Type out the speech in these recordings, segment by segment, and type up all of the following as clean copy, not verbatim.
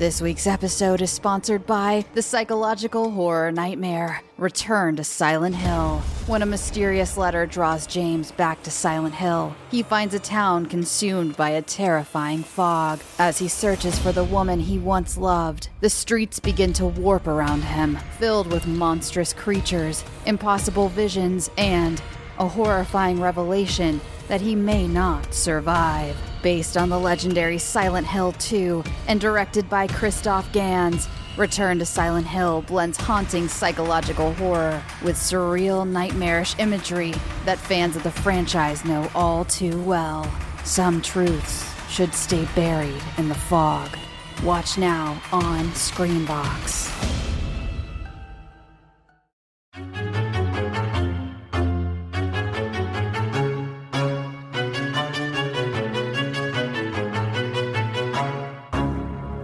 This week's episode is sponsored by the psychological horror nightmare, Return to Silent Hill. When a mysterious letter draws James back to Silent Hill, he finds a town consumed by a terrifying fog. As he searches for the woman he once loved, the streets begin to warp around him, filled with monstrous creatures, impossible visions, and a horrifying revelation that he may not survive. Based on the legendary Silent Hill 2 and directed by Christoph Gans, Return to Silent Hill blends haunting psychological horror with surreal, nightmarish imagery that fans of the franchise know all too well. Some truths should stay buried in the fog. Watch now on Screambox.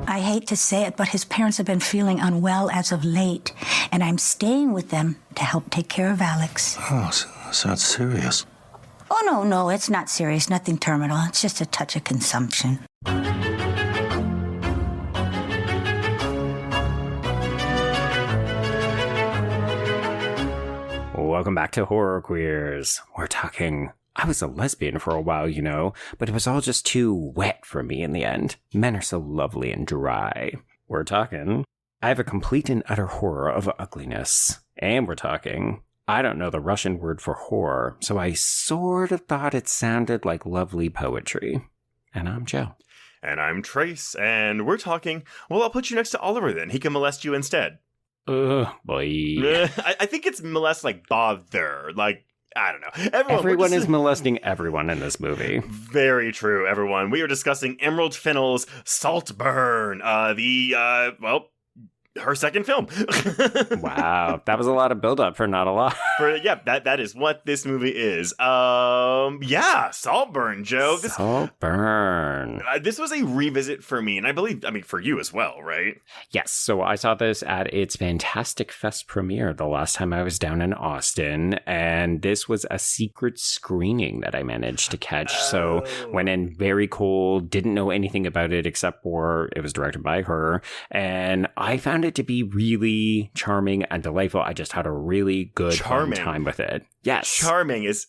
I hate to say it, but his parents have been feeling unwell as of late, and I'm staying with them to help take care of Alex. Oh, so that's serious. Oh, no, it's not serious. Nothing terminal. It's just a touch of consumption. Welcome back to Horror Queers. We're talking... I was a lesbian for a while, you know, but it was all just too wet for me in the end. Men are so lovely and dry. We're talking... I have a complete and utter horror of ugliness. And we're talking... I don't know the Russian word for horror, so I sort of thought it sounded like lovely poetry. And I'm Joe. And I'm Trace, and we're talking... Well, I'll put you next to Oliver then. He can molest you instead. Boy. I think it's molest like bother, like... I don't know. Everyone is molesting everyone in this movie. Very true, everyone. We are discussing Emerald Fennell's Saltburn, her second film. Wow, that was a lot of build-up for not a lot. That is what this movie is. Saltburn, Joe. Saltburn. This was a revisit for me, and I mean, for you as well, right? Yes, so I saw this at its Fantastic Fest premiere the last time I was down in Austin, and this was a secret screening that I managed to catch. So went in very cold, didn't know anything about it except for it was directed by her, and I found it to be really charming and delightful. I just had a really good fun time with it. Yes. Charming is...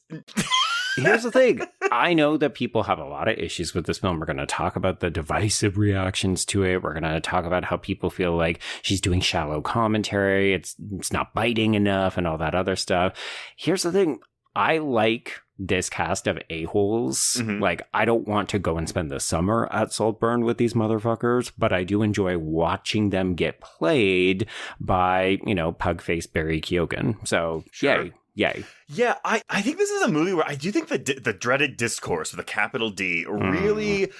Here's the thing. I know that people have a lot of issues with this film. We're going to talk about the divisive reactions to it. We're going to talk about how people feel like she's doing shallow commentary. It's not biting enough and all that other stuff. Here's the thing. I like this cast of a-holes. Mm-hmm. Like, I don't want to go and spend the summer at Saltburn with these motherfuckers, but I do enjoy watching them get played by, pug-faced Barry Keoghan. So, sure. Yay. Yeah, I think this is a movie where I do think the dreaded discourse with a capital D really,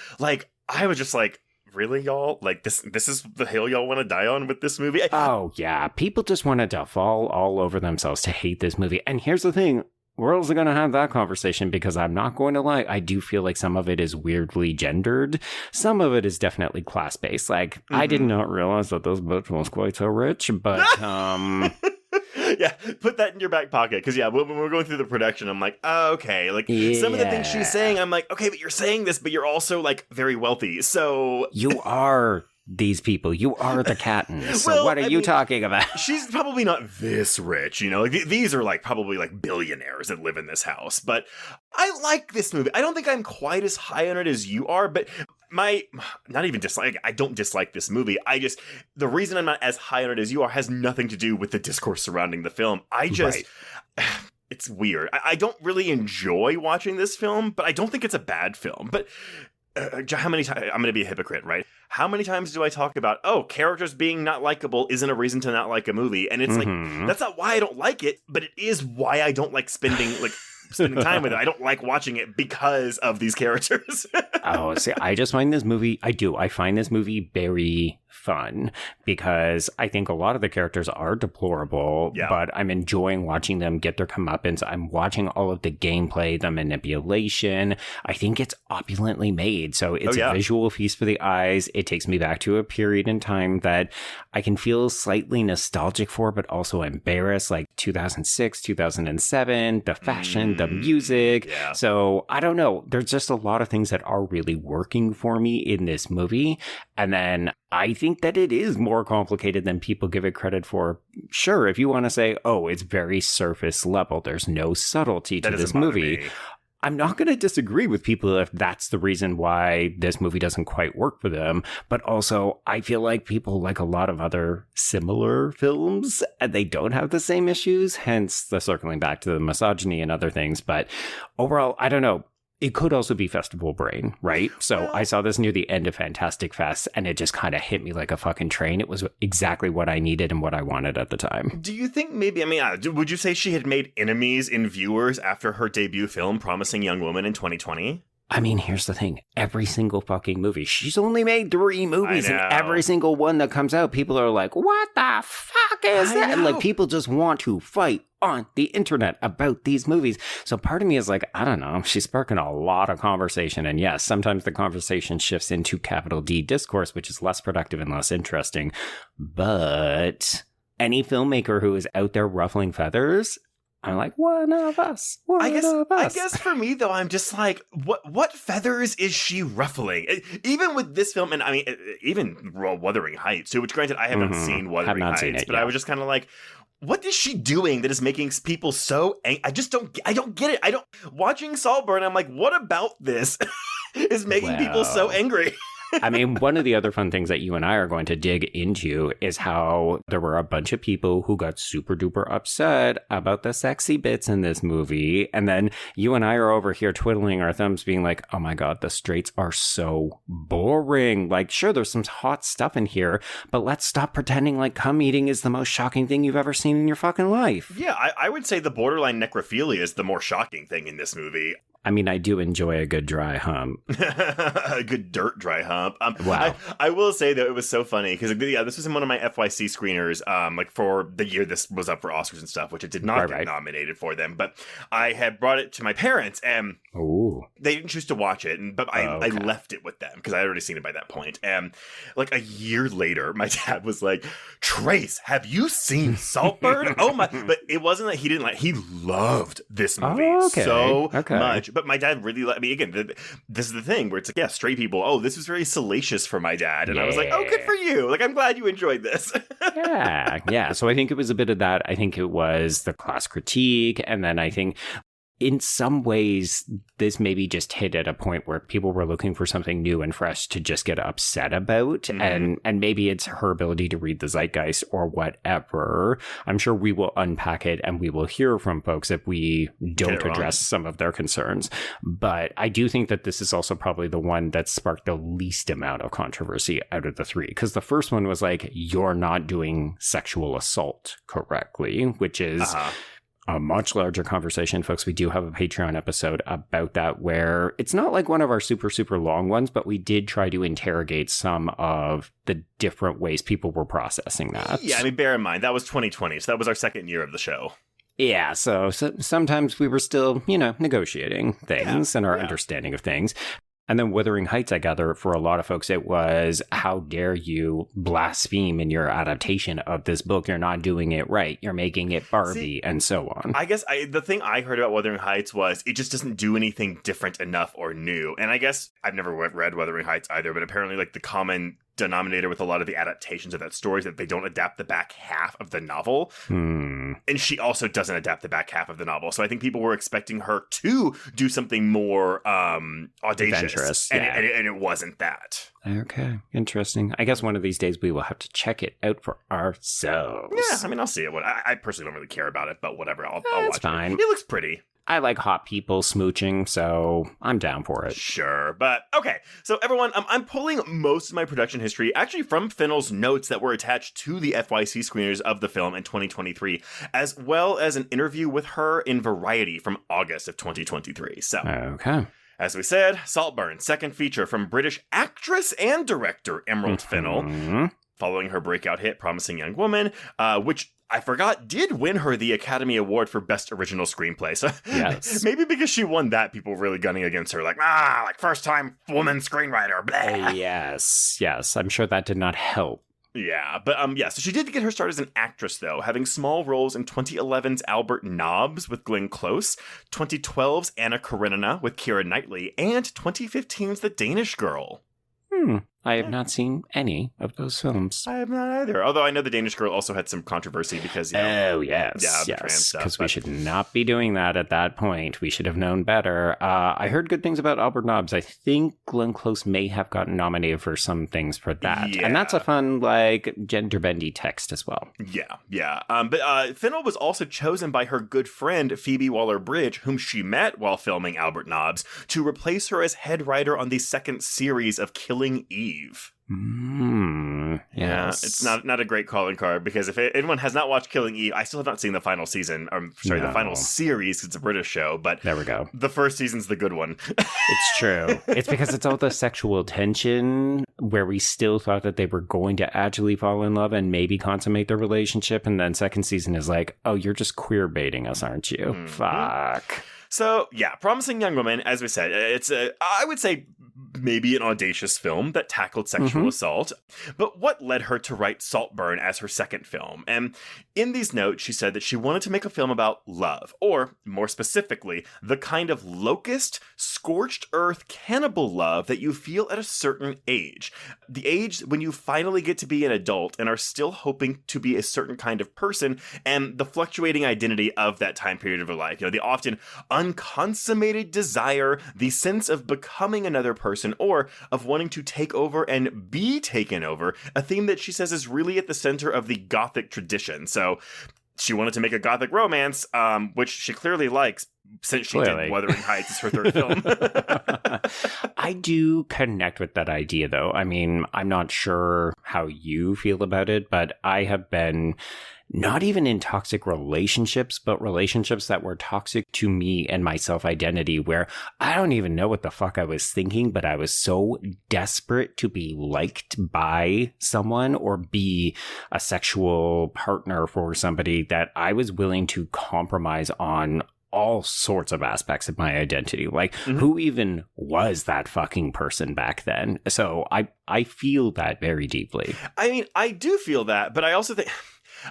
I was just like, really, y'all? Like, this is the hill y'all want to die on with this movie? Oh, yeah. People just wanted to fall all over themselves to hate this movie. And here's the thing. We're also going to have that conversation because I'm not going to lie. I do feel like some of it is weirdly gendered. Some of it is definitely class-based. Like, I did not realize that this bitch was quite so rich, but, Yeah, put that in your back pocket. Because, when we're going through the production, I'm like, okay. Like, some of the things she's saying, I'm like, okay, but you're saying this, but you're also, like, very wealthy. So... You are... These people, you are the Cattons. So what are you talking about? She's probably not this rich, Like, these are probably billionaires that live in this house. But I like this movie. I don't think I'm quite as high on it as you are, but I don't dislike this movie. The reason I'm not as high on it as you are has nothing to do with the discourse surrounding the film. It's weird. I don't really enjoy watching this film, but I don't think it's a bad film. But how many times, I'm going to be a hypocrite, right? How many times do I talk about, characters being not likable isn't a reason to not like a movie? And it's that's not why I don't like it, but it is why I don't like spending time with it. I don't like watching it because of these characters. I just find this movie, I find this movie very fun because I think a lot of the characters are deplorable, but I'm enjoying watching them get their comeuppance. I'm watching all of the gameplay, the manipulation. I think it's opulently made. So it's a visual feast for the eyes. It takes me back to a period in time that I can feel slightly nostalgic for, but also embarrassed, like 2006, 2007, the fashion, the music. Yeah. So I don't know. There's just a lot of things that are really working for me in this movie. And then I think that it is more complicated than people give it credit for. Sure, if you want to say, oh, it's very surface level, there's no subtlety to this movie. I'm not going to disagree with people if that's the reason why this movie doesn't quite work for them. But also, I feel like people like a lot of other similar films, and they don't have the same issues, hence the circling back to the misogyny and other things. But overall, I don't know. It could also be festival brain, right? So I saw this near the end of Fantastic Fest, and it just kind of hit me like a fucking train. It was exactly what I needed and what I wanted at the time. Do you think maybe, would you say she had made enemies in viewers after her debut film, Promising Young Woman, in 2020? I mean, here's the thing. Every single fucking movie. She's only made 3 movies, and every single one that comes out, people are like, what the fuck is that? And like, people just want to fight on the internet about these movies. So part of me is like, I don't know. She's sparking a lot of conversation. And yes, sometimes the conversation shifts into capital D discourse, which is less productive and less interesting. But any filmmaker who is out there ruffling feathers, I'm like, one of us. I guess for me, though, I'm just like, what feathers is she ruffling? Even with this film, and I mean, even Wuthering Heights, too, which granted, I haven't seen Wuthering Heights, but I was just kind of like, what is she doing that is making people so angry? I don't get it. Watching Saltburn, I'm like, what about this is making people so angry? I mean, one of the other fun things that you and I are going to dig into is how there were a bunch of people who got super duper upset about the sexy bits in this movie. And then you and I are over here twiddling our thumbs being like, oh my God, the straights are so boring. Like, sure, there's some hot stuff in here, but let's stop pretending like cum eating is the most shocking thing you've ever seen in your fucking life. Yeah, I would say the borderline necrophilia is the more shocking thing in this movie. I mean, I do enjoy a good dry hump. A good dirt dry hump. Wow. I will say, though, it was so funny because, this was in one of my FYC screeners, like for the year this was up for Oscars and stuff, which it did not get nominated for them. But I had brought it to my parents, and they didn't choose to watch it, but I left it with them because I had already seen it by that point. And like a year later, my dad was like, Trace, have you seen Saltburn? Oh my. But it wasn't that he didn't like, he loved this movie so much. But my dad really let me, again, this is the thing where it's like, yeah, straight people, this was very salacious for my dad. And I was like, oh, good for you. Like, I'm glad you enjoyed this. Yeah. So I think it was a bit of that. I think it was the class critique. And then I think in some ways, this maybe just hit at a point where people were looking for something new and fresh to just get upset about. And maybe it's her ability to read the zeitgeist or whatever. I'm sure we will unpack it and we will hear from folks if we don't address some of their concerns. But I do think that this is also probably the one that sparked the least amount of controversy out of the 3. Because the first one was like, you're not doing sexual assault correctly, which is a much larger conversation, folks. We do have a Patreon episode about that where it's not like one of our super, super long ones, but we did try to interrogate some of the different ways people were processing that. Yeah, I mean, bear in mind, that was 2020, so that was our second year of the show. Yeah, so sometimes we were still, negotiating things and our understanding of things. And then Wuthering Heights, I gather, for a lot of folks, it was, how dare you blaspheme in your adaptation of this book? You're not doing it right. You're making it Barbie, and so on. I guess the thing I heard about Wuthering Heights was it just doesn't do anything different enough or new. And I guess I've never read Wuthering Heights either, but apparently like the common denominator with a lot of the adaptations of that story is that they don't adapt the back half of the novel. And she also doesn't adapt the back half of the novel. So I think people were expecting her to do something more audacious. And it wasn't that. Okay, interesting. I guess one of these days we will have to check it out for ourselves. Yeah, I mean, I'll see it. I personally don't really care about it, but whatever. I'll watch fine. It. It looks pretty. I like hot people smooching, so I'm down for it. Sure, but okay. So everyone, I'm pulling most of my production history actually from Fennell's notes that were attached to the FYC screeners of the film in 2023, as well as an interview with her in Variety from August of 2023. So, okay. As we said, Saltburn, second feature from British actress and director Emerald Fennell, following her breakout hit Promising Young Woman, which I forgot did win her the Academy Award for Best Original Screenplay. So yes. Maybe because she won that, people were really gunning against her, like first time woman screenwriter. Blah. Yes. I'm sure that did not help. Yeah, but so she did get her start as an actress, though, having small roles in 2011's Albert Nobbs with Glenn Close, 2012's Anna Karenina with Keira Knightley, and 2015's The Danish Girl. I have not seen any of those films. I have not either. Although I know The Danish Girl also had some controversy because, yes, the trans stuff. Because we should not be doing that at that point. We should have known better. I heard good things about Albert Nobbs. I think Glenn Close may have gotten nominated for some things for that. Yeah. And that's a fun, gender-bendy text as well. Yeah. But Fennell was also chosen by her good friend, Phoebe Waller-Bridge, whom she met while filming Albert Nobbs, to replace her as head writer on the second series of Killing Eve. Yeah, it's not a great calling card, because if anyone has not watched Killing Eve, I still have not seen the final season. The final series, 'cause it's a British show, but there we go. The first season's the good one. It's true. It's because it's all the sexual tension where we still thought that they were going to actually fall in love and maybe consummate their relationship, and then second season is like, oh, you're just queer baiting us, aren't you? Mm-hmm. Fuck. So, yeah, Promising Young Woman, as we said, it's I would say maybe an audacious film that tackled sexual assault. But what led her to write Saltburn as her second film? And in these notes, she said that she wanted to make a film about love, or more specifically, the kind of locust, scorched earth cannibal love that you feel at a certain age. The age when you finally get to be an adult and are still hoping to be a certain kind of person, and the fluctuating identity of that time period of your life. The often unconsummated desire, the sense of becoming another person, or of wanting to take over and be taken over, a theme that she says is really at the center of the Gothic tradition. So she wanted to make a Gothic romance, which she clearly likes, since she did Wuthering Heights as her third film. I do connect with that idea, though. I mean, I'm not sure how you feel about it, but I have been not even in toxic relationships, but relationships that were toxic to me and my self-identity, where I don't even know what the fuck I was thinking, but I was so desperate to be liked by someone or be a sexual partner for somebody that I was willing to compromise on all sorts of aspects of my identity. Who even was that fucking person back then? So I feel that very deeply. I mean, I do feel that, but I also think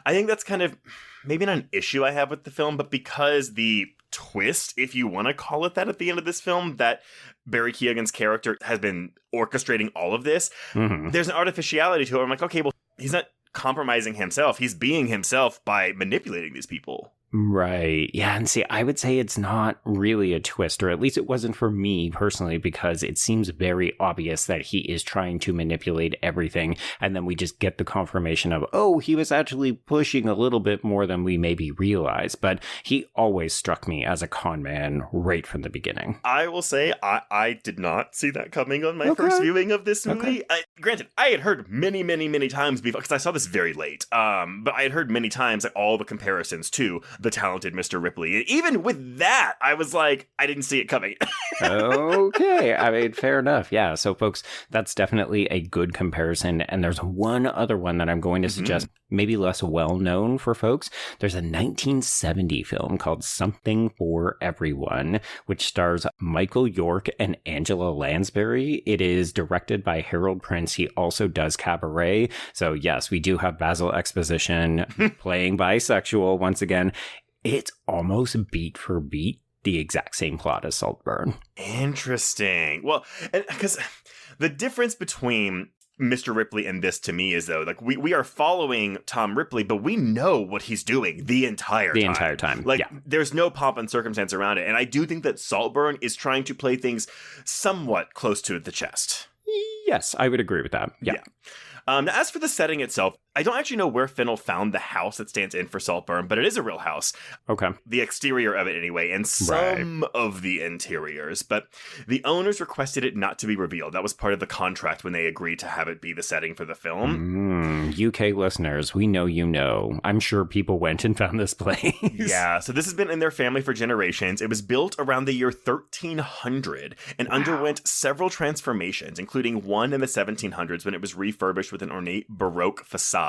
that's kind of maybe not an issue I have with the film, but because the twist, if you want to call it that, at the end of this film, that Barry Keoghan's character has been orchestrating all of this, there's an artificiality to it. I'm like, okay, well, he's not compromising himself. He's being himself by manipulating these people. Right. Yeah. And see, I would say it's not really a twist, or at least it wasn't for me personally, because it seems very obvious that he is trying to manipulate everything. And then we just get the confirmation of, oh, he was actually pushing a little bit more than we maybe realized. But he always struck me as a con man right from the beginning. I will say I did not see that coming on my first viewing of this movie. Granted, I had heard many, many, many times before, because I saw this very late. But I had heard many times all the comparisons to The Talented Mr. Ripley. And even with that, I was like, I didn't see it coming. Okay. I mean, fair enough. Yeah. So, folks, that's definitely a good comparison. And there's one other one that I'm going to suggest, maybe less well known for folks. There's a 1970 film called Something for Everyone, which stars Michael York and Angela Lansbury. It is directed by Harold Prince. He also does Cabaret. So, yes, we do have Basil Exposition playing bisexual once again. It's almost beat for beat the exact same plot as Saltburn. Interesting. Well, because the difference between Mr. Ripley and this, to me, is, though, we are following Tom Ripley, but we know what he's doing the entire time. There's no pomp and circumstance around it. And I do think that Saltburn is trying to play things somewhat close to the chest. Yes, I would agree with that. Yeah. Now, as for the setting itself, I don't actually know where Fennell found the house that stands in for Saltburn, but it is a real house. Okay. The exterior of it, anyway, and some of the interiors. But the owners requested it not to be revealed. That was part of the contract when they agreed to have it be the setting for the film. UK listeners, we know you know. I'm sure people went and found this place. Yeah, so this has been in their family for generations. It was built around the year 1300 and underwent several transformations, including one in the 1700s when it was refurbished with an ornate Baroque facade.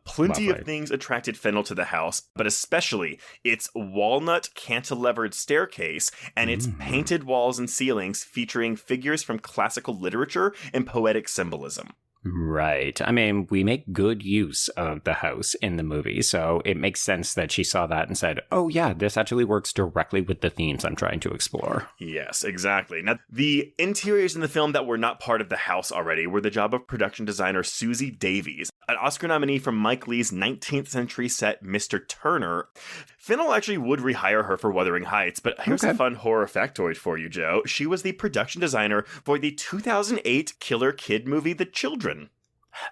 Plenty of things attracted Fennell to the house, but especially its walnut cantilevered staircase and its painted walls and ceilings featuring figures from classical literature and poetic symbolism. Right. I mean, we make good use of the house in the movie, so it makes sense that she saw that and said, oh yeah, this actually works directly with the themes I'm trying to explore. Yes, exactly. Now, the interiors in the film that were not part of the house already were the job of production designer Susie Davies, an Oscar nominee from Mike Leigh's 19th century set Mr. Turner. Fennell actually would rehire her for Wuthering Heights, but here's a fun horror factoid for you, Joe. She was the production designer for the 2008 Killer Kid movie, The Children.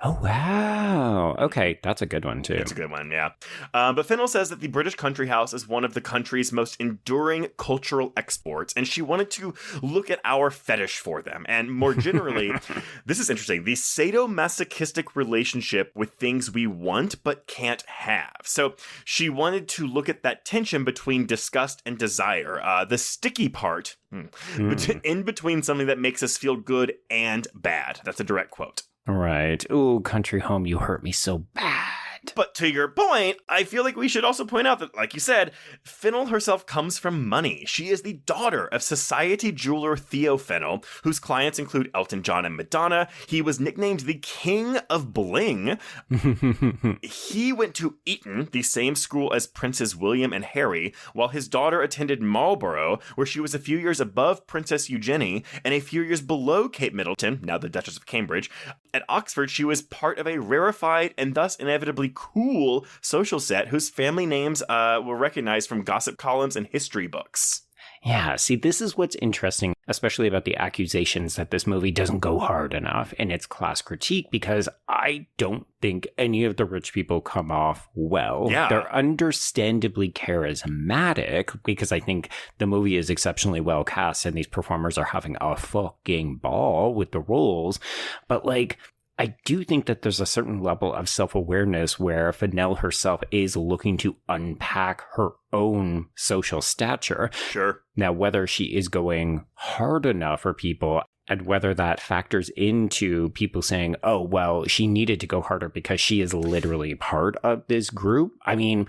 Oh, wow. Okay, that's a good one, too. It's a good one, yeah. But Fennell says that the British country house is one of the country's most enduring cultural exports, and she wanted to look at our fetish for them. And more generally, this is interesting, the sadomasochistic relationship with things we want but can't have. So she wanted to look at that tension between disgust and desire, the sticky part in between something that makes us feel good and bad. That's a direct quote. Right. Ooh, country home, you hurt me so bad. But to your point, I feel like we should also point out that, like you said, Fennell herself comes from money. She is the daughter of society jeweler Theo Fennell, whose clients include Elton John and Madonna. He was nicknamed the King of Bling. He went to Eton, the same school as Princes William and Harry, while his daughter attended Marlborough, where she was a few years above Princess Eugenie and a few years below Kate Middleton, now the Duchess of Cambridge. At Oxford, she was part of a rarefied and thus inevitably cool social set whose family names were recognized from gossip columns and history books. Yeah, see, this is what's interesting, especially about the accusations that this movie doesn't go hard enough in its class critique, because I don't think any of the rich people come off well. Yeah. They're understandably charismatic, because I think the movie is exceptionally well cast and these performers are having a fucking ball with the roles. But like, I do think that there's a certain level of self-awareness where Fennell herself is looking to unpack her own social stature. Sure. Now, whether she is going hard enough for people and whether that factors into people saying, oh, well, she needed to go harder because she is literally part of this group. I mean,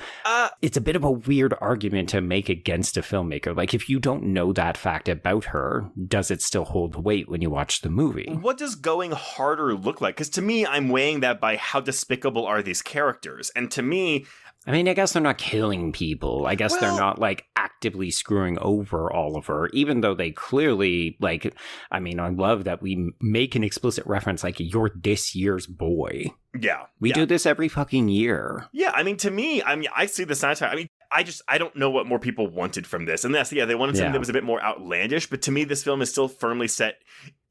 it's a bit of a weird argument to make against a filmmaker. Like, if you don't know that fact about her, does it still hold weight when you watch the movie? What does going harder look like? Because to me, I'm weighing that by how despicable are these characters. And to me, I mean, I guess they're not killing people. I guess they're not, like, actively screwing over Oliver, even though they clearly, like, I mean, I love that we make an explicit reference, like, you're this year's boy. Yeah. We do this every fucking year. Yeah, I mean, to me, I see the satire. I mean, I don't know what more people wanted from this. And that's, they wanted something that was a bit more outlandish. But to me, this film is still firmly set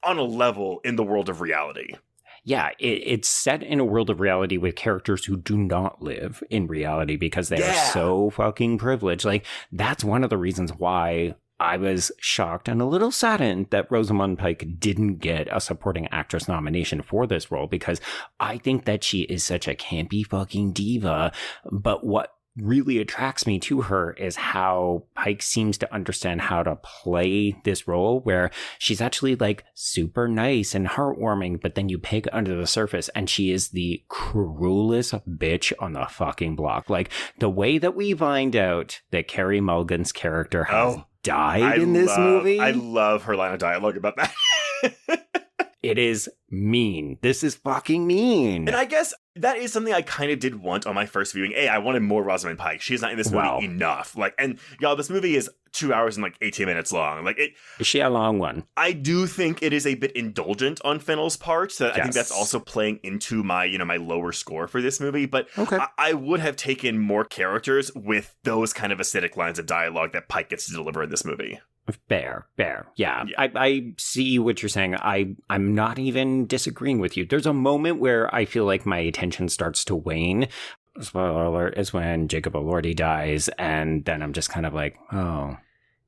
on a level in the world of reality. Yeah, it's set in a world of reality with characters who do not live in reality because they are so fucking privileged. Like, that's one of the reasons why I was shocked and a little saddened that Rosamund Pike didn't get a supporting actress nomination for this role, because I think that she is such a campy fucking diva. But what really attracts me to her is how Pike seems to understand how to play this role, where she's actually like super nice and heartwarming, but then you pick under the surface and she is the cruelest bitch on the fucking block. Like, the way that we find out that Carey Mulligan's character has died in this movie. I love her line of dialogue about that. It is mean. This is fucking mean. And I guess that is something I kind of did want on my first viewing. I wanted more Rosamund Pike. She's not in this movie enough. Like, and y'all, this movie is 2 hours and like 18 minutes long. Like, is she a long one? I do think it is a bit indulgent on Fennell's part. So I think that's also playing into my, my lower score for this movie. But I would have taken more characters with those kind of acidic lines of dialogue that Pike gets to deliver in this movie. Fair. Yeah. I see what you're saying. I'm not even disagreeing with you. There's a moment where I feel like my attention starts to wane. Spoiler alert, is when Jacob Elordi dies, and then I'm just kind of like, oh.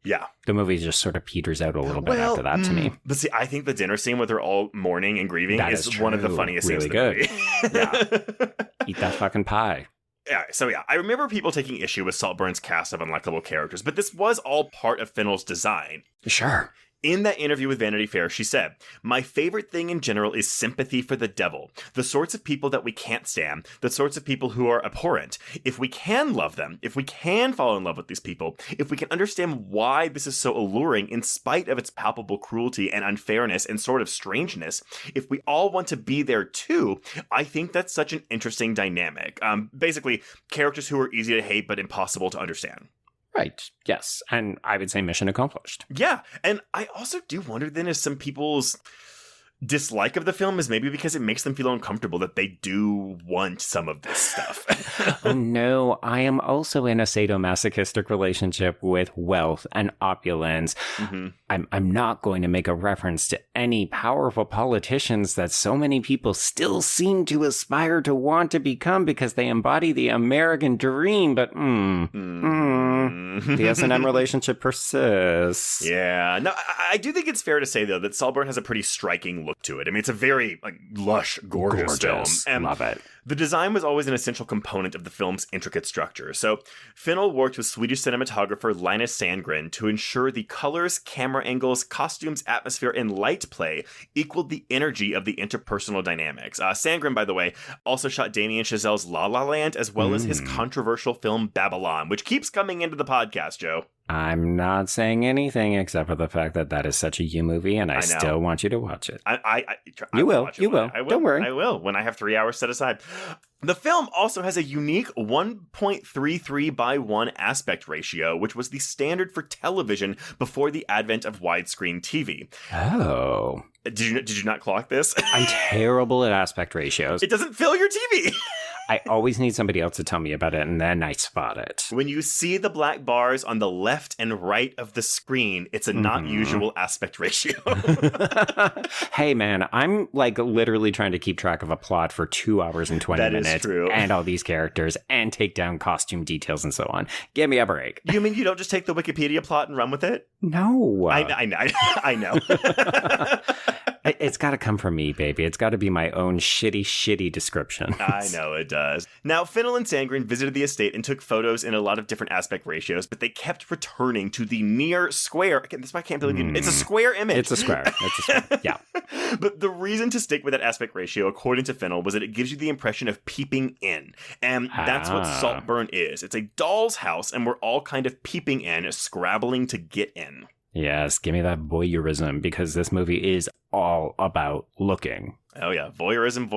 Yeah. The movie just sort of peters out a little bit after that to me. But see, I think the dinner scene where they're all mourning and grieving is one of the funniest scenes in the movie. Yeah. Eat that fucking pie. Yeah, so I remember people taking issue with Saltburn's cast of unlikable characters, but this was all part of Fennell's design. Sure. In that interview with Vanity Fair, she said, "My favorite thing in general is sympathy for the devil. The sorts of people that we can't stand, the sorts of people who are abhorrent. If we can love them, if we can fall in love with these people, if we can understand why this is so alluring in spite of its palpable cruelty and unfairness and sort of strangeness, if we all want to be there too, I think that's such an interesting dynamic." Basically, characters who are easy to hate but impossible to understand. Right. Yes. And I would say mission accomplished. Yeah. And I also do wonder then if some people's dislike of the film is maybe because it makes them feel uncomfortable that they do want some of this stuff. Oh no, I am also in a sadomasochistic relationship with wealth and opulence. Mm-hmm. I'm not going to make a reference to any powerful politicians that so many people still seem to aspire to want to become because they embody the American dream, but the S&M relationship persists. Yeah. No, I do think it's fair to say, though, that Saltburn has a pretty striking look to it. I mean, it's a very lush, gorgeous film. And love it. The design was always an essential component of the film's intricate structure. So Fennell worked with Swedish cinematographer Linus Sandgren to ensure the colors, camera angles, costumes, atmosphere, and light play equaled the energy of the interpersonal dynamics. Sandgren, by the way, also shot Damien Chazelle's La La Land, as well as his controversial film Babylon, which keeps coming into the podcast, Joe. I'm not saying anything except for the fact that that is such a you movie, and I still want you to watch it. You will. Don't worry. I will, when I have 3 hours set aside. The film also has a unique 1.33 by 1 aspect ratio, which was the standard for television before the advent of widescreen TV. Oh. Did you not clock this? I'm terrible at aspect ratios. It doesn't fill your TV. I always need somebody else to tell me about it, and then I spot it. When you see the black bars on the left and right of the screen, it's a not usual aspect ratio. Hey, man, I'm literally trying to keep track of a plot for 2 hours and 20 minutes. That is true. And all these characters, and take down costume details and so on. Give me a break. You mean you don't just take the Wikipedia plot and run with it? No. I know. It's got to come from me, baby. It's got to be my own shitty description. I know it does. Now, Fennell and Sandgren visited the estate and took photos in a lot of different aspect ratios, but they kept returning to the near square. Again, this is why I can't believe it. It's a square image. It's a square. Yeah. But the reason to stick with that aspect ratio, according to Fennell, was that it gives you the impression of peeping in. And that's what Saltburn is. It's a doll's house, and we're all kind of peeping in, scrabbling to get in. Yes, give me that voyeurism, because this movie is all about looking. Oh yeah, voyeurism.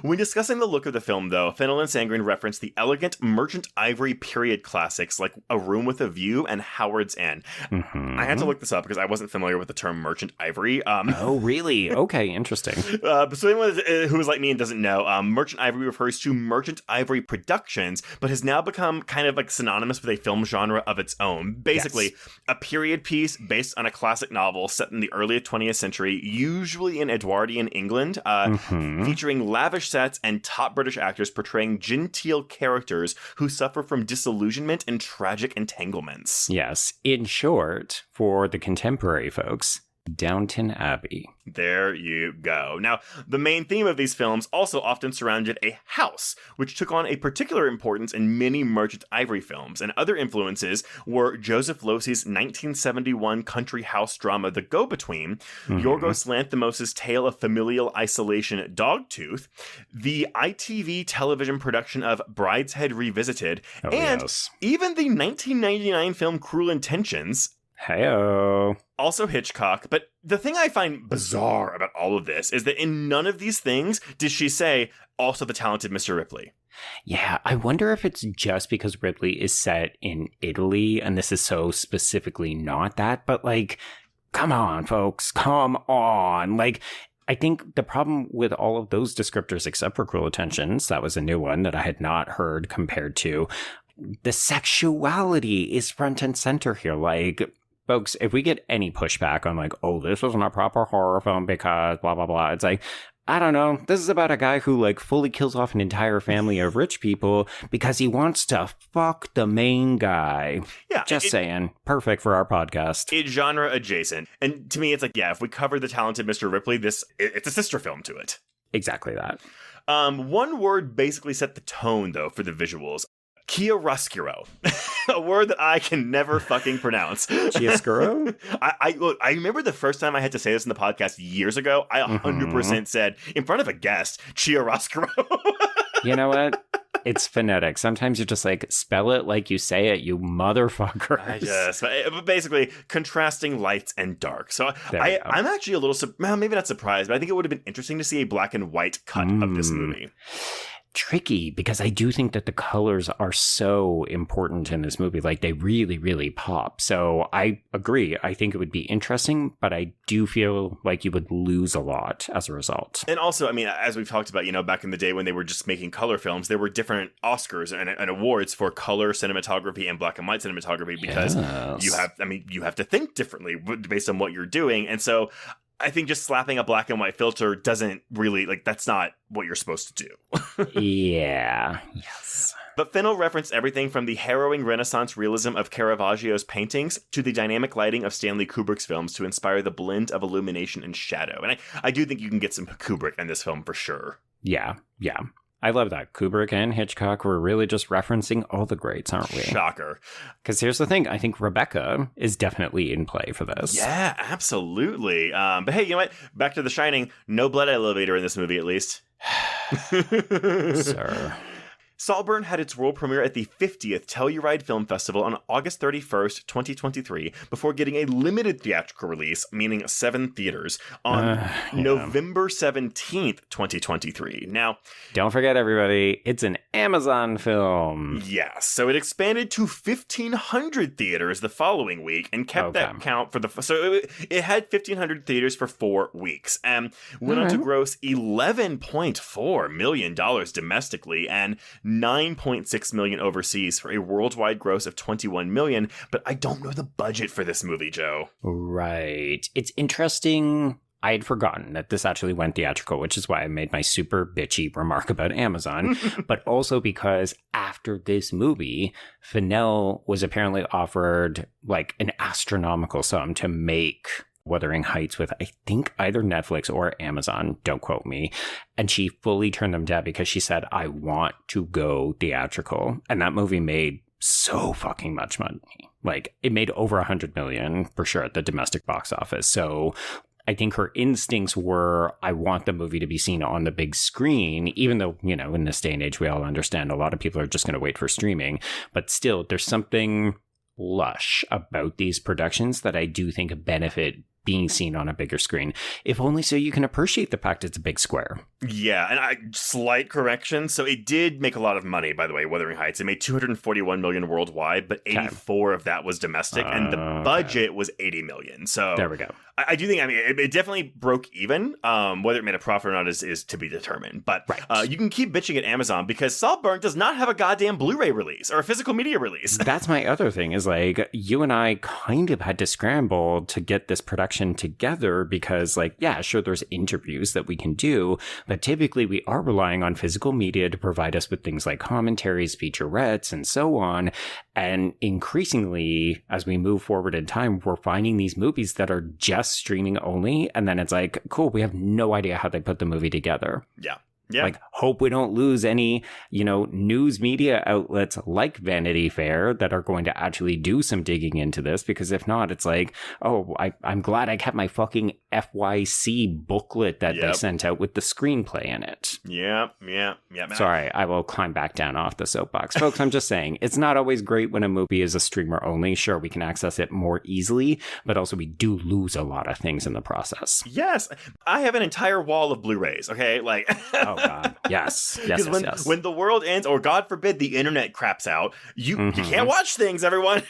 When discussing the look of the film, though, Fennell and Sandgren referenced the elegant merchant ivory period classics like A Room with a View and Howard's End. Mm-hmm. I had to look this up because I wasn't familiar with the term merchant ivory. Oh, really? Okay, interesting. So anyone who is like me and doesn't know, merchant ivory refers to merchant ivory productions, but has now become kind of synonymous with a film genre of its own. Basically, a period piece based on a classic novel set in the early 20th century, usually in Edwardian England, featuring lavish sets and top British actors portraying genteel characters who suffer from disillusionment and tragic entanglements. Yes, in short, for the contemporary folks, Downton Abbey. There you go. Now, the main theme of these films also often surrounded a house, which took on a particular importance in many merchant ivory films, and other influences were Joseph Losey's 1971 country house drama The Go-Between, Yorgos Lanthimos' tale of familial isolation Dogtooth, the ITV television production of Brideshead Revisited, even the 1999 film Cruel Intentions. Hey-o. Also Hitchcock, but the thing I find bizarre about all of this is that in none of these things did she say, also the talented Mr. Ripley. Yeah, I wonder if it's just because Ripley is set in Italy, and this is so specifically not that, but come on, folks, come on. I think the problem with all of those descriptors, except for Cruel Intentions, that was a new one that I had not heard compared to, the sexuality is front and center here. Folks, if we get any pushback on this isn't a proper horror film because blah, blah, blah, it's I don't know. This is about a guy who fully kills off an entire family of rich people because he wants to fuck the main guy. Yeah. Just saying. Perfect for our podcast. It's genre adjacent. And to me, it's if we cover the talented Mr. Ripley, it's a sister film to it. Exactly that. One word basically set the tone, though, for the visuals. chiaroscuro, a word that I can never fucking pronounce. Chiaroscuro? I remember the first time I had to say this in the podcast years ago, I 100% said, in front of a guest, chiaroscuro. You know what? It's phonetic. Sometimes you just like spell it like you say it, you motherfuckers. But basically, contrasting lights and dark. So I'm actually a little, maybe not surprised, but I think it would have been interesting to see a black and white cut of this movie. Tricky, because I do think that the colors are so important in this movie. Like, they really, really pop. So I agree. I think it would be interesting, but I do feel like you would lose a lot as a result. And also, I mean, as we've talked about, back in the day when they were just making color films, there were different Oscars and awards for color cinematography and black and white cinematography, because you have to think differently based on what you're doing. And so I think just slapping a black and white filter doesn't really, that's not what you're supposed to do. Yeah. Yes. But Fennell referenced everything from the harrowing Renaissance realism of Caravaggio's paintings to the dynamic lighting of Stanley Kubrick's films to inspire the blend of illumination and shadow. And I do think you can get some Kubrick in this film for sure. Yeah. I love that. Kubrick and Hitchcock were really just referencing all the greats, aren't we? Shocker. Because here's the thing. I think Rebecca is definitely in play for this. Yeah, absolutely. But hey, you know what? Back to The Shining. No blood elevator in this movie, at least. Sir. Saltburn had its world premiere at the 50th Telluride Film Festival on August 31st, 2023, before getting a limited theatrical release, meaning 7 theaters, on November 17th, 2023. Now, don't forget, everybody, it's an Amazon film. Yes, so it expanded to 1,500 theaters the following week and kept that count for so it had 1,500 theaters for 4 weeks and went on to gross $11.4 million domestically and $9.6 million overseas for a worldwide gross of $21 million, but I don't know the budget for this movie, Joe. Right. It's interesting. I had forgotten that this actually went theatrical, which is why I made my super bitchy remark about Amazon, but also because after this movie, Fennell was apparently offered an astronomical sum to make Wuthering Heights with, I think, either Netflix or Amazon. Don't quote me. And she fully turned them down because she said, I want to go theatrical. And that movie made so fucking much money. It made over $100 million for sure at the domestic box office. So I think her instincts were, I want the movie to be seen on the big screen, even though, in this day and age, we all understand a lot of people are just going to wait for streaming. But still, there's something lush about these productions that I do think benefit being seen on a bigger screen, if only so you can appreciate the fact it's a big square. Yeah, and slight correction. So it did make a lot of money, by the way, Wuthering Heights. It made $241 million worldwide, but 84 of that was domestic, and the budget was $80 million. So there we go. I do think, it definitely broke even. Whether it made a profit or not is to be determined. But you can keep bitching at Amazon because Saltburn does not have a goddamn Blu-ray release or a physical media release. That's my other thing is you and I kind of had to scramble to get this production together because sure, there's interviews that we can do, but typically we are relying on physical media to provide us with things like commentaries, featurettes, and so on. And increasingly, as we move forward in time, we're finding these movies that are just streaming only. And then it's cool, we have no idea how they put the movie together. Yeah. Yeah. Hope we don't lose any, news media outlets like Vanity Fair that are going to actually do some digging into this, because if not, it's I'm glad I kept my fucking FYC booklet that they sent out with the screenplay in it. Yeah. Sorry, I will climb back down off the soapbox. Folks, I'm just saying, it's not always great when a movie is a streamer only. Sure, we can access it more easily, but also we do lose a lot of things in the process. Yes. I have an entire wall of Blu-rays, okay? Oh, God. Yes. When the world ends, or God forbid the internet craps out, you can't watch things, everyone.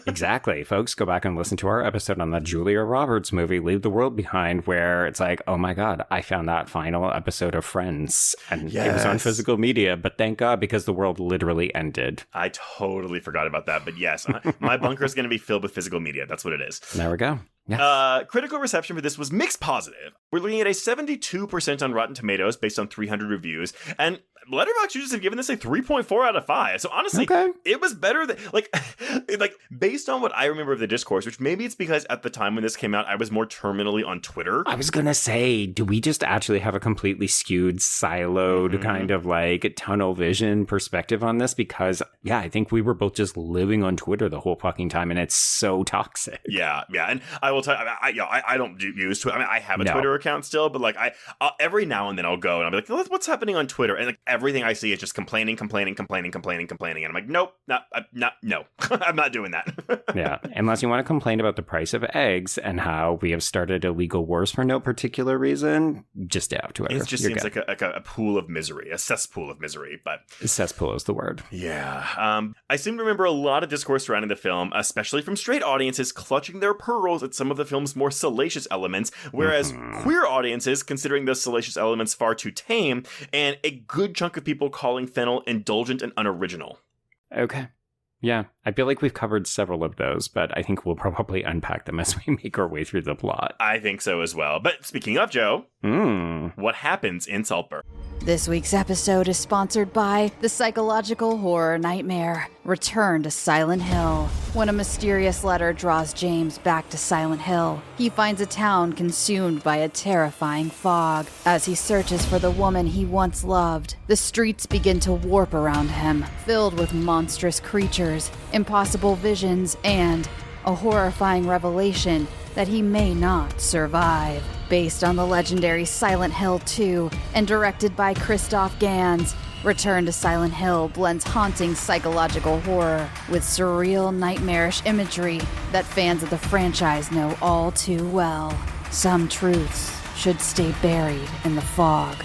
Exactly. Folks, go back and listen to our episode on the Julia Roberts movie, Leave the World Behind, where it's oh my God, I found that final episode of Friends. And it was on physical media, but thank God, because the world literally ended. I totally forgot about that. But yes, my bunker is going to be filled with physical media. That's what it is. There we go. Yes. Critical reception for this was mixed positive. We're looking at a 72% on Rotten Tomatoes based on 300 reviews, and Letterboxd users have given this a 3.4 out of 5. So honestly, it was better than like based on what I remember of the discourse, which maybe it's because at the time when this came out, I was more terminally on Twitter. I was gonna say, do we just actually have a completely skewed, siloed kind of like tunnel vision perspective on this? Because I think we were both just living on Twitter the whole fucking time, and it's so toxic. Yeah, and I will tell you, I don't use Twitter. I mean, I have a Twitter account still, but like I'll every now and then I'll go and I'll be like, what's happening on Twitter? And like everything I see is just complaining. And I'm like, nope, no, I'm not doing that. Yeah, unless you want to complain about the price of eggs and how we have started illegal wars for no particular reason, just stay off Twitter. It just seems like a pool of misery, a cesspool of misery. But cesspool is the word. Yeah. I seem to remember a lot of discourse surrounding the film, especially from straight audiences clutching their pearls at some of the film's more salacious elements, whereas queer audiences considering those salacious elements far too tame, and a good chunk of people calling Fennell indulgent and unoriginal. Okay. Yeah, I feel like we've covered several of those, but I think we'll probably unpack them as we make our way through the plot. I think so as well. But speaking of, Joe, what happens in Saltburn? This week's episode is sponsored by the psychological horror nightmare, Return to Silent Hill. When a mysterious letter draws James back to Silent Hill, he finds a town consumed by a terrifying fog. As he searches for the woman he once loved, the streets begin to warp around him, filled with monstrous creatures, impossible visions, and a horrifying revelation that he may not survive. Based on the legendary Silent Hill 2 and directed by Christoph Gans, Return to Silent Hill blends haunting psychological horror with surreal, nightmarish imagery that fans of the franchise know all too well. Some truths should stay buried in the fog.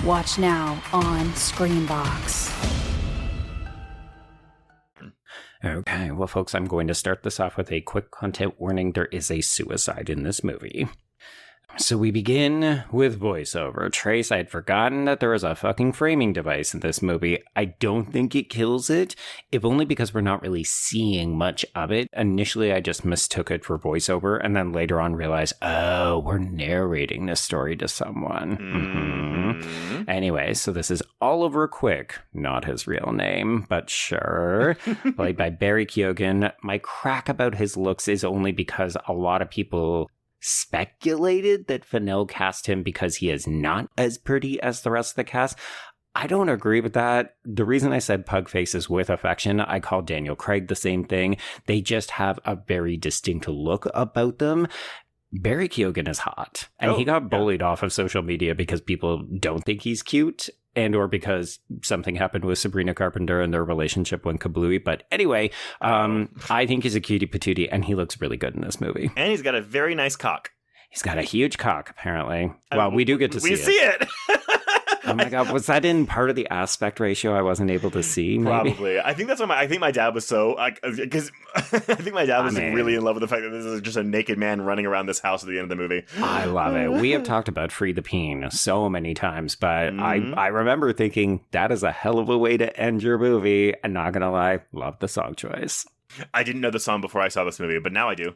Watch now on Screambox. Okay, well, folks, I'm going to start this off with a quick content warning. There is a suicide in this movie. So we begin with voiceover. Trace, I had forgotten that there was a fucking framing device in this movie. I don't think it kills it, if only because we're not really seeing much of it. Initially, I just mistook it for voiceover, and then later on realized, oh, we're narrating this story to someone. Anyway, so this is Oliver Quick, not his real name, but sure, played by Barry Keoghan. My crack about his looks is only because a lot of people speculated that Fennell cast him because he is not as pretty as the rest of the cast. I don't agree with that. The reason I said pug faces with affection, I call Daniel Craig the same thing. They just have a very distinct look about them. Barry Keoghan is hot, and he got bullied off of social media because people don't think he's cute, and or because something happened with Sabrina Carpenter and their relationship went kablooey. But anyway, I think he's a cutie patootie, and he looks really good in this movie. And he's got a very nice cock. He's got a huge cock, apparently. Well, we do get to see it. We see it! Oh my God, was that in part of the aspect ratio I wasn't able to see? Maybe? Probably. I think that's why I think my dad was so, because I think my dad was really in love with the fact that this is just a naked man running around this house at the end of the movie. I love it. We have talked about Free the Peen so many times, but I remember thinking that is a hell of a way to end your movie, and not gonna lie, love the song choice. I didn't know the song before I saw this movie, but now I do.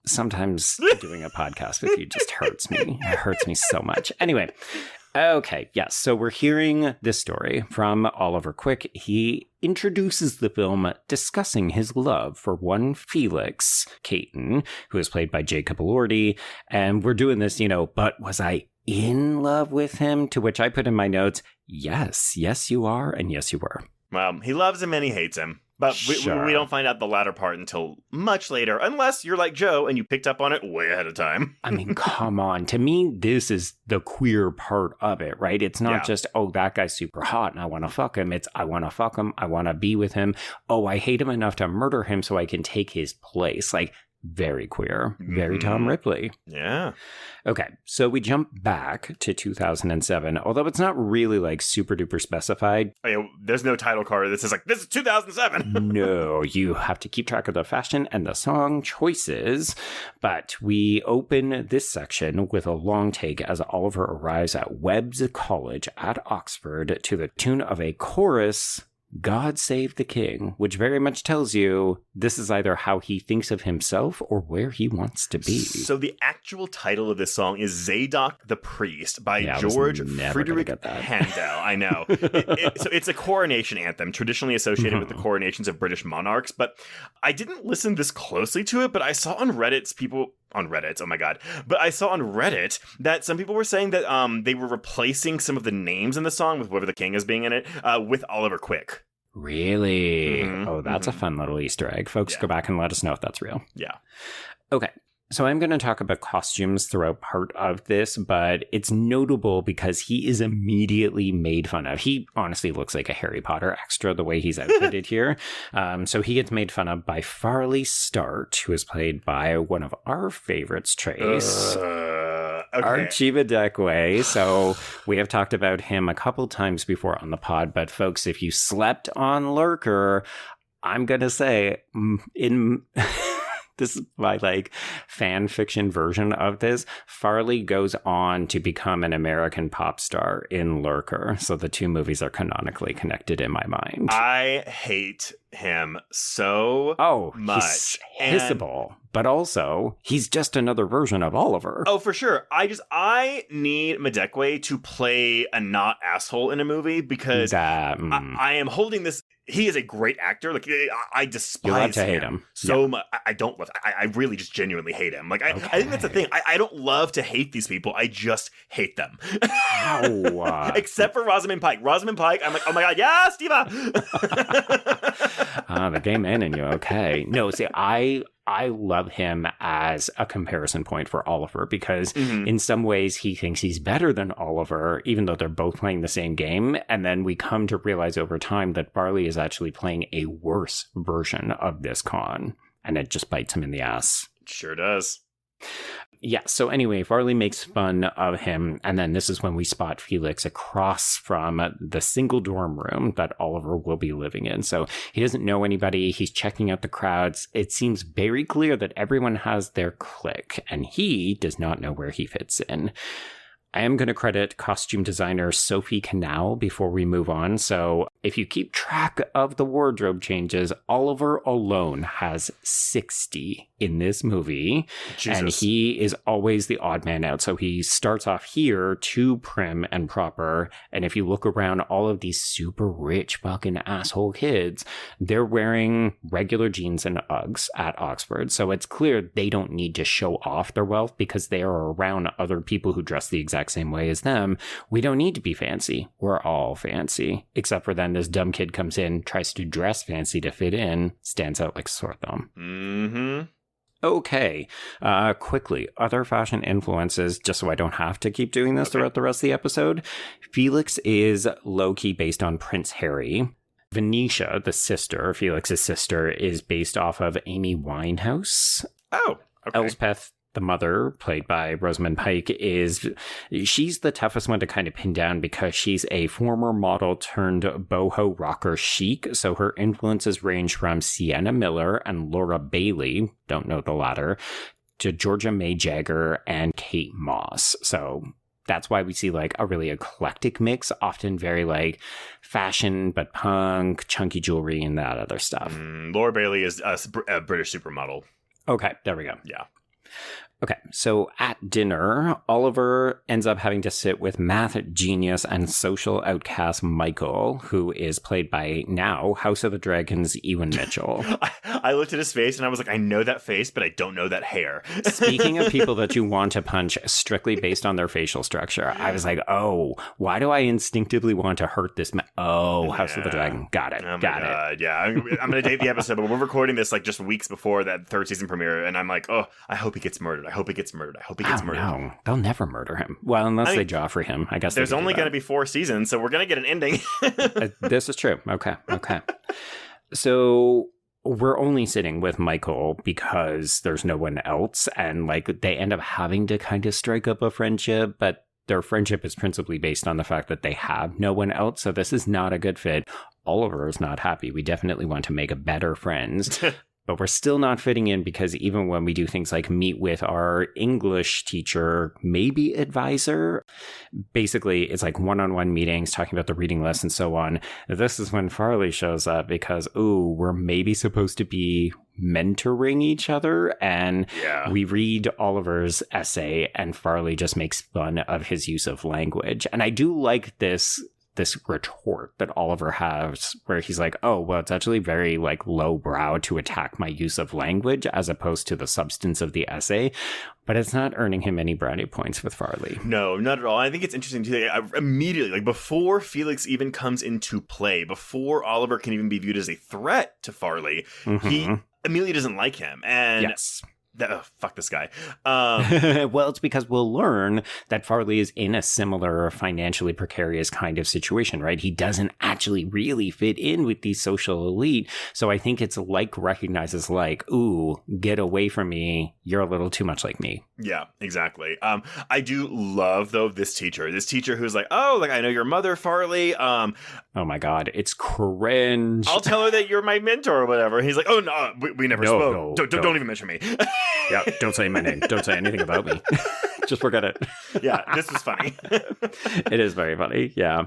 Sometimes doing a podcast with you just hurts me. It hurts me so much. Anyway. Okay, yes. So we're hearing this story from Oliver Quick. He introduces the film discussing his love for one Felix Caton, who is played by Jacob Elordi. And we're doing this, but was I in love with him? To which I put in my notes, yes, you are, and yes, you were. Well, he loves him and he hates him. But we don't find out the latter part until much later, unless you're like Joe and you picked up on it way ahead of time. I mean, come on. To me, this is the queer part of it, right? It's not just, oh, that guy's super hot and I want to fuck him. It's, I want to fuck him. I want to be with him. Oh, I hate him enough to murder him so I can take his place. Like, very queer. Very Tom Ripley. Yeah. Okay, so we jump back to 2007, although it's not really like super duper specified. Oh, yeah, there's no title card that says like, this is 2007. No, you have to keep track of the fashion and the song choices. But we open this section with a long take as Oliver arrives at Webb's College at Oxford to the tune of a chorus God Save the King, which very much tells you this is either how he thinks of himself or where he wants to be. So the actual title of this song is Zadok the Priest by George Friedrich Handel. I know. So it's a coronation anthem, traditionally associated with the coronations of British monarchs, but I didn't listen this closely to it, but I saw on Reddit, oh my god. But I saw on Reddit that some people were saying that they were replacing some of the names in the song with whoever the king is being in it with Oliver Quick. Really? Oh, that's a fun little Easter egg. Folks, go back and let us know if that's real. Yeah. Okay. So I'm going to talk about costumes throughout part of this, but it's notable because he is immediately made fun of. He honestly looks like a Harry Potter extra the way he's outfitted here. So he gets made fun of by Farleigh Start, who is played by one of our favorites, Trace. Archie Madekwe. So we have talked about him a couple times before on the pod, but folks, if you slept on Lurker, I'm going to say this is my fan fiction version of this. Farleigh goes on to become an American pop star in Lurker. So the two movies are canonically connected in my mind. I hate him so much. He's hissable, but also he's just another version of Oliver. Oh, for sure. I need Madekwe to play a not asshole in a movie because I am holding this. He is a great actor. I despise you love to hate him so much. I don't love. I really just genuinely hate him. I think that's the thing. I don't love to hate these people. I just hate them. Except for Rosamund Pike. Rosamund Pike. I'm like, oh my god, yeah, Steva. The gay man in you. Okay. No, see, I love him as a comparison point for Oliver because in some ways he thinks he's better than Oliver, even though they're both playing the same game. And then we come to realize over time that Farleigh is actually playing a worse version of this con. And it just bites him in the ass. It sure does. Yeah, so anyway, Farleigh makes fun of him, and then this is when we spot Felix across from the single dorm room that Oliver will be living in. So he doesn't know anybody, he's checking out the crowds. It seems very clear that everyone has their clique, and he does not know where he fits in. I am going to credit costume designer Sophie Canal before we move on. So if you keep track of the wardrobe changes, Oliver alone has 60 in this movie. Jesus. And he is always the odd man out. So he starts off here too prim and proper. And if you look around, all of these super rich fucking asshole kids, they're wearing regular jeans and Uggs at Oxford. So it's clear they don't need to show off their wealth because they are around other people who dress the exact same way as them. We don't need to be fancy. We're all fancy. Except for then this dumb kid comes in, tries to dress fancy to fit in, stands out like a sore thumb. Mm-hmm. Okay, quickly, other fashion influences, just so I don't have to keep doing this throughout the rest of the episode. Felix is low-key based on Prince Harry. Venetia, the sister, Felix's sister, is based off of Amy Winehouse. Oh, okay. Elspeth, the mother, played by Rosamund Pike, she's the toughest one to kind of pin down because she's a former model turned boho rocker chic. So her influences range from Sienna Miller and Laura Bailey, don't know the latter, to Georgia May Jagger and Kate Moss. So that's why we see a really eclectic mix, often very fashion, but punk, chunky jewelry, and that other stuff. Laura Bailey is a British supermodel. Okay, there we go. Yeah. Okay, so at dinner, Oliver ends up having to sit with math genius and social outcast Michael, who is played by now House of the Dragon's Ewan Mitchell. I looked at his face and I was like, I know that face, but I don't know that hair. Speaking of people that you want to punch strictly based on their facial structure, I was like, oh, why do I instinctively want to hurt this man? Oh, House of the Dragon. Got it. Oh Got it. Yeah, I'm going to date the episode, but we're recording this just weeks before that third season premiere, and I'm like, oh, I hope he gets murdered. I hope he gets murdered. No, they'll never murder him. Well, unless they Joffrey him. I guess there's only going to be 4 seasons, so we're going to get an ending. This is true. Okay. So we're only sitting with Michael because there's no one else, and they end up having to kind of strike up a friendship, but their friendship is principally based on the fact that they have no one else. So this is not a good fit. Oliver is not happy. We definitely want to make better friends. but we're still not fitting in because even when we do things like meet with our English teacher, maybe advisor, basically it's like one-on-one meetings talking about the reading list and so on. This is when Farleigh shows up because, we're maybe supposed to be mentoring each other. And we read Oliver's essay and Farleigh just makes fun of his use of language. And I do like this retort that Oliver has where he's like, oh, well, it's actually very like lowbrow to attack my use of language as opposed to the substance of the essay. But it's not earning him any brownie points with Farleigh. No, not at all. I think it's interesting too. Immediately, like before Felix even comes into play, before Oliver can even be viewed as a threat to Farleigh, he immediately doesn't like him. And yes. Fuck this guy. Well, it's because we'll learn that Farleigh is in a similar financially precarious kind of situation, right? He doesn't actually really fit in with the social elite. So I think it's like recognizes like, ooh, get away from me. You're a little too much like me. Yeah, exactly. I do love, though, this teacher who's like, oh, like, I know your mother, Farleigh. Oh, my God. It's cringe. I'll tell her that you're my mentor or whatever. He's like, oh, no, we never spoke. Don't even mention me. Yeah, don't say my name. Don't say anything about me. Just forget it. Yeah, this is funny. It is very funny, yeah.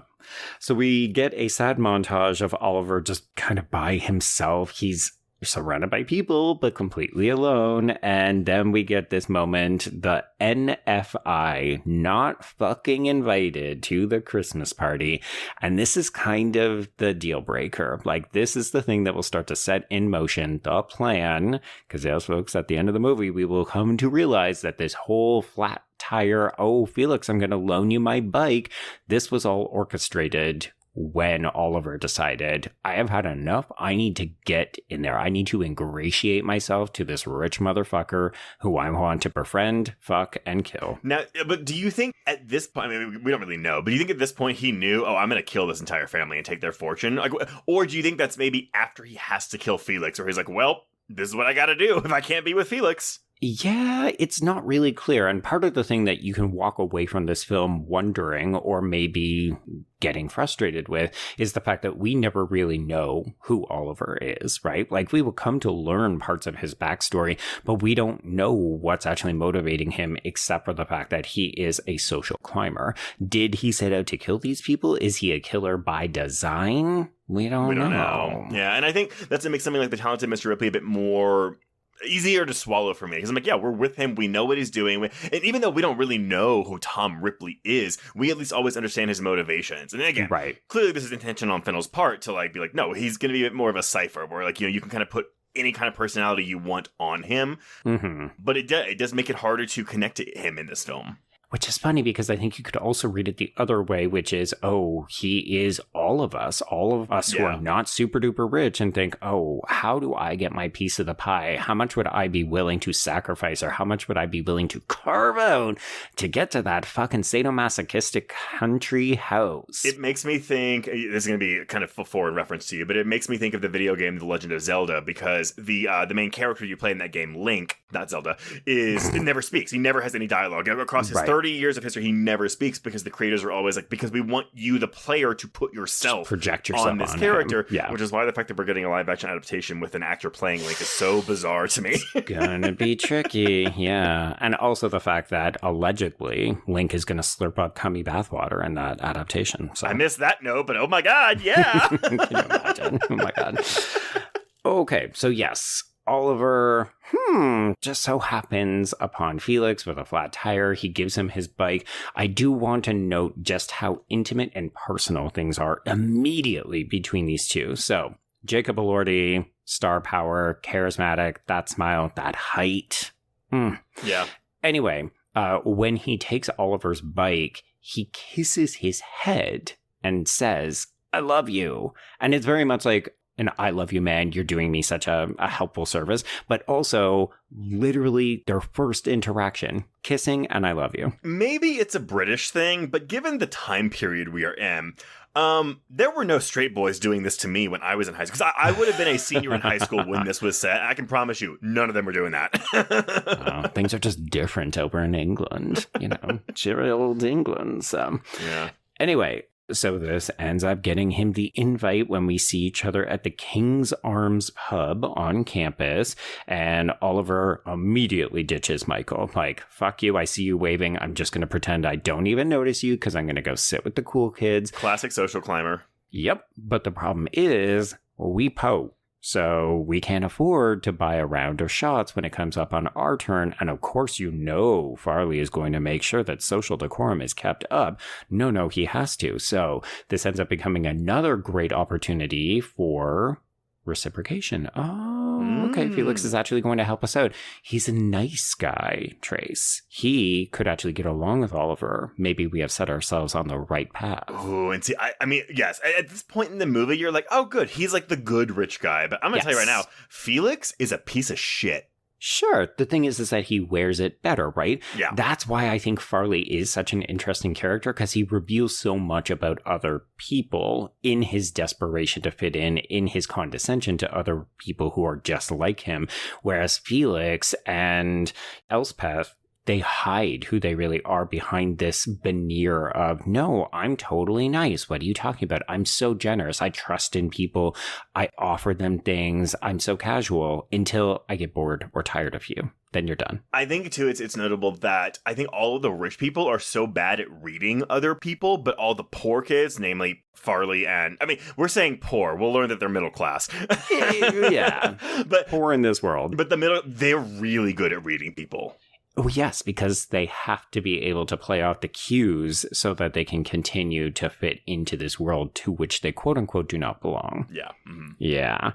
So we get a sad montage of Oliver just kind of by himself. He's surrounded by people, but completely alone. And then we get this moment, the NFI, not fucking invited to the Christmas party. And this is kind of the deal breaker. Like, this is the thing that will start to set in motion the plan. Because yes, folks, at the end of the movie, we will come to realize that this whole flat tire, oh, Felix, I'm going to loan you my bike. This was all orchestrated when Oliver decided, I have had enough. I need to get in there. I need to ingratiate myself to this rich motherfucker who I want to befriend, fuck, and kill. Now, but do you think at this point, I mean, we don't really know, but do you think at this point he knew, oh, I'm going to kill this entire family and take their fortune? Like, or do you think that's maybe after he has to kill Felix, or he's like, well, this is what I got to do if I can't be with Felix? Yeah, it's not really clear. And part of the thing that you can walk away from this film wondering or maybe getting frustrated with is the fact that we never really know who Oliver is, right? Like, we will come to learn parts of his backstory, but we don't know what's actually motivating him except for the fact that he is a social climber. Did he set out to kill these people? Is he a killer by design? We don't know. Yeah, and I think that's what makes something like The Talented Mr. Ripley a bit more easier to swallow for me, because I'm like, yeah, we're with him, we know what he's doing, and even though we don't really know who Tom Ripley is, we at least always understand his motivations. And again, clearly this is intention on Fennell's part to like be like, no, he's going to be a bit more of a cipher where, like, you know, you can kind of put any kind of personality you want on him, but it does make it harder to connect to him in this film. Which is funny because I think you could also read it the other way, which is, oh, he is all of us who are not super duper rich and think, oh, how do I get my piece of the pie? How much would I be willing to sacrifice, or how much would I be willing to carve out to get to that fucking sadomasochistic country house? It makes me think, this is going to be kind of a forward reference to you, but it makes me think of the video game The Legend of Zelda, because the main character you play in that game, Link, not Zelda, never speaks. He never has any dialogue. Across his 30 years of history, he never speaks, because the creators are always like, because we want you, the player, to put yourself, project yourself on this character, yeah. Which is why the fact that we're getting a live action adaptation with an actor playing Link is so bizarre to me. Gonna be tricky, yeah. And also the fact that allegedly Link is gonna slurp up cummy bathwater in that adaptation. So I missed that note, but oh my god, yeah. Can you imagine? Oh my god. Okay, so yes, Oliver, just so happens upon Felix with a flat tire. He gives him his bike. I do want to note just how intimate and personal things are immediately between these two. So, Jacob Elordi, star power, charismatic, that smile, that height. Yeah. Anyway, when he takes Oliver's bike, he kisses his head and says, I love you. And it's very much like, and I love you, man, you're doing me such a helpful service, but also literally their first interaction, kissing and I love you. Maybe it's a British thing, but given the time period we are in, there were no straight boys doing this to me when I was in high school. Because I would have been a senior in high school when this was set. I can promise you, none of them were doing that. Things are just different over in England, you know, cheery old England. So, yeah. Anyway, So this ends up getting him the invite when we see each other at the King's Arms pub on campus, and Oliver immediately ditches Michael. Like, fuck you, I see you waving, I'm just going to pretend I don't even notice you because I'm going to go sit with the cool kids. Classic social climber. Yep, but the problem is, we po. So we can't afford to buy a round of shots when it comes up on our turn. And of course, Farleigh is going to make sure that social decorum is kept up. No, he has to. So this ends up becoming another great opportunity for reciprocation. Oh, okay. Felix is actually going to help us out. He's a nice guy, Trace. He could actually get along with Oliver. Maybe we have set ourselves on the right path. Oh, and see, I mean, yes, at this point in the movie, you're like, oh, good. He's like the good rich guy. But I'm going to tell you right now, Felix is a piece of shit. Sure. The thing is that he wears it better, right? Yeah. That's why I think Farleigh is such an interesting character, because he reveals so much about other people in his desperation to fit in his condescension to other people who are just like him. Whereas Felix and Elspeth, they hide who they really are behind this veneer of, no, I'm totally nice. What are you talking about? I'm so generous. I trust in people. I offer them things. I'm so casual until I get bored or tired of you. Then you're done. I think, too, it's notable that I think all of the rich people are so bad at reading other people, but all the poor kids, namely Farleigh and... I mean, we're saying poor. We'll learn that they're middle class. Yeah. But poor in this world. But they're really good at reading people. Oh, yes, because they have to be able to play out the cues so that they can continue to fit into this world to which they quote unquote do not belong. Yeah. Mm-hmm. Yeah.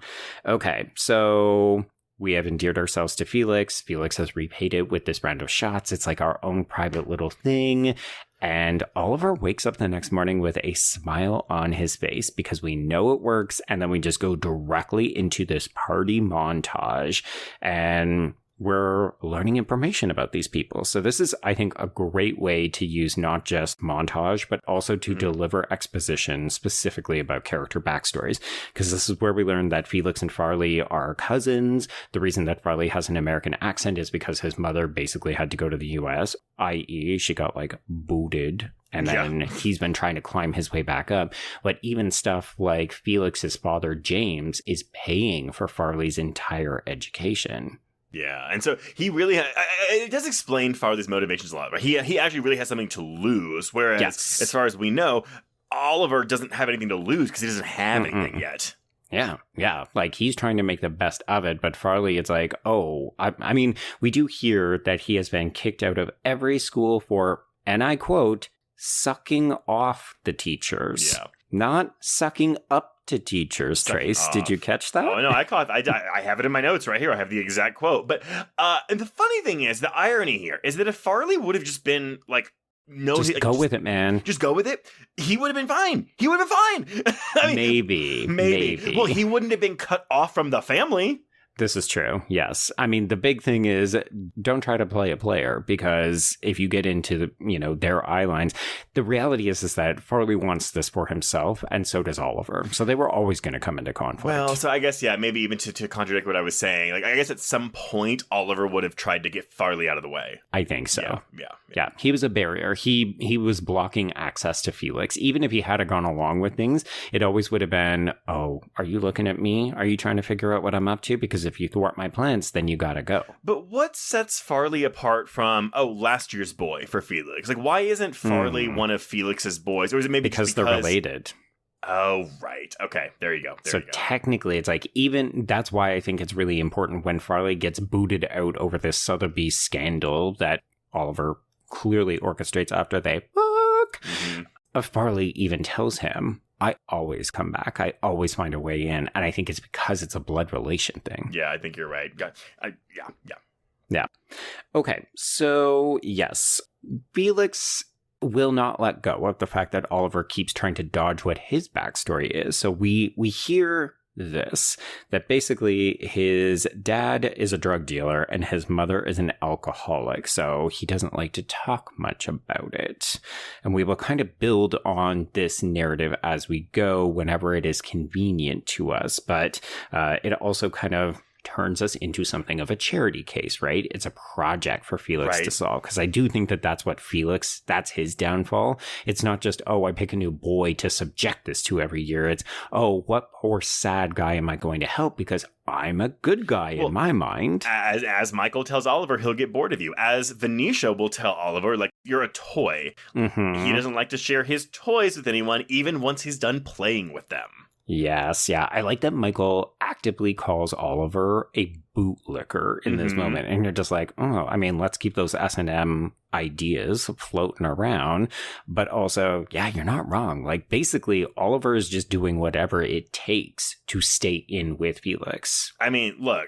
Okay, so we have endeared ourselves to Felix. Felix has repaid it with this round of shots. It's like our own private little thing. And Oliver wakes up the next morning with a smile on his face because we know it works. And then we just go directly into this party montage. And we're learning information about these people. So this is, I think, a great way to use not just montage, but also to deliver exposition specifically about character backstories. Because this is where we learn that Felix and Farleigh are cousins. The reason that Farleigh has an American accent is because his mother basically had to go to the US, i.e. she got like booted. And then he's been trying to climb his way back up. But even stuff like Felix's father, James, is paying for Farleigh's entire education. Yeah, and so he really it does explain Farleigh's motivations a lot, right? He actually really has something to lose, whereas as far as we know, Oliver doesn't have anything to lose because he doesn't have anything yet. Yeah, like he's trying to make the best of it, but Farleigh, it's like, I mean, we do hear that he has been kicked out of every school for, and I quote, sucking off the teachers. Yeah. Not sucking up to teachers, Trace. Did you catch that? Oh, no, I have it in my notes right here. I have the exact quote. But and the funny thing is, the irony here is that if Farleigh would have just been like, go with it, man. Just go with it. He would have been fine. I mean, maybe. Well, he wouldn't have been cut off from the family. This is true. Yes. I mean, the big thing is don't try to play a player, because if you get into their eye lines, the reality is that Farleigh wants this for himself, and so does Oliver. So they were always going to come into conflict. Well, so I guess, maybe even to contradict what I was saying, like I guess at some point Oliver would have tried to get Farleigh out of the way. I think so. Yeah. He was a barrier. He was blocking access to Felix. Even if he had gone along with things, it always would have been, oh, are you looking at me? Are you trying to figure out what I'm up to? Because if you thwart my plans, then you gotta go. But what sets Farleigh apart from, last year's boy for Felix? Like, why isn't Farleigh one of Felix's boys? Or is it maybe because they're related? Oh, right. Okay, there you go. Technically, it's like, even that's why I think it's really important when Farleigh gets booted out over this Sotheby scandal that Oliver clearly orchestrates after they fuck. Farleigh even tells him, I always come back. I always find a way in. And I think it's because it's a blood relation thing. Yeah, I think you're right. Yeah. Okay, so yes, Felix will not let go of the fact that Oliver keeps trying to dodge what his backstory is. So we hear this, that basically his dad is a drug dealer and his mother is an alcoholic, so he doesn't like to talk much about it. And we will kind of build on this narrative as we go whenever it is convenient to us, but it also kind of turns us into something of a charity case, right? It's a project for Felix to solve. Because I do think that that's what Felix, that's his downfall. It's not just, I pick a new boy to subject this to every year. It's, what poor sad guy am I going to help because I'm a good guy in my mind. As Michael tells Oliver, he'll get bored of you. As Venetia will tell Oliver, like, you're a toy. Mm-hmm. He doesn't like to share his toys with anyone, even once he's done playing with them. Yes, yeah. I like that Michael actively calls Oliver a bootlicker in this moment. And you're just like, let's keep those S&M ideas floating around. But also, yeah, you're not wrong. Like, basically, Oliver is just doing whatever it takes to stay in with Felix. I mean, look.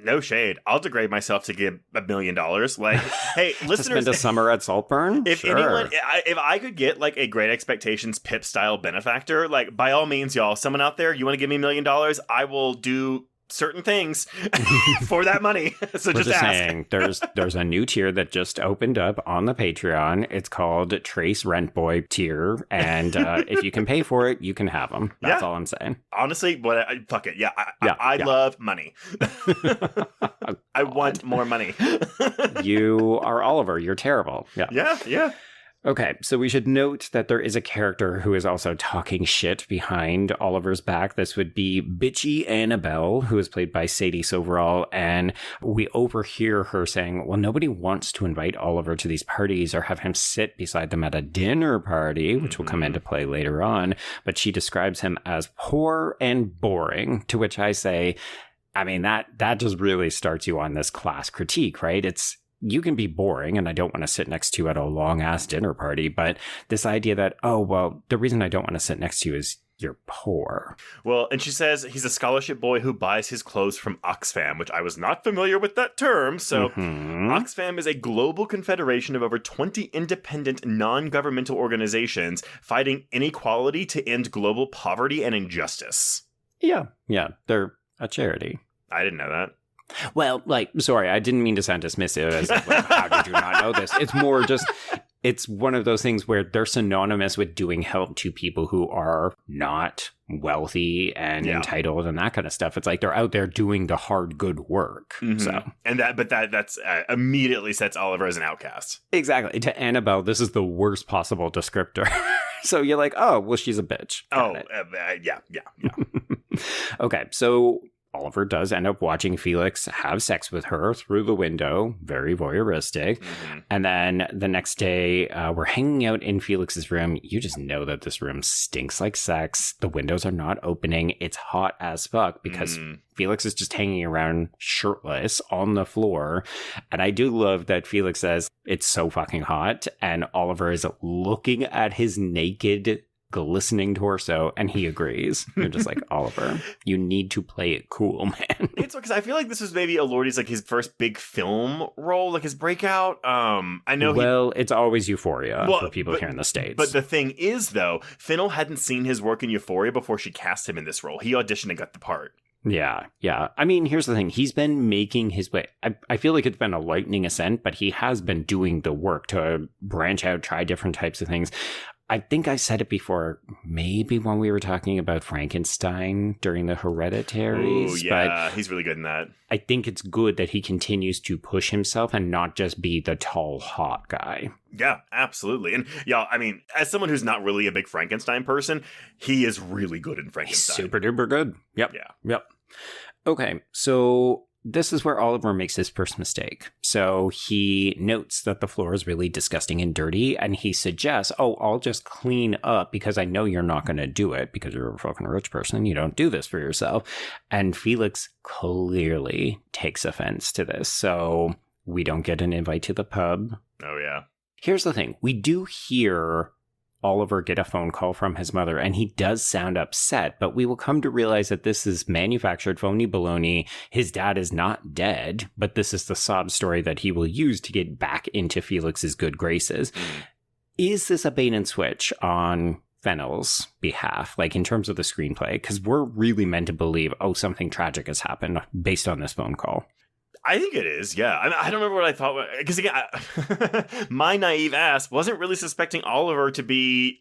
No shade. I'll degrade myself to give $1 million. Like, hey, listeners, to spend a summer at Saltburn. If I could get like a Great Expectations Pip style benefactor, like by all means, y'all, someone out there, you want to give me $1 million? I will do certain things for that money. So We're just ask. Saying, there's a new tier that just opened up on the Patreon. It's called Trace Rent Boy tier, and if you can pay for it, you can have them. That's all I'm saying. Honestly, fuck it. Yeah, I love money. I want more money. You are Oliver. You're terrible. Yeah. Okay, so we should note that there is a character who is also talking shit behind Oliver's back. This would be bitchy Annabelle, who is played by Sadie Soverall, and we overhear her saying, well, nobody wants to invite Oliver to these parties or have him sit beside them at a dinner party, which will come into play later on, but she describes him as poor and boring, to which I say, I mean, that just really starts you on this class critique, right? You can be boring and I don't want to sit next to you at a long ass dinner party, but this idea that, the reason I don't want to sit next to you is you're poor. Well, and she says he's a scholarship boy who buys his clothes from Oxfam, which I was not familiar with that term. So Oxfam is a global confederation of over 20 independent non-governmental organizations fighting inequality to end global poverty and injustice. Yeah, they're a charity. I didn't know that. Well, sorry, I didn't mean to sound dismissive as how did you not know this? It's more just, it's one of those things where they're synonymous with doing help to people who are not wealthy and entitled and that kind of stuff. It's like they're out there doing the hard, good work. So, and that's immediately sets Oliver as an outcast. Exactly. To Annabelle, this is the worst possible descriptor. So you're like, well, she's a bitch. Yeah. Okay, so Oliver does end up watching Felix have sex with her through the window, very voyeuristic. And then the next day, we're hanging out in Felix's room. You just know that this room stinks like sex. The windows are not opening. It's hot as fuck because Felix is just hanging around shirtless on the floor. And I do love that Felix says, it's so fucking hot. And Oliver is looking at his naked glistening torso, and he agrees. You're just like, Oliver, you need to play it cool, man. It's because I feel like this was maybe Elordi's his first big film role, his breakout. I know. It's always Euphoria for people here in the States. But the thing is, though, Fennell hadn't seen his work in Euphoria before she cast him in this role. He auditioned and got the part. Yeah. I mean, here's the thing. He's been making his way. I feel like it's been a lightning ascent, but he has been doing the work to branch out, try different types of things. I think I said it before, maybe when we were talking about Frankenstein during the Hereditaries. Oh, yeah, but he's really good in that. I think it's good that he continues to push himself and not just be the tall, hot guy. Yeah, absolutely. And yeah, I mean, as someone who's not really a big Frankenstein person, he is really good in Frankenstein. He's super duper good. Yep. Yeah. Yep. Okay, so this is where Oliver makes his first mistake. So he notes that the floor is really disgusting and dirty, and he suggests, I'll just clean up because I know you're not going to do it because you're a fucking rich person. You don't do this for yourself. And Felix clearly takes offense to this. So we don't get an invite to the pub. Oh, yeah. Here's the thing. We do hear Oliver get a phone call from his mother, and he does sound upset, but we will come to realize that this is manufactured phony baloney. His dad is not dead, but this is the sob story that he will use to get back into Felix's good graces. Is this a bait and switch on Fennell's behalf, in terms of the screenplay? Because we're really meant to believe, something tragic has happened based on this phone call. I think it is, yeah. I don't remember what I thought. Because again, my naive ass wasn't really suspecting Oliver to be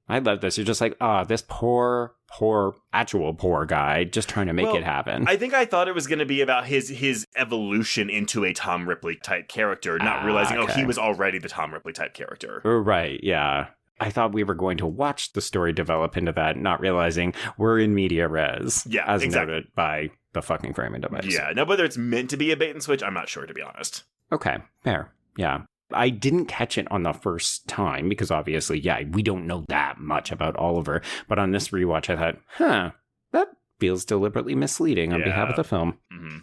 I love this. You're just like, this poor guy just trying to make it happen. I think I thought it was going to be about his evolution into a Tom Ripley type character, not realizing, he was already the Tom Ripley type character. Right, yeah. I thought we were going to watch the story develop into that, not realizing we're in media res. Yeah, as exactly. noted by the fucking framing device. Yeah, now whether it's meant to be a bait and switch, I'm not sure, to be honest. Okay, fair. Yeah. I didn't catch it on the first time because obviously, we don't know that much about Oliver. But on this rewatch, I thought, that feels deliberately misleading on behalf of the film. Mm-hmm.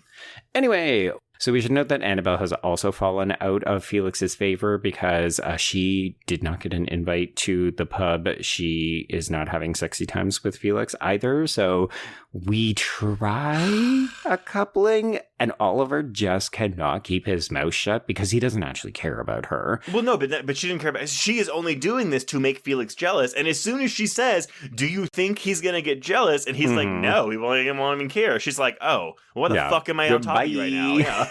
Anyway, so we should note that Annabelle has also fallen out of Felix's favor because she did not get an invite to the pub. She is not having sexy times with Felix either. So we try a coupling and Oliver just cannot keep his mouth shut because he doesn't actually care about her. Well, no, but she didn't care about. She is only doing this to make Felix jealous. And as soon as she says, "Do you think he's gonna get jealous?" and he's like, "No, he won't even care." She's like, "Oh, what the fuck am I on top of you right now?" Yeah.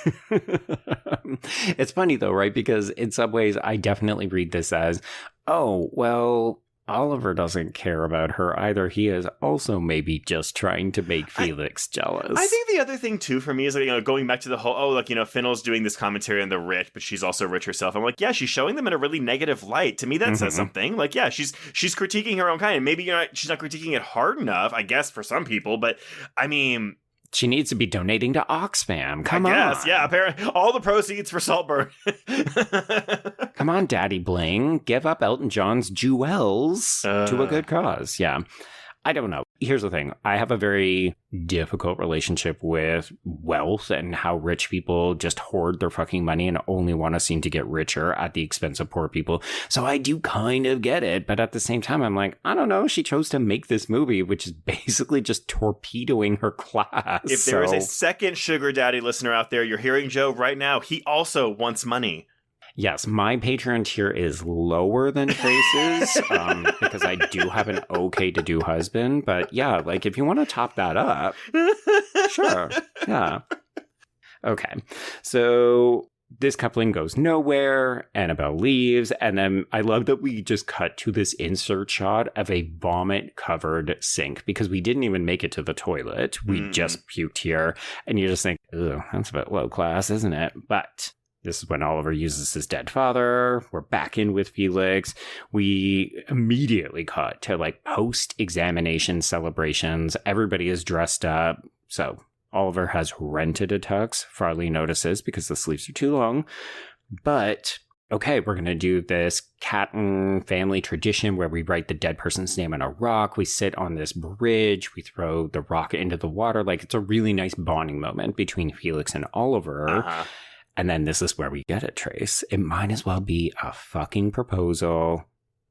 It's funny though, right? Because in some ways, I definitely read this as, "Oh, well, Oliver doesn't care about her either. He is also maybe just trying to make Felix jealous." I think the other thing too for me is going back to the whole Fennell's doing this commentary on the rich, but she's also rich herself. I'm like, she's showing them in a really negative light. To me, that says something. Like, she's critiquing her own kind, and maybe she's not critiquing it hard enough, I guess, for some people. But I mean, she needs to be donating to Oxfam. Come on. Yeah, apparently all the proceeds for Saltburn. Come on, Daddy Bling. Give up Elton John's jewels to a good cause. Yeah. I don't know. Here's the thing. I have a very difficult relationship with wealth and how rich people just hoard their fucking money and only want to seem to get richer at the expense of poor people. So I do kind of get it. But at the same time, I'm like, I don't know. She chose to make this movie, which is basically just torpedoing her class. If there is a second sugar daddy listener out there, you're hearing Joe right now. He also wants money. Yes, my Patreon tier is lower than Trace's because I do have an okay-to-do husband. But yeah, like if you want to top that up, sure. Yeah. Okay. So this coupling goes nowhere. Annabelle leaves. And then I love that we just cut to this insert shot of a vomit-covered sink because we didn't even make it to the toilet. We just puked here. And you just think, ugh, that's a bit low class, isn't it? But this is when Oliver uses his dead father. We're back in with Felix. We immediately cut to like post-examination celebrations. Everybody is dressed up. So Oliver has rented a tux. Farleigh notices because the sleeves are too long. But okay, we're going to do this Catton family tradition where we write the dead person's name on a rock. We sit on this bridge. We throw the rock into the water. Like it's a really nice bonding moment between Felix and Oliver. And then this is where we get it, Trace. It might as well be a fucking proposal.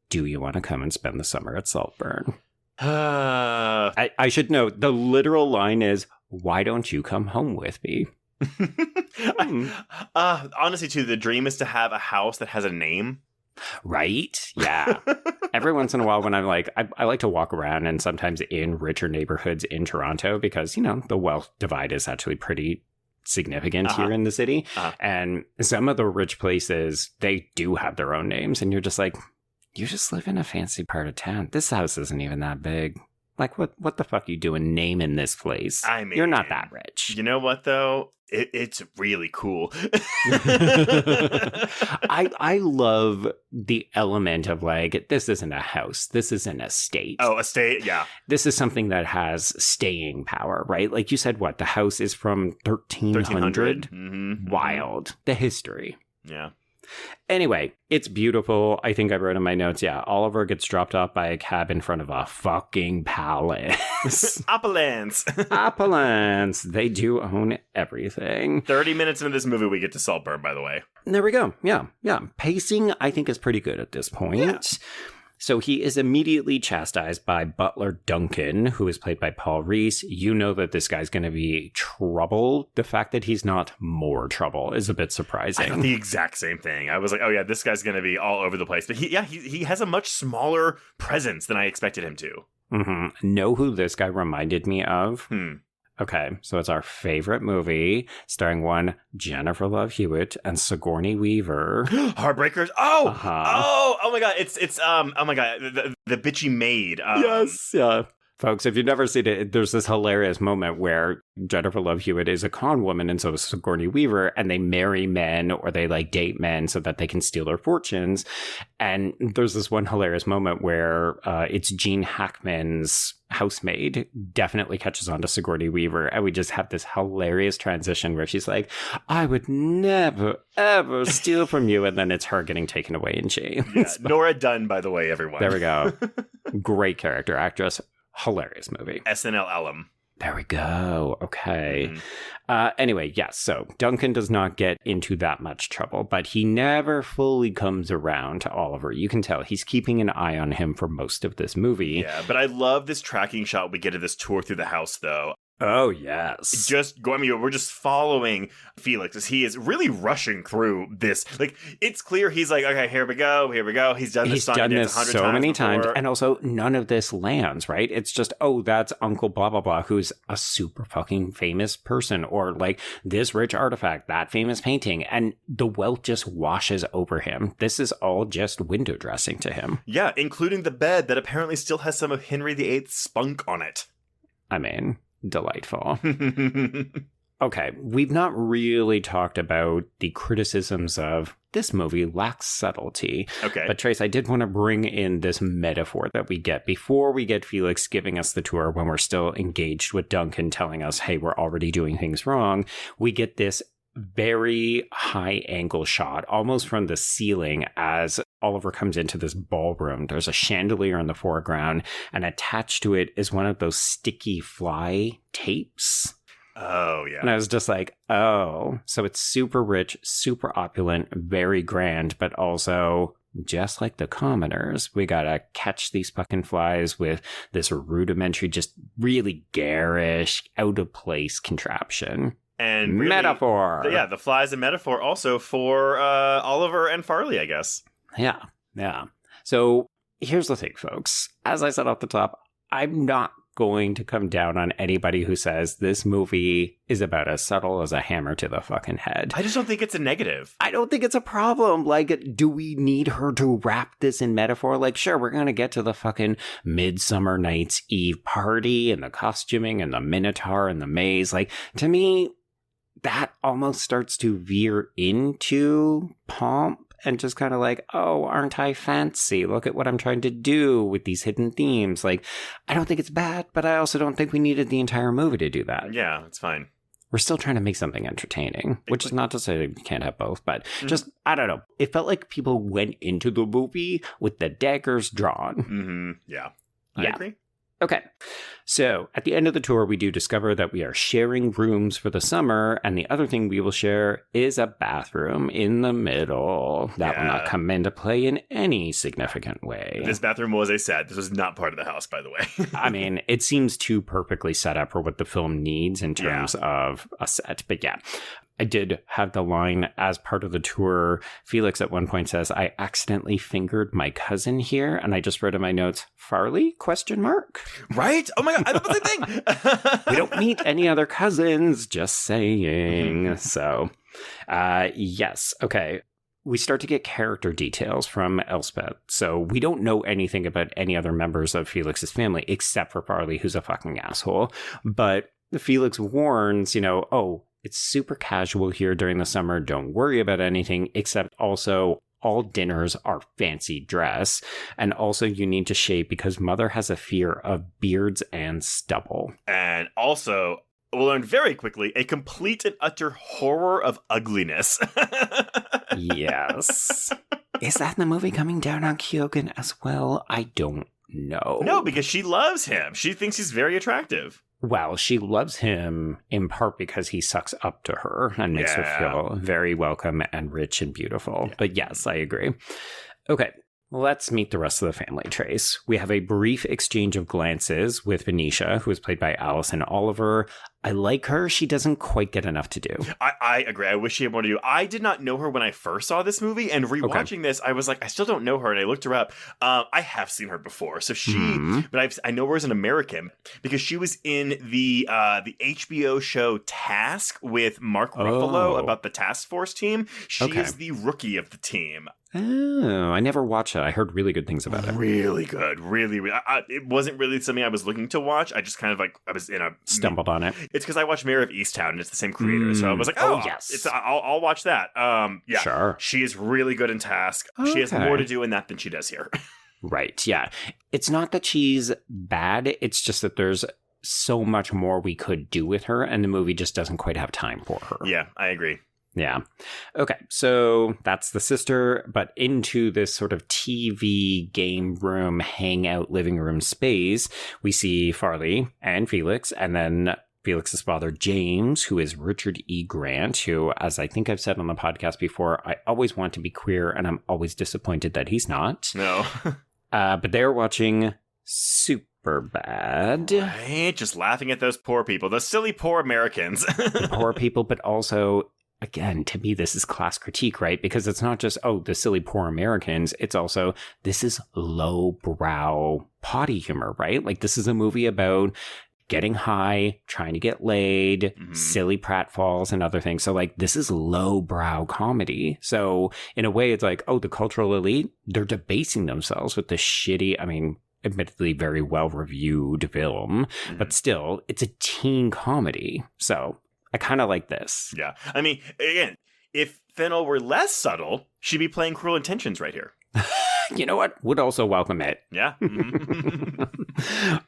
Do you want to come and spend the summer at Saltburn? I should note, the literal line is, why don't you come home with me? Honestly, too, the dream is to have a house that has a name. Right? Yeah. Every once in a while when I'm like, I like to walk around and sometimes in richer neighborhoods in Toronto because, the wealth divide is actually pretty significant here in the city. And some of the rich places, they do have their own names. And you're just like, you just live in a fancy part of town. This house isn't even that big. Like, what the fuck are you doing naming this place? I mean, you're not that rich. You know what, though? It's really cool. I love the element of like, this isn't a house. This is an estate. Oh, estate, yeah. This is something that has staying power, right? Like you said, what? The house is from 1300? Wild. The history. Yeah. Anyway, it's beautiful. I think I wrote in my notes, Oliver gets dropped off by a cab in front of a fucking palace. Opulence. Opulence. They do own everything. 30 minutes into this movie, we get to Saltburn, by the way. There we go. Yeah. Pacing, I think, is pretty good at this point. Yeah. So he is immediately chastised by Butler Duncan, who is played by Paul Reese. You know that this guy's going to be trouble. The fact that he's not more trouble is a bit surprising. I thought the exact same thing. I was like, oh yeah, this guy's going to be all over the place. But he has a much smaller presence than I expected him to. Know who this guy reminded me of? Okay, so it's our favorite movie, starring one Jennifer Love Hewitt and Sigourney Weaver. Heartbreakers. Oh my god, it's oh my god, the bitchy maid. Yes, yeah. Folks, if you've never seen it, there's this hilarious moment where Jennifer Love Hewitt is a con woman and so is Sigourney Weaver, and they marry men or they like date men so that they can steal their fortunes. And there's this one hilarious moment where it's Gene Hackman's housemaid definitely catches on to Sigourney Weaver, and we just have this hilarious transition where she's like, I would never, ever steal from you, and then it's her getting taken away in chains. Yeah, Nora Dunn, by the way, everyone. There we go. Great character, actress. Hilarious movie. SNL alum. There we go. Okay. Anyway, yes. So Duncan does not get into that much trouble, but he never fully comes around to Oliver. You can tell he's keeping an eye on him for most of this movie. Yeah, but I love this tracking shot we get of this tour through the house, though. Oh, yes. We're just following Felix as he is really rushing through this. Like, it's clear he's like, okay, here we go. He's done this so many times. And also, none of this lands, right? It's just, oh, that's Uncle blah, blah, blah, who's a super fucking famous person. Or like this rich artifact, that famous painting. And the wealth just washes over him. This is all just window dressing to him. Yeah, including the bed that apparently still has some of Henry VIII's spunk on it. I mean, delightful. Okay, we've not really talked about the criticisms of this movie lacks subtlety. Okay. But Trace, I did want to bring in this metaphor that we get before we get Felix giving us the tour when we're still engaged with Duncan telling us, hey, we're already doing things wrong. We get this very high angle shot, almost from the ceiling, as Oliver comes into this ballroom. There's a chandelier in the foreground, and attached to it is one of those sticky fly tapes. Oh, yeah. And I was just like, oh, so it's super rich, super opulent, very grand, but also just like the commoners, we gotta catch these fucking flies with this rudimentary, just really garish, out of place contraption. And really, metaphor. Yeah, the fly's a metaphor also for Oliver and Farleigh, I guess. Yeah. So here's the thing, folks. As I said off the top, I'm not going to come down on anybody who says this movie is about as subtle as a hammer to the fucking head. I just don't think it's a negative. I don't think it's a problem. Like, do we need her to wrap this in metaphor? Like, sure, we're going to get to the fucking Midsummer Night's Eve party and the costuming and the Minotaur and the maze. Like, to me, that almost starts to veer into pomp. And just kind of like, oh, aren't I fancy? Look at what I'm trying to do with these hidden themes. Like, I don't think it's bad, but I also don't think we needed the entire movie to do that. Yeah, it's fine. We're still trying to make something entertaining, which is not to say you can't have both, but just, I don't know. It felt like people went into the movie with the daggers drawn. Mm-hmm. Yeah. I agree. Okay, so at the end of the tour, we do discover that we are sharing rooms for the summer, and the other thing we will share is a bathroom in the middle. That will not come into play in any significant way. This bathroom was a set. This was not part of the house, by the way. I mean, it seems too perfectly set up for what the film needs in terms of a set, but yeah. I did have the line as part of the tour. Felix at one point says, I accidentally fingered my cousin here. And I just wrote in my notes, Farleigh? ? Right? Oh my God. I thought the same thing. We don't meet any other cousins. Just saying. So, yes. Okay. We start to get character details from Elspeth. So we don't know anything about any other members of Felix's family except for Farleigh, who's a fucking asshole. But Felix warns, it's super casual here during the summer. Don't worry about anything, except also all dinners are fancy dress. And also you need to shave because Mother has a fear of beards and stubble. And also, we'll learn very quickly, a complete and utter horror of ugliness. Yes. Is that in the movie coming down on Keoghan as well? I don't know. No, because she loves him. She thinks he's very attractive. Well, she loves him in part because he sucks up to her and makes her feel very welcome and rich and beautiful. Yeah. But yes, I agree. Okay, Let's meet the rest of the family, Trace. We have a brief exchange of glances with Venetia, who is played by Alison Oliver. I like her. She doesn't quite get enough to do. I agree. I wish she had more to do. I did not know her when I first saw this movie, and rewatching this, I was like, I still don't know her, and I looked her up. I have seen her before, so but I know her as an American because she was in the HBO show Task with Mark Ruffalo about the task force team. She is the rookie of the team. Oh, I never watched it. I heard really good things about it. Really good. Really. It wasn't really something I was looking to watch. I just kind of I was in a... Stumbled on it. It's because I watched Mayor of Easttown, and it's the same creator. So I was like, yes. I'll watch that. Yeah. Sure. She is really good in Task. Okay. She has more to do in that than she does here. Right. Yeah. It's not that she's bad. It's just that there's so much more we could do with her, and the movie just doesn't quite have time for her. Yeah, I agree. Yeah. Okay, so that's the sister, but into this sort of TV game room, hangout, living room space, we see Farleigh and Felix, and then Felix's father, James, who is Richard E. Grant, who, as I think I've said on the podcast before, I always want to be queer, and I'm always disappointed that he's not. No. But they're watching Superbad. Right, just laughing at those poor people, those silly poor Americans. The poor people, but also... Again, to me, this is class critique, right? Because it's not just, the silly poor Americans. It's also, this is lowbrow potty humor, right? Like, this is a movie about getting high, trying to get laid, silly pratfalls and other things. So, like, this is lowbrow comedy. So, in a way, it's like, the cultural elite, they're debasing themselves with this shitty, admittedly very well-reviewed film. But still, it's a teen comedy. So... I kind of like this. Yeah. Again, if Fennell were less subtle, she'd be playing Cruel Intentions right here. You know what? Would also welcome it. Yeah.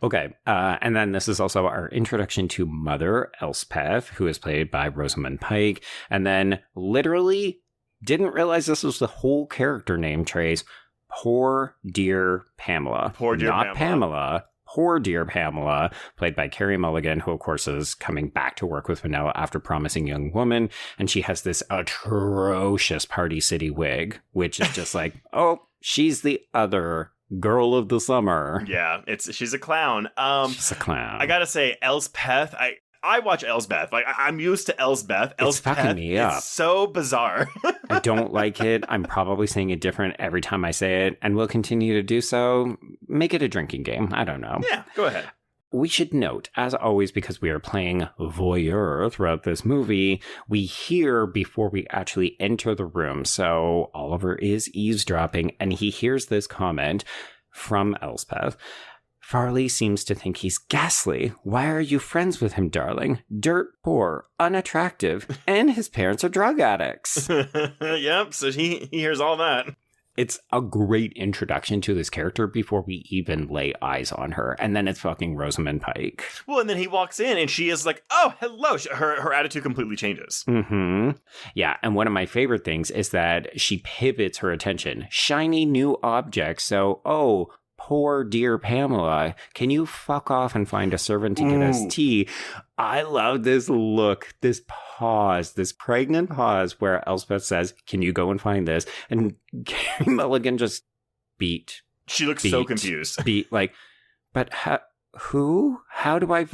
Okay. And then this is also our introduction to Mother Elspeth, who is played by Rosamund Pike. And then literally didn't realize this was the whole character name, Trace. Poor dear Pamela. Poor dear Not Pamela. Poor dear Pamela, played by Carey Mulligan, who, of course, is coming back to work with Fennell after Promising Young Woman. And she has this atrocious Party City wig, which is just like, she's the other girl of the summer. Yeah, she's a clown. She's a clown. I gotta say, Elspeth, I watch Elsbeth. Like, I'm used to Elsbeth. It's fucking me up. It's so bizarre. I don't like it. I'm probably saying it different every time I say it, and will continue to do so. Make it a drinking game. I don't know. Yeah, go ahead. We should note, as always, because we are playing voyeur throughout this movie, we hear before we actually enter the room. So Oliver is eavesdropping, and he hears this comment from Elspeth. Farleigh seems to think he's ghastly. Why are you friends with him, darling? Dirt poor, unattractive, and his parents are drug addicts. Yep, so he hears all that. It's a great introduction to this character before we even lay eyes on her. And then it's fucking Rosamund Pike. Well, and then he walks in and she is like, oh, hello. Her attitude completely changes. Mm-hmm. Yeah, and one of my favorite things is that she pivots her attention. Shiny new object. So, poor dear Pamela, can you fuck off and find a servant to get us tea? I love this look, this pause, this pregnant pause where Elspeth says, can you go and find this? And Carey Mulligan just beat. She looks so confused. But who? How do I...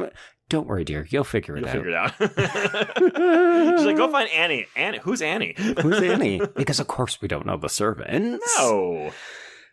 Don't worry, dear. You'll figure it out. She's like, go find Annie. Annie? Who's Annie? Who's Annie? Because, of course, we don't know the servants. No.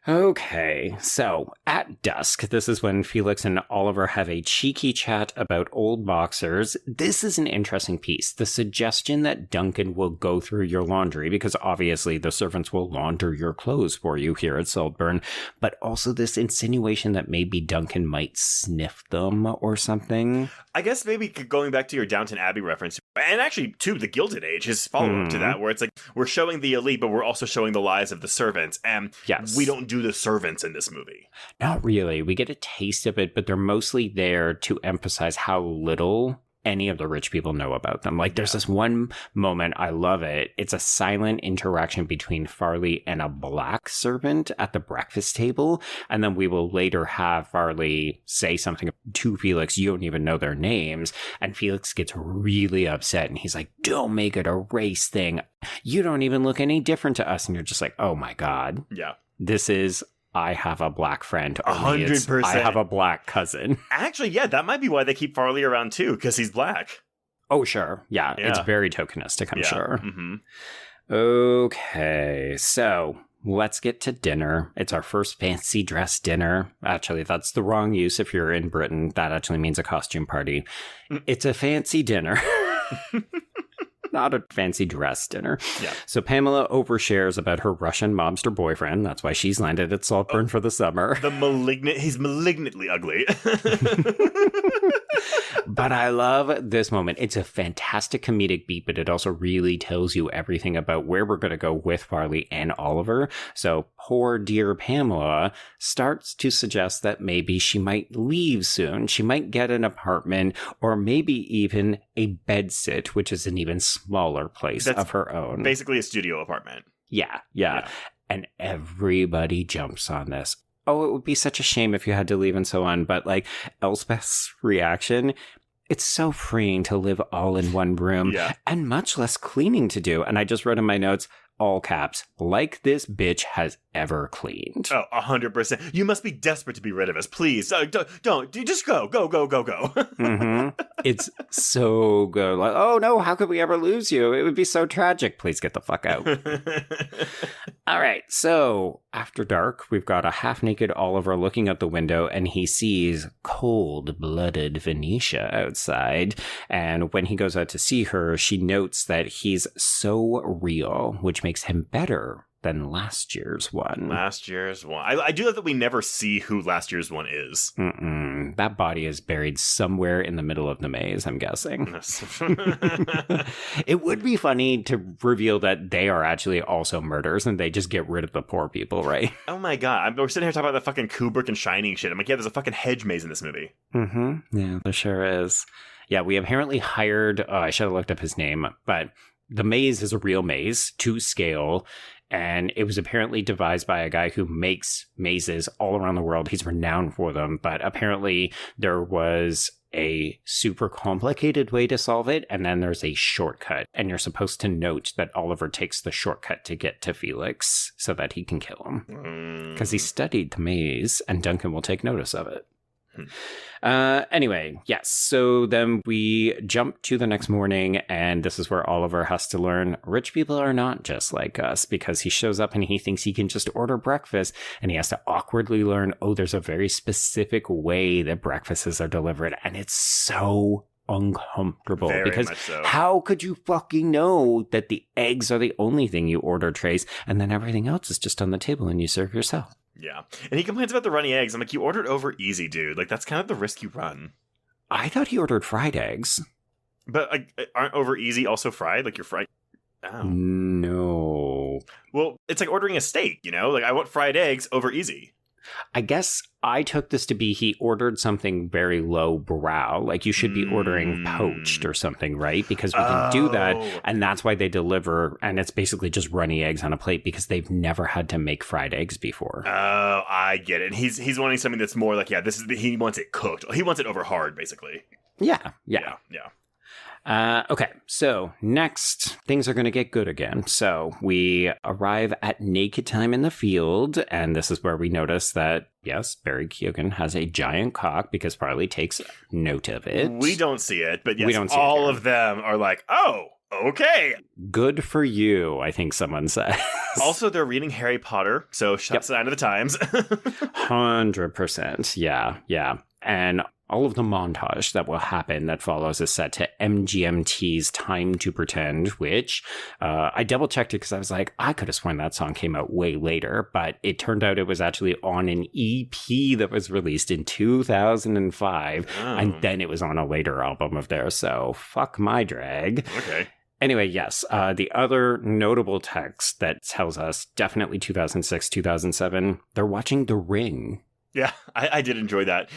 Okay, so at dusk, this is when Felix and Oliver have a cheeky chat about old boxers. This is an interesting piece. The suggestion that Duncan will go through your laundry, because obviously the servants will launder your clothes for you here at Saltburn, but also this insinuation that maybe Duncan might sniff them or something. I guess maybe going back to your Downton Abbey reference, and actually to the Gilded Age, his follow-up to that, where it's like, we're showing the elite, but we're also showing the lives of the servants, and we don't do the servants in this movie. Not really. We get a taste of it, but they're mostly there to emphasize how little any of the rich people know about them. Like, there's this one moment, I love it. It's a silent interaction between Farleigh and a black servant at the breakfast table, and then we will later have Farleigh say something to Felix, you don't even know their names, and Felix gets really upset, and he's like, don't make it a race thing. You don't even look any different to us, and you're just like, oh my god. Yeah. This is, I have a black friend. 100%. I have a black cousin. Actually, yeah, that might be why they keep Farleigh around too, because he's black. Oh, sure. Yeah, it's very tokenistic, I'm sure. Mm-hmm. Okay, so let's get to dinner. It's our first fancy dress dinner. Actually, that's the wrong use if you're in Britain. That actually means a costume party. It's a fancy dinner. Not a fancy dress dinner. Yeah. So Pamela overshares about her Russian mobster boyfriend. That's why she's landed at Saltburn for the summer. He's malignantly ugly. But I love this moment. It's a fantastic comedic beat, but it also really tells you everything about where we're going to go with Farleigh and Oliver. So poor dear Pamela starts to suggest that maybe she might leave soon. She might get an apartment or maybe even a bedsit, which is an even smaller place of her own. Basically a studio apartment. Yeah. And everybody jumps on this. Oh, it would be such a shame if you had to leave and so on. But like Elspeth's reaction, it's so freeing to live all in one room and much less cleaning to do. And I just wrote in my notes, all caps, like this bitch has ever cleaned. Oh, 100%. You must be desperate to be rid of us. Please, don't. Just go. Mm-hmm. It's so good. Like, oh no, how could we ever lose you? It would be so tragic. Please get the fuck out. All right, so after dark, we've got a half-naked Oliver looking out the window, and he sees cold-blooded Venetia outside. And when he goes out to see her, she notes that he's so real, which makes him better than last year's one. I do love that we never see who last year's one is. That body is buried somewhere in the middle of the maze, I'm guessing. It would be funny to reveal that they are actually also murders and they just get rid of the poor people, right? Oh my god. We're sitting here talking about the fucking Kubrick and Shining shit. I'm like, yeah, there's a fucking hedge maze in this movie. Yeah, there sure is. Yeah, we apparently hired, I should have looked up his name, but the maze is a real maze to scale. And it was apparently devised by a guy who makes mazes all around the world. He's renowned for them. But apparently there was a super complicated way to solve it. And then there's a shortcut. And you're supposed to note that Oliver takes the shortcut to get to Felix so that he can kill him. Because he studied the maze and Duncan will take notice of it. Anyway, yes. So then we jump to the next morning, and this is where Oliver has to learn rich people are not just like us, because he shows up and he thinks he can just order breakfast, and he has to awkwardly learn, oh, there's a very specific way that breakfasts are delivered, and it's so uncomfortable. Very because much so. How could you fucking know that the eggs are the only thing you order, Trace, and then everything else is just on the table and you serve yourself? Yeah. And he complains about the runny eggs. I'm like, you ordered over easy, dude. Like, that's kind of the risk you run. I thought he ordered fried eggs. But aren't over easy also fried? Like, you're fried? Oh. No. Well, it's like ordering a steak, you know? Like, I want fried eggs over easy. I guess I took this to be he ordered something very low brow. Like you should be ordering poached or something, right? Because we can do that. And that's why they deliver. And it's basically just runny eggs on a plate because they've never had to make fried eggs before. Oh, I get it. And he's wanting something that's more like, he wants it cooked. He wants it over hard, basically. Yeah. Okay, so next, things are going to get good again. So we arrive at naked time in the field, and this is where we notice that, yes, Barry Keoghan has a giant cock because Farleigh takes note of it. We don't see it, but yes, we don't see all of them are like, oh, okay. Good for you, I think someone says. Also, they're reading Harry Potter, so sign of the times. 100%, yeah. And all of the montage that will happen that follows is set to MGMT's Time to Pretend, which I double-checked it because I was like, I could have sworn that song came out way later, but it turned out it was actually on an EP that was released in 2005, and then it was on a later album of theirs, so fuck my drag. Okay. Anyway, yes, the other notable text that tells us definitely 2006, 2007, they're watching The Ring. Yeah, I did enjoy that.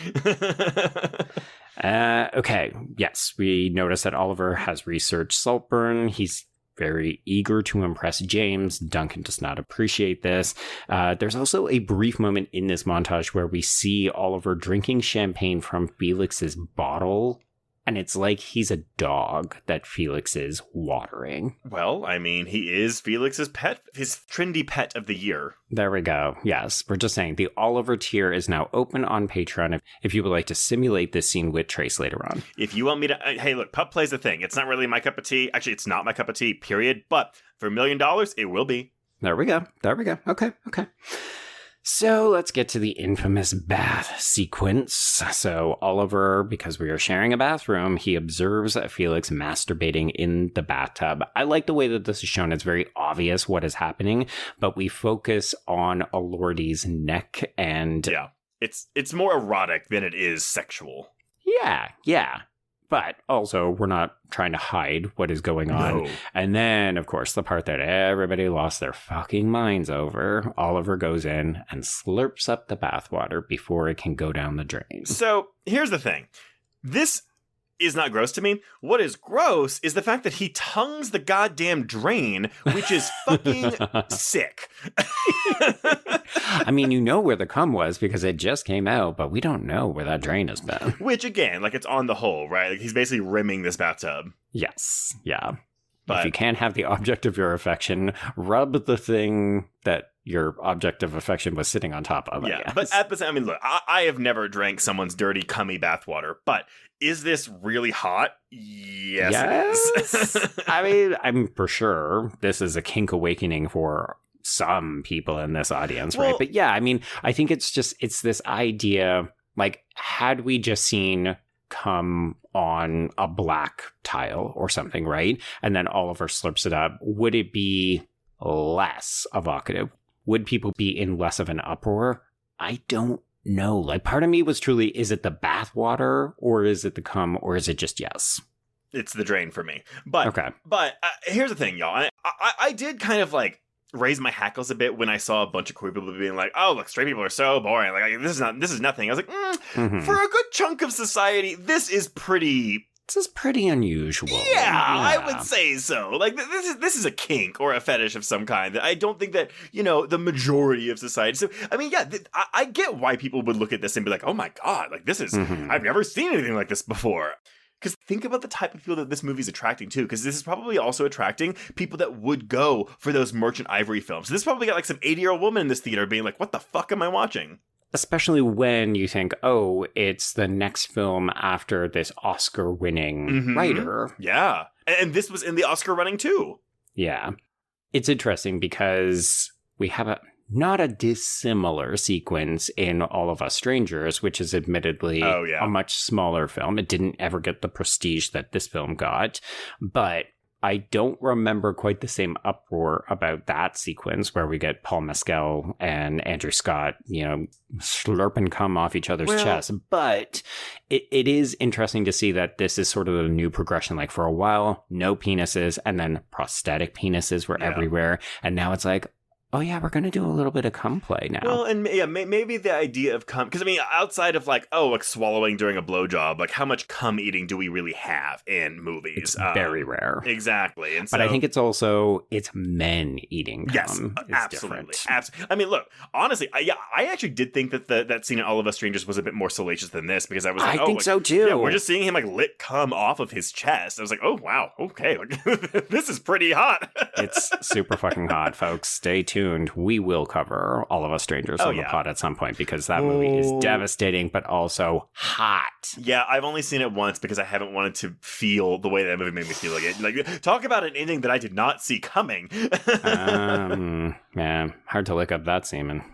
Okay, yes, we notice that Oliver has researched Saltburn. He's very eager to impress James. Duncan does not appreciate this. There's also a brief moment in this montage where we see Oliver drinking champagne from Felix's bottle. And it's like he's a dog that Felix is watering. Well, I mean, he is Felix's pet, his trendy pet of the year. There we go. Yes, we're just saying the Oliver tier is now open on Patreon if you would like to simulate this scene with Trace later on. If you want me to, hey, look, pup play's a thing. It's not really my cup of tea. Actually, it's not my cup of tea, period. But for $1 million, it will be. There we go. Okay. So let's get to the infamous bath sequence. So Oliver, because we are sharing a bathroom, he observes Felix masturbating in the bathtub. I like the way that this is shown. It's very obvious what is happening, but we focus on Elordi's neck and... Yeah, it's more erotic than it is sexual. Yeah. But also, we're not trying to hide what is going on. No. And then, of course, the part that everybody lost their fucking minds over, Oliver goes in and slurps up the bathwater before it can go down the drain. So, here's the thing. This is not gross to me. What is gross is the fact that he tongues the goddamn drain, which is fucking sick. I mean, you know where the cum was because it just came out, but we don't know where that drain has been. Which, again, like, it's on the hole, right? Like, he's basically rimming this bathtub. Yes, yeah. But if you can't have the object of your affection, rub the thing that your object of affection was sitting on top of. Yeah, but at the same, I mean, look, I have never drank someone's dirty, cummy bathwater, but is this really hot? Yes. It is. I mean, I'm for sure this is a kink awakening for some people in this audience, right? But yeah, I mean, I think it's this idea, like, had we just seen cum on a black tile or something, right? And then Oliver slurps it up, would it be less evocative? Would people be in less of an uproar? I don't know. Like, part of me was truly, is it the bathwater or is it the cum or is it just yes? It's the drain for me. But okay. But here's the thing, y'all. I did kind of like raise my hackles a bit when I saw a bunch of queer people being like, "Oh, look, straight people are so boring. Like, this is nothing." I was like, for a good chunk of society, this is pretty unusual. Yeah, I would say so. Like, this is a kink or a fetish of some kind that I don't think that, the majority of society. So, I mean, yeah, I get why people would look at this and be like, "Oh my God, like, this is, I've never seen anything like this before." Because think about the type of people that this movie's attracting too. Because this is probably also attracting people that would go for those Merchant Ivory films. This probably got like some 80-year-old woman in this theater being like, "What the fuck am I watching?" Especially when you think, oh, it's the next film after this Oscar-winning writer. Yeah. And this was in the Oscar running too. Yeah. It's interesting because we have not a dissimilar sequence in All of Us Strangers, which is admittedly a much smaller film. It didn't ever get the prestige that this film got, but I don't remember quite the same uproar about that sequence where we get Paul Mescal and Andrew Scott, slurping cum off each other's chests. But it is interesting to see that this is sort of a new progression. Like, for a while, no penises, and then prosthetic penises were everywhere. And now it's like, oh, yeah, we're going to do a little bit of cum play now. Well, and yeah, maybe the idea of cum, because I mean, outside of like swallowing during a blowjob, like how much cum eating do we really have in movies? It's very rare. Exactly. And but I think it's men eating cum. Yes, absolutely. Absolutely. I mean, look, honestly, I actually did think that that scene in All of Us Strangers was a bit more salacious than this, because I was like, I think so too. Yeah, we're just seeing him like lick cum off of his chest. I was like, oh, wow, okay, like, this is pretty hot. It's super fucking hot, folks. Stay tuned. We will cover All of Us Strangers on the pod at some point because that movie is devastating, but also hot. Yeah, I've only seen it once because I haven't wanted to feel the way that movie made me feel. Like, talk about an ending that I did not see coming. Yeah, hard to lick up that semen.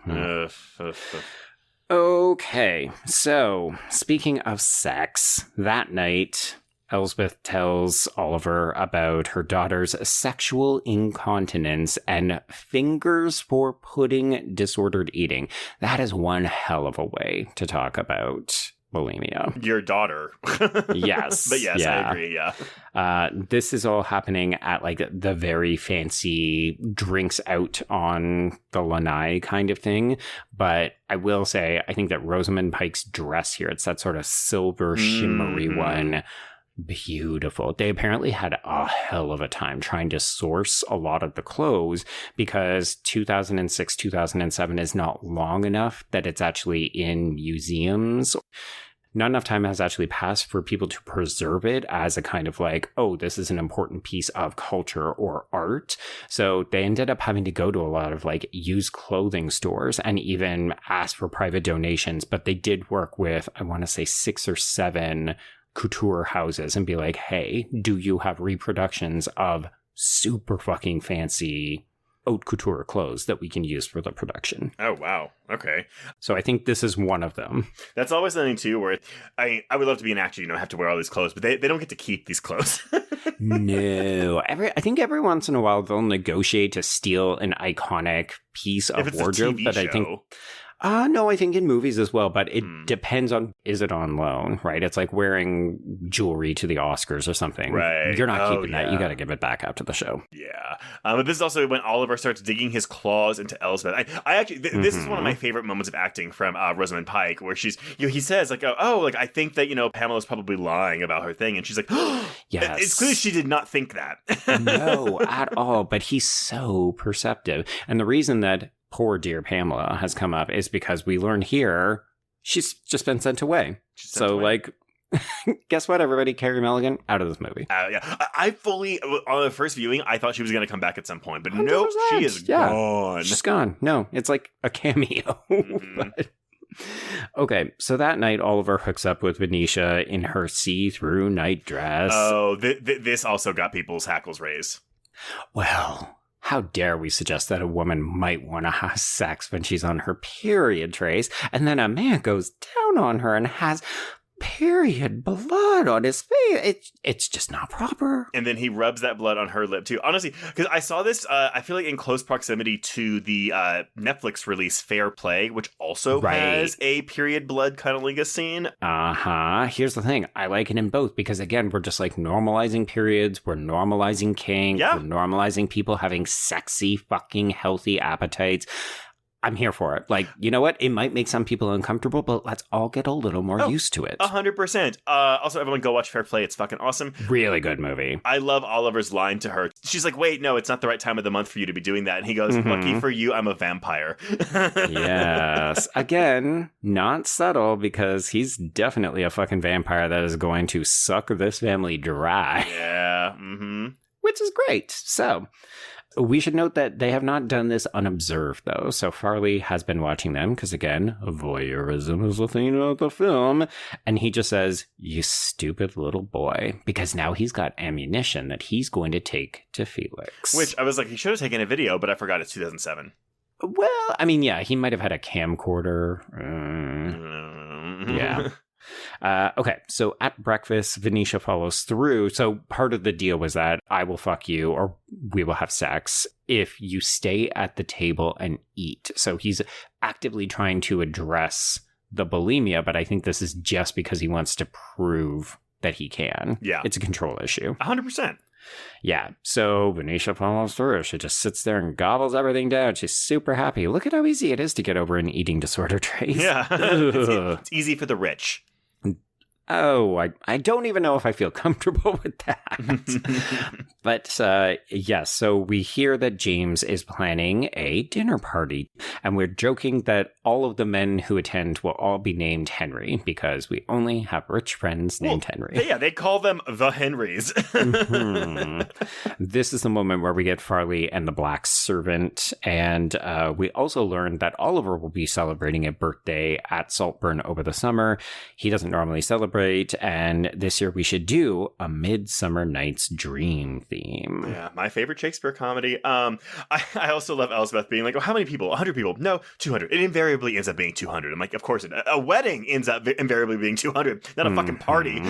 Okay, so speaking of sex, that night, Elsbeth tells Oliver about her daughter's sexual incontinence and fingers for pudding disordered eating. That is one hell of a way to talk about bulimia. Your daughter. Yes. But yes, yeah. I agree, yeah. This is all happening at like the very fancy drinks out on the lanai kind of thing. But I will say, I think that Rosamund Pike's dress here, it's that sort of silver shimmery one. Beautiful. They apparently had a hell of a time trying to source a lot of the clothes because 2006, 2007 is not long enough that it's actually in museums. not enough time has actually passed for people to preserve it as a kind of like, oh, this is an important piece of culture or art. So they ended up having to go to a lot of like used clothing stores and even ask for private donations. But they did work with, I want to say 6 or 7 couture houses and be like, hey, do you have reproductions of super fucking fancy haute couture clothes that we can use for the production? Oh, wow. Okay. So I think this is one of them. That's always something, too, where I would love to be an actor, have to wear all these clothes, but they don't get to keep these clothes. No. I think every once in a while they'll negotiate to steal an iconic piece of wardrobe, but I think... no, I think in movies as well, but it depends on, is it on loan, right? It's like wearing jewelry to the Oscars or something. Right. You're not keeping that. You got to give it back after the show. Yeah. But this is also when Oliver starts digging his claws into Elspeth. I actually, this is one of my favorite moments of acting from Rosamund Pike, where she's, he says like, I think that, Pamela's probably lying about her thing. And she's like, yes. It's clear she did not think that. No, at all. But he's so perceptive. And the reason that poor dear Pamela has come up is because we learn here she's just been sent away. Like, guess what, everybody? Carey Mulligan out of this movie. Yeah, I fully, on the first viewing, I thought she was going to come back at some point, but 100%. no, she is gone. She's gone. No, it's like a cameo. But, okay, so that night, Oliver hooks up with Venetia in her see-through night dress. Oh, this also got people's hackles raised. Well, how dare we suggest that a woman might want to have sex when she's on her period, Trace, and then a man goes down on her and has period blood on his face. It's just not proper. And then he rubs that blood on her lip too. Honestly, because I saw this, I feel like in close proximity to the Netflix release Fair Play, which also has a period blood cunnilingus scene. Here's the thing. I like it in both because, again, we're just like normalizing periods. We're normalizing kink. Yeah. We're normalizing people having sexy, fucking healthy appetites. I'm here for it. Like, you know what? It might make some people uncomfortable, but let's all get a little more used to it. 100%. Also, everyone go watch Fair Play. It's fucking awesome. Really good movie. I love Oliver's line to her. She's like, wait, no, it's not the right time of the month for you to be doing that. And he goes, lucky for you, I'm a vampire. Yes. Again, not subtle because he's definitely a fucking vampire that is going to suck this family dry. Yeah. Which is great. So... we should note that they have not done this unobserved, though. So Farleigh has been watching them because, again, voyeurism is the thing about the film. And he just says, you stupid little boy, because now he's got ammunition that he's going to take to Felix. Which I was like, he should have taken a video, but I forgot it's 2007. Well, I mean, yeah, he might have had a camcorder. Yeah. Okay, so at breakfast, Venetia follows through. So part of the deal was that I will fuck you or we will have sex if you stay at the table and eat. So he's actively trying to address the bulimia, but I think this is just because he wants to prove that he can. Yeah. It's a control issue. 100%. Yeah, so Venetia follows through. She just sits there and gobbles everything down. She's super happy. Look at how easy it is to get over an eating disorder, Trace. Yeah, it's easy for the rich. Oh, I don't even know if I feel comfortable with that. But yes, so we hear that James is planning a dinner party. And we're joking that all of the men who attend will all be named Henry because we only have rich friends named Henry. Yeah, they call them the Henrys. This is the moment where we get Farleigh and the Black Servant. And we also learn that Oliver will be celebrating a birthday at Saltburn over the summer. He doesn't normally celebrate. And this year we should do a Midsummer Night's Dream theme. Yeah, my favorite Shakespeare comedy. I also love Elspeth being like, oh, how many people? 100 people? No, 200. It invariably ends up being 200. I'm like, of course, a wedding ends up invariably being 200, not a fucking party.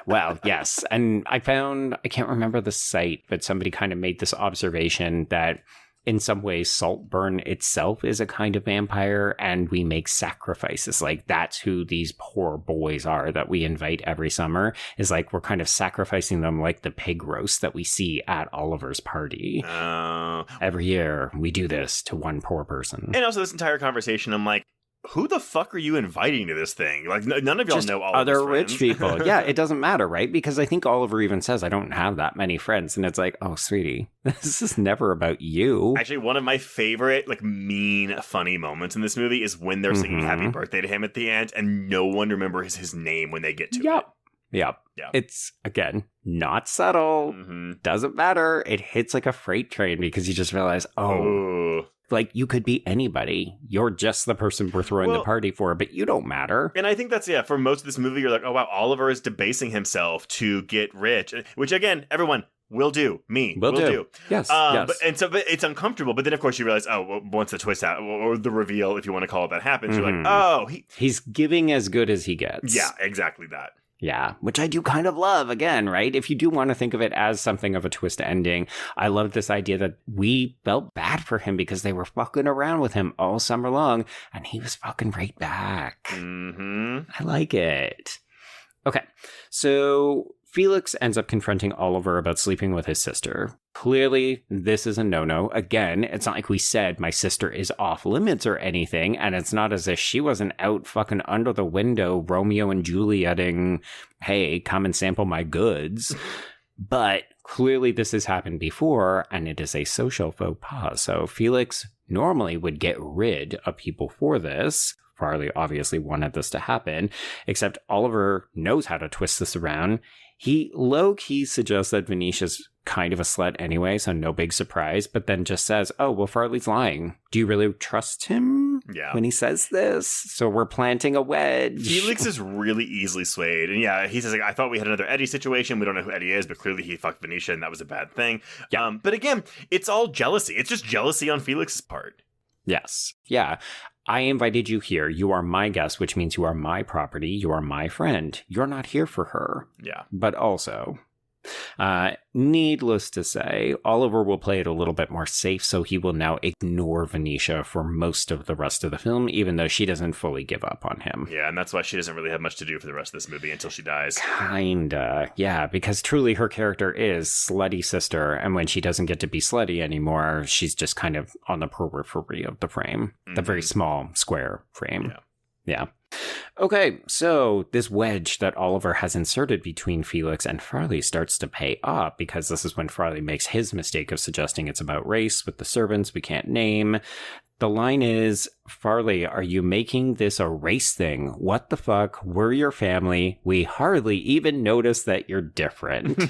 Well, yes. And I can't remember the site, but somebody kind of made this observation that in some ways, Saltburn itself is a kind of vampire, and we make sacrifices. Like, that's who these poor boys are that we invite every summer, is like we're kind of sacrificing them like the pig roast that we see at Oliver's party. Every year, we do this to one poor person. And also this entire conversation, I'm like, who the fuck are you inviting to this thing? Like, none of y'all Just know all other of his rich friends. people. Yeah, it doesn't matter, right? Because I think Oliver even says, I don't have that many friends. And it's like, oh, sweetie, this is never about you. Actually, one of my favorite, like, mean, funny moments in this movie is when they're singing Happy Birthday to him at the end, and no one remembers his name when they get to it. Yep. Yeah. It's, again, not subtle. Doesn't matter. It hits like a freight train because you just realize, like, you could be anybody. You're just the person we're throwing the party for, but you don't matter. And I think that's, for most of this movie, you're like, oh, wow, Oliver is debasing himself to get rich. Which, again, everyone will do. Will do. Yes, yes. But it's uncomfortable. But then, of course, you realize, once the twist out, or the reveal, if you want to call it that, happens, you're like, oh. He's giving as good as he gets. Yeah, exactly that. Yeah, which I do kind of love, again, right? If you do want to think of it as something of a twist ending, I love this idea that we felt bad for him because they were fucking around with him all summer long, and he was fucking right back. I like it. Okay, so Felix ends up confronting Oliver about sleeping with his sister. Clearly, this is a no-no. Again, it's not like we said my sister is off limits or anything, and it's not as if she wasn't out fucking under the window Romeo and Julieting, hey, come and sample my goods. But clearly this has happened before, and it is a social faux pas. So Felix normally would get rid of people for this. Farleigh obviously wanted this to happen, except Oliver knows how to twist this around. He low-key suggests that Venetia's kind of a slut anyway, so no big surprise, but then just says, oh, well, Farleigh's lying. Do you really trust him when he says this? So we're planting a wedge. Felix is really easily swayed. And he says, like, I thought we had another Eddie situation. We don't know who Eddie is, but clearly he fucked Venetia, and that was a bad thing. Yeah. But again, it's all jealousy. It's just jealousy on Felix's part. Yes. Yeah. I invited you here. You are my guest, which means you are my property. You are my friend. You're not here for her. Yeah. But also, needless to say, Oliver will play it a little bit more safe, so he will now ignore Venetia for most of the rest of the film, even though she doesn't fully give up on him. Yeah, and that's why she doesn't really have much to do for the rest of this movie until she dies. Kinda, yeah, because truly her character is slutty sister, and when she doesn't get to be slutty anymore, she's just kind of on the periphery of the frame, the very small square frame. Yeah. Okay, so this wedge that Oliver has inserted between Felix and Farleigh starts to pay off, because this is when Farleigh makes his mistake of suggesting it's about race with the servants we can't name. The line is, Farleigh, are you making this a race thing? What the fuck? We're your family. We hardly even notice that you're different.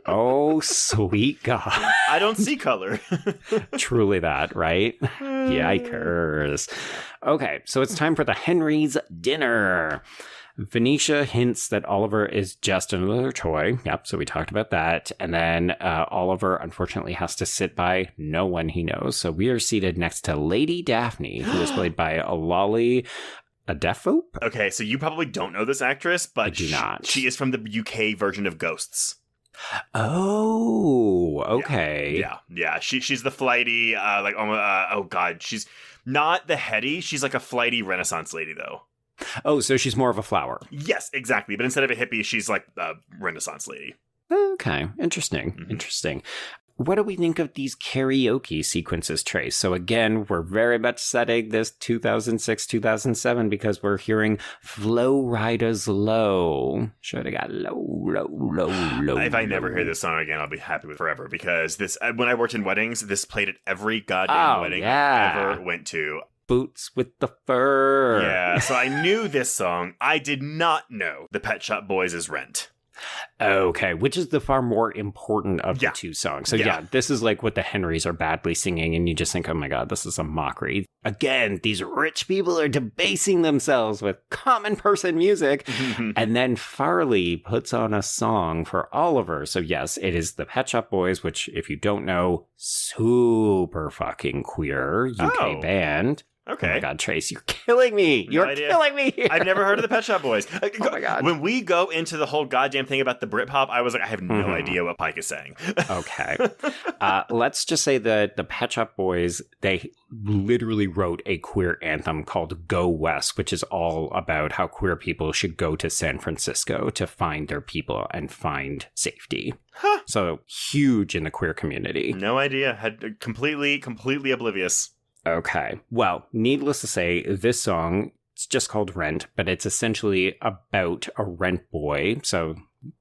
Oh, sweet God. I don't see color. Truly that, right? Yikers. Okay, so it's time for the Henry's dinner. Venetia hints that Oliver is just another toy. Yep, so we talked about that. And then Oliver, unfortunately, has to sit by no one he knows. So we are seated next to Lady Daphne, who is played by Lolly Adefope. Okay, so you probably don't know this actress, but I do not. She is from the UK version of Ghosts. Oh, okay. Yeah. She's the flighty, oh God, she's not the heady. She's like a flighty Renaissance lady, though. Oh, so she's more of a flower. Yes, exactly. But instead of a hippie, she's like a Renaissance lady. Okay, interesting. Interesting. What do we think of these karaoke sequences, Trace? So again, we're very much setting this 2006, 2007 because we're hearing Flow Riders Low. Should have got low. If I never hear this song again, I'll be happy with forever, because this, when I worked in weddings, this played at every goddamn wedding I ever went to. Boots with the fur. Yeah, so I knew this song. I did not know the Pet Shop Boys' Rent. Okay, which is the far more important of the two songs. So this is like what the Henrys are badly singing, and you just think, oh my God, this is a mockery. Again, these rich people are debasing themselves with common person music. And then Farleigh puts on a song for Oliver. So yes, it is the Pet Shop Boys, which, if you don't know, super fucking queer UK band. Okay. Oh my God, Trace, you're killing me. You're killing me here. I've never heard of the Pet Shop Boys. Oh my God. When we go into the whole goddamn thing about the Britpop, I was like, I have no idea what Pike is saying. Okay. Let's just say that the Pet Shop Boys, they literally wrote a queer anthem called Go West, which is all about how queer people should go to San Francisco to find their people and find safety. Huh. So huge in the queer community. No idea. Had completely oblivious. Okay. Well, needless to say, this song, it's just called Rent, but it's essentially about a rent boy. So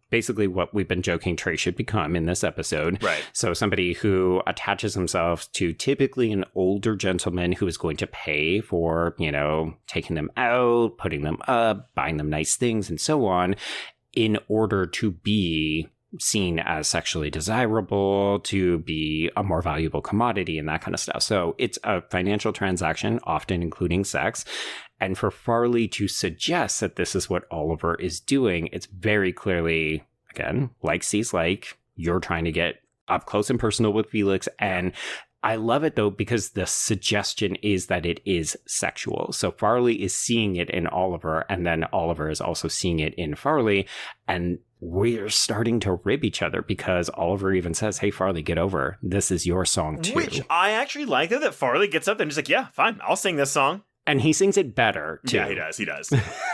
basically what we've been joking Trey should become in this episode. Right. So somebody who attaches himself to typically an older gentleman who is going to pay for, taking them out, putting them up, buying them nice things, and so on, in order to be seen as sexually desirable, to be a more valuable commodity and that kind of stuff. So it's a financial transaction, often including sex. And for Farleigh to suggest that this is what Oliver is doing, it's very clearly, again, like sees like, you're trying to get up close and personal with Felix. And I love it, though, because the suggestion is that it is sexual. So Farleigh is seeing it in Oliver, and then Oliver is also seeing it in Farleigh. And we're starting to rib each other because Oliver even says, hey, Farleigh, get over. This is your song, too. Which I actually like that Farleigh gets up there and just like, yeah, fine, I'll sing this song. And he sings it better, too. Yeah, he does.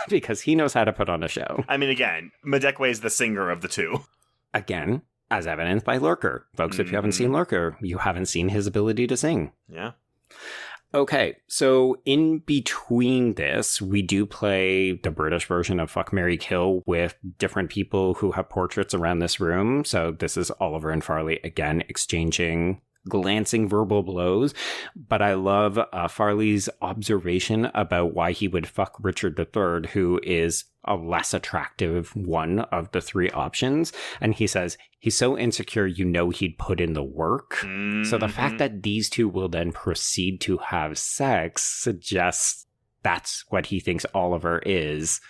Because he knows how to put on a show. I mean, again, Madekwe is the singer of the two. Again, as evidenced by Lurker. Folks, if you haven't seen Lurker, you haven't seen his ability to sing. Yeah. Okay, so in between this, we do play the British version of Fuck, Marry, Kill with different people who have portraits around this room. So this is Oliver and Farleigh, again, exchanging glancing verbal blows. But I love Farleigh's observation about why he would fuck Richard III, who is a less attractive one of the three options. And he says, he's so insecure, he'd put in the work. Mm-hmm. So the fact that these two will then proceed to have sex suggests that's what he thinks Oliver is.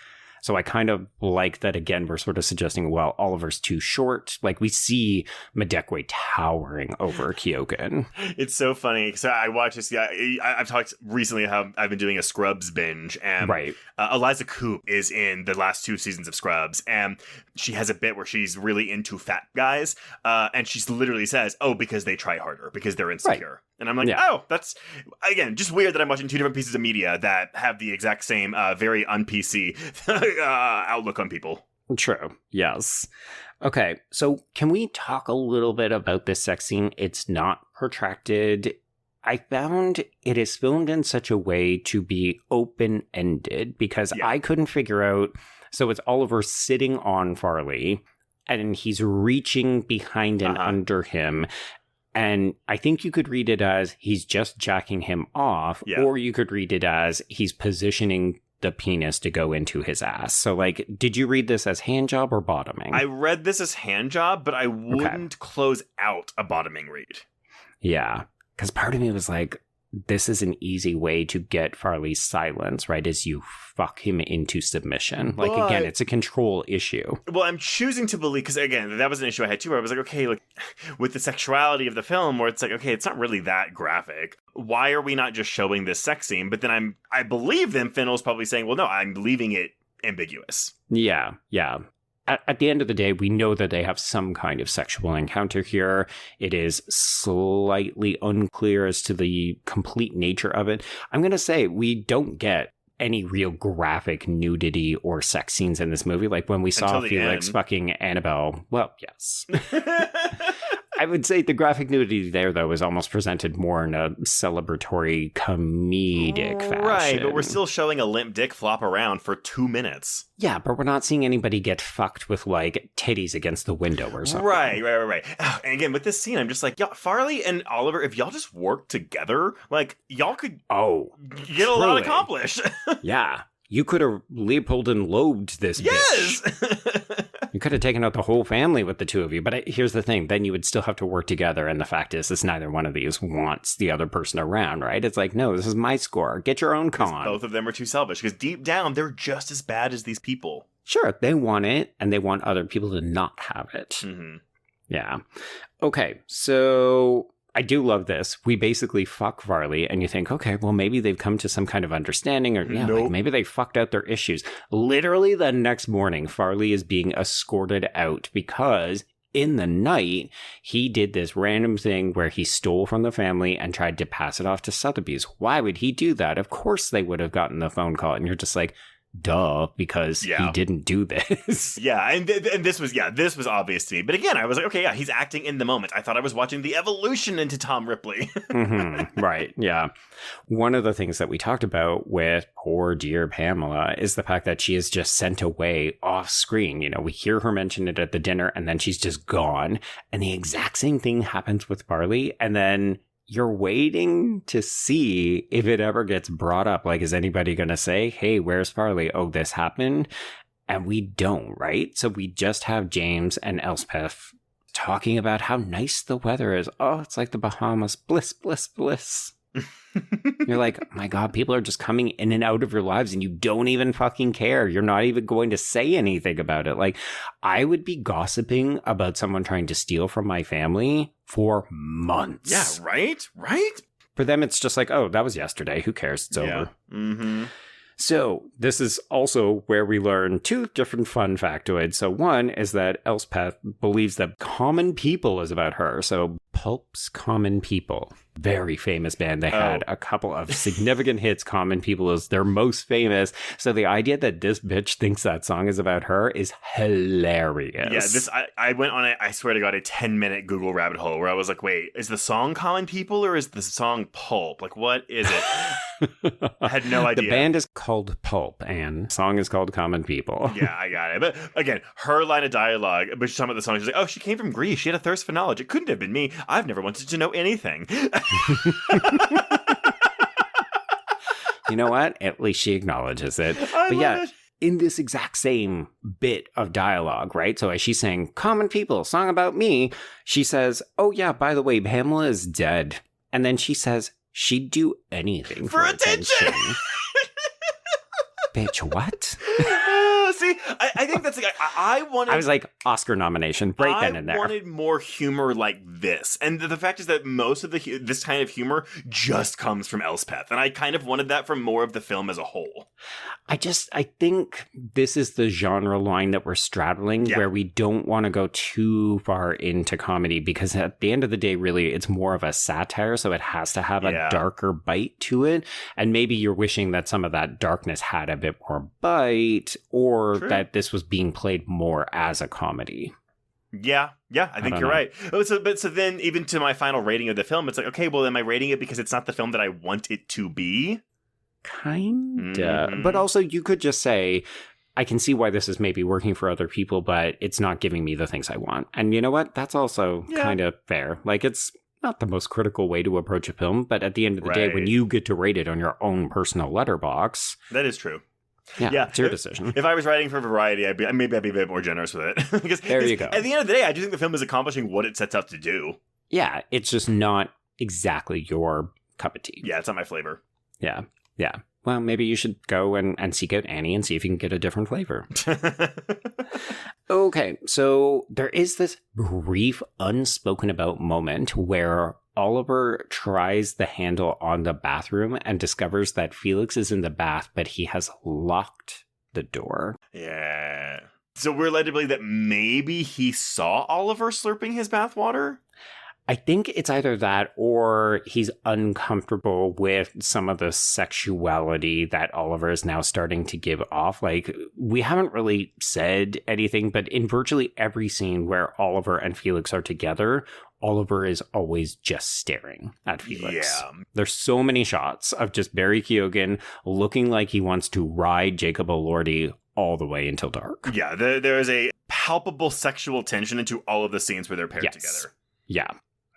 So I kind of like that, again, we're sort of suggesting, well, Oliver's too short. Like, we see Madekwe towering over Keoghan. It's so funny. So I watched this. Yeah, I've talked recently how I've been doing a Scrubs binge. And right. Eliza Coupe is in the last 2 seasons of Scrubs. And she has a bit where she's really into fat guys. And she literally says, oh, because they try harder, because they're insecure. Right. And I'm like, oh, that's, again, just weird that I'm watching 2 different pieces of media that have the exact same, very un-PC outlook on people. True. Yes. Okay. So can we talk a little bit about this sex scene? It's not protracted. I found it is filmed in such a way to be open-ended because I couldn't figure out. So it's Oliver sitting on Farleigh and he's reaching behind and under him. And I think you could read it as he's just jacking him off, or you could read it as he's positioning the penis to go into his ass. So, like, did you read this as hand job or bottoming? I read this as hand job, but I wouldn't close out a bottoming read. Yeah, because part of me was like, this is an easy way to get Farleigh's silence, right? As you fuck him into submission. Like, again, it's a control issue. Well, I'm choosing to believe, because again, that was an issue I had too, where I was like, okay, like, with the sexuality of the film, where it's like, okay, it's not really that graphic. Why are we not just showing this sex scene? But then I believe then Fennell's probably saying, well, no, I'm leaving it ambiguous. Yeah. At the end of the day, we know that they have some kind of sexual encounter here. It is slightly unclear as to the complete nature of it. I'm going to say we don't get any real graphic nudity or sex scenes in this movie. Like when we saw Felix fucking Annabelle. Well, yes. I would say the graphic nudity there, though, is almost presented more in a celebratory, comedic fashion. Right, but we're still showing a limp dick flop around for 2 minutes. Yeah, but we're not seeing anybody get fucked with, like, titties against the window or something. Right. And again, with this scene, I'm just like, Farleigh and Oliver, if y'all just work together, like, y'all could get a lot accomplished. Yeah. You could have Leopold and lobed this bitch. You could have taken out the whole family with the two of you. But here's the thing. Then you would still have to work together. And the fact is neither one of these wants the other person around, right? It's like, no, this is my score. Get your own con. Both of them are too selfish. Because deep down, they're just as bad as these people. Sure. They want it. And they want other people to not have it. Mm-hmm. Yeah. Okay. So I do love this. We basically fuck Farleigh, and you think, okay, well, maybe they've come to some kind of understanding, or like maybe they fucked out their issues. Literally the next morning, Farleigh is being escorted out because in the night, he did this random thing where he stole from the family and tried to pass it off to Sotheby's. Why would he do that? Of course they would have gotten the phone call, and you're just like, duh, because he didn't do this. Yeah, and this was obvious to me. But again, I was like, okay, yeah, he's acting in the moment. I thought I was watching the evolution into Tom Ripley. Right, yeah. One of the things that we talked about with poor dear Pamela is the fact that she is just sent away off screen. You know, we hear her mention it at the dinner, and then she's just gone. And the exact same thing happens with Farleigh, and then you're waiting to see if it ever gets brought up. Like, is anybody going to say, hey, where's Farleigh? Oh, this happened? And we don't, right? So we just have James and Elspeth talking about how nice the weather is. Oh, it's like the Bahamas. Bliss, bliss, bliss. You're like, my God, people are just coming in and out of your lives and you don't even fucking care. You're not even going to say anything about it. Like, I would be gossiping about someone trying to steal from my family for months. Yeah, right? For them, it's just like, oh, that was yesterday. Who cares? It's over. Mm-hmm. So this is also where we learn two different fun factoids. So one is that Elspeth believes that Common People is about her. So Pulp's Common People, very famous band. They had a couple of significant hits. Common People is their most famous. So the idea that this bitch thinks that song is about her is hilarious. Yeah, I went on I swear to God, a 10-minute Google rabbit hole where I was like, wait, is the song Common People or is the song Pulp? Like, what is it? I had no idea. The band is called Pulp and the song is called Common People. Yeah, I got it. But again, her line of dialogue, but she's talking about the song, she's like, oh, she came from Greece. She had a thirst for knowledge. It couldn't have been me. I've never wanted to know anything. You know what? At least she acknowledges it. But yeah, in this exact same bit of dialogue, right? So as she's saying, Common People, song about me, she says, oh yeah, by the way, Pamela is dead. And then she says, she'd do anything for attention. Bitch, what? See, I think that's like, I wanted... I was like, Oscar nomination, right then and there. I wanted more humor like this. And the fact is that most of this kind of humor just comes from Elspeth. And I kind of wanted that from more of the film as a whole. I think this is the genre line that we're straddling where we don't want to go too far into comedy because at the end of the day, really, it's more of a satire. So it has to have a darker bite to it. And maybe you're wishing that some of that darkness had a bit more bite or that this was being played more as a comedy. Yeah, I think you're right. So then even to my final rating of the film, it's like, okay, well, am I rating it because it's not the film that I want it to be? Kinda. Mm-hmm. But also you could just say, I can see why this is maybe working for other people, but it's not giving me the things I want. And you know what? That's also kind of fair. Like, it's not the most critical way to approach a film, but at the end of the day, when you get to rate it on your own personal letterbox. That is true. Yeah, it's your decision. If I was writing for Variety, I'd be a bit more generous with it. Because there you go. At the end of the day, I do think the film is accomplishing what it sets out to do. Yeah, it's just not exactly your cup of tea. Yeah, it's not my flavor. Yeah. Well, maybe you should go and seek out Annie and see if you can get a different flavor. Okay, so there is this brief unspoken about moment where Oliver tries the handle on the bathroom and discovers that Felix is in the bath, but he has locked the door. Yeah. So we're led to believe that maybe he saw Oliver slurping his bathwater? I think it's either that or he's uncomfortable with some of the sexuality that Oliver is now starting to give off. Like, we haven't really said anything, but in virtually every scene where Oliver and Felix are together, Oliver is always just staring at Felix. Yeah. There's so many shots of just Barry Keoghan looking like he wants to ride Jacob Elordi all the way until dark. Yeah, there is a palpable sexual tension into all of the scenes where they're paired together. Yeah.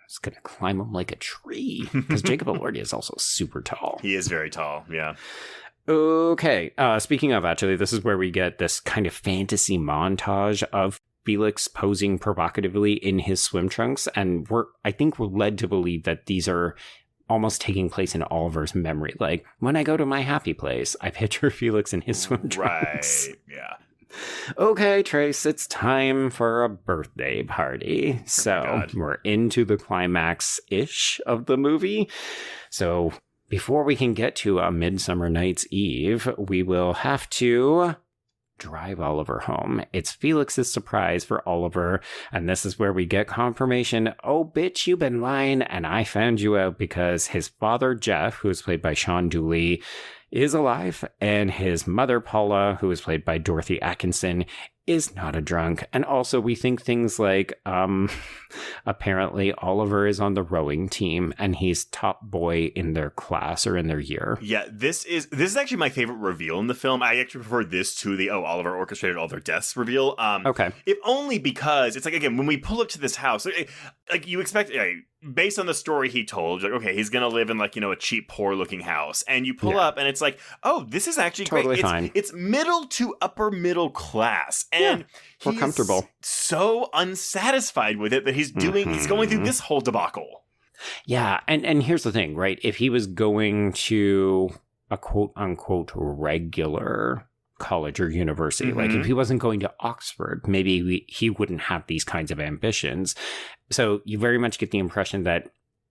It's going to climb him like a tree because Jacob Elordi is also super tall. He is very tall, yeah. Okay, speaking of, actually, this is where we get this kind of fantasy montage of Felix posing provocatively in his swim trunks, and I think we're led to believe that these are almost taking place in Oliver's memory. Like, when I go to my happy place, I picture Felix in his swim trunks. Right, yeah. Okay, Trace, it's time for a birthday party. So we're into the climax-ish of the movie. So before we can get to A Midsummer Night's Eve, we will have to drive Oliver home. It's Felix's surprise for Oliver, and this is where we get confirmation, oh, bitch, you've been lying, and I found you out because his father, Jeff, who is played by Sean Dooley, is alive, and his mother, Paula, who is played by Dorothy Atkinson, is not a drunk. And also we think things like, apparently Oliver is on the rowing team and he's top boy in their class or in their year. Yeah, this is actually my favorite reveal in the film. I actually prefer this to the, Oliver orchestrated all their deaths reveal. Okay. If only because it's like, again, when we pull up to this house, like you expect, based on the story he told, like, okay, he's going to live in like, a cheap, poor looking house. And you pull up and it's like, oh, this is actually totally great. Fine. It's middle to upper middle class. And we're comfortable. So unsatisfied with it that he's going through this whole debacle. Yeah. And here's the thing, right? If he was going to a quote unquote regular college or university, like if he wasn't going to Oxford, maybe he wouldn't have these kinds of ambitions. So you very much get the impression that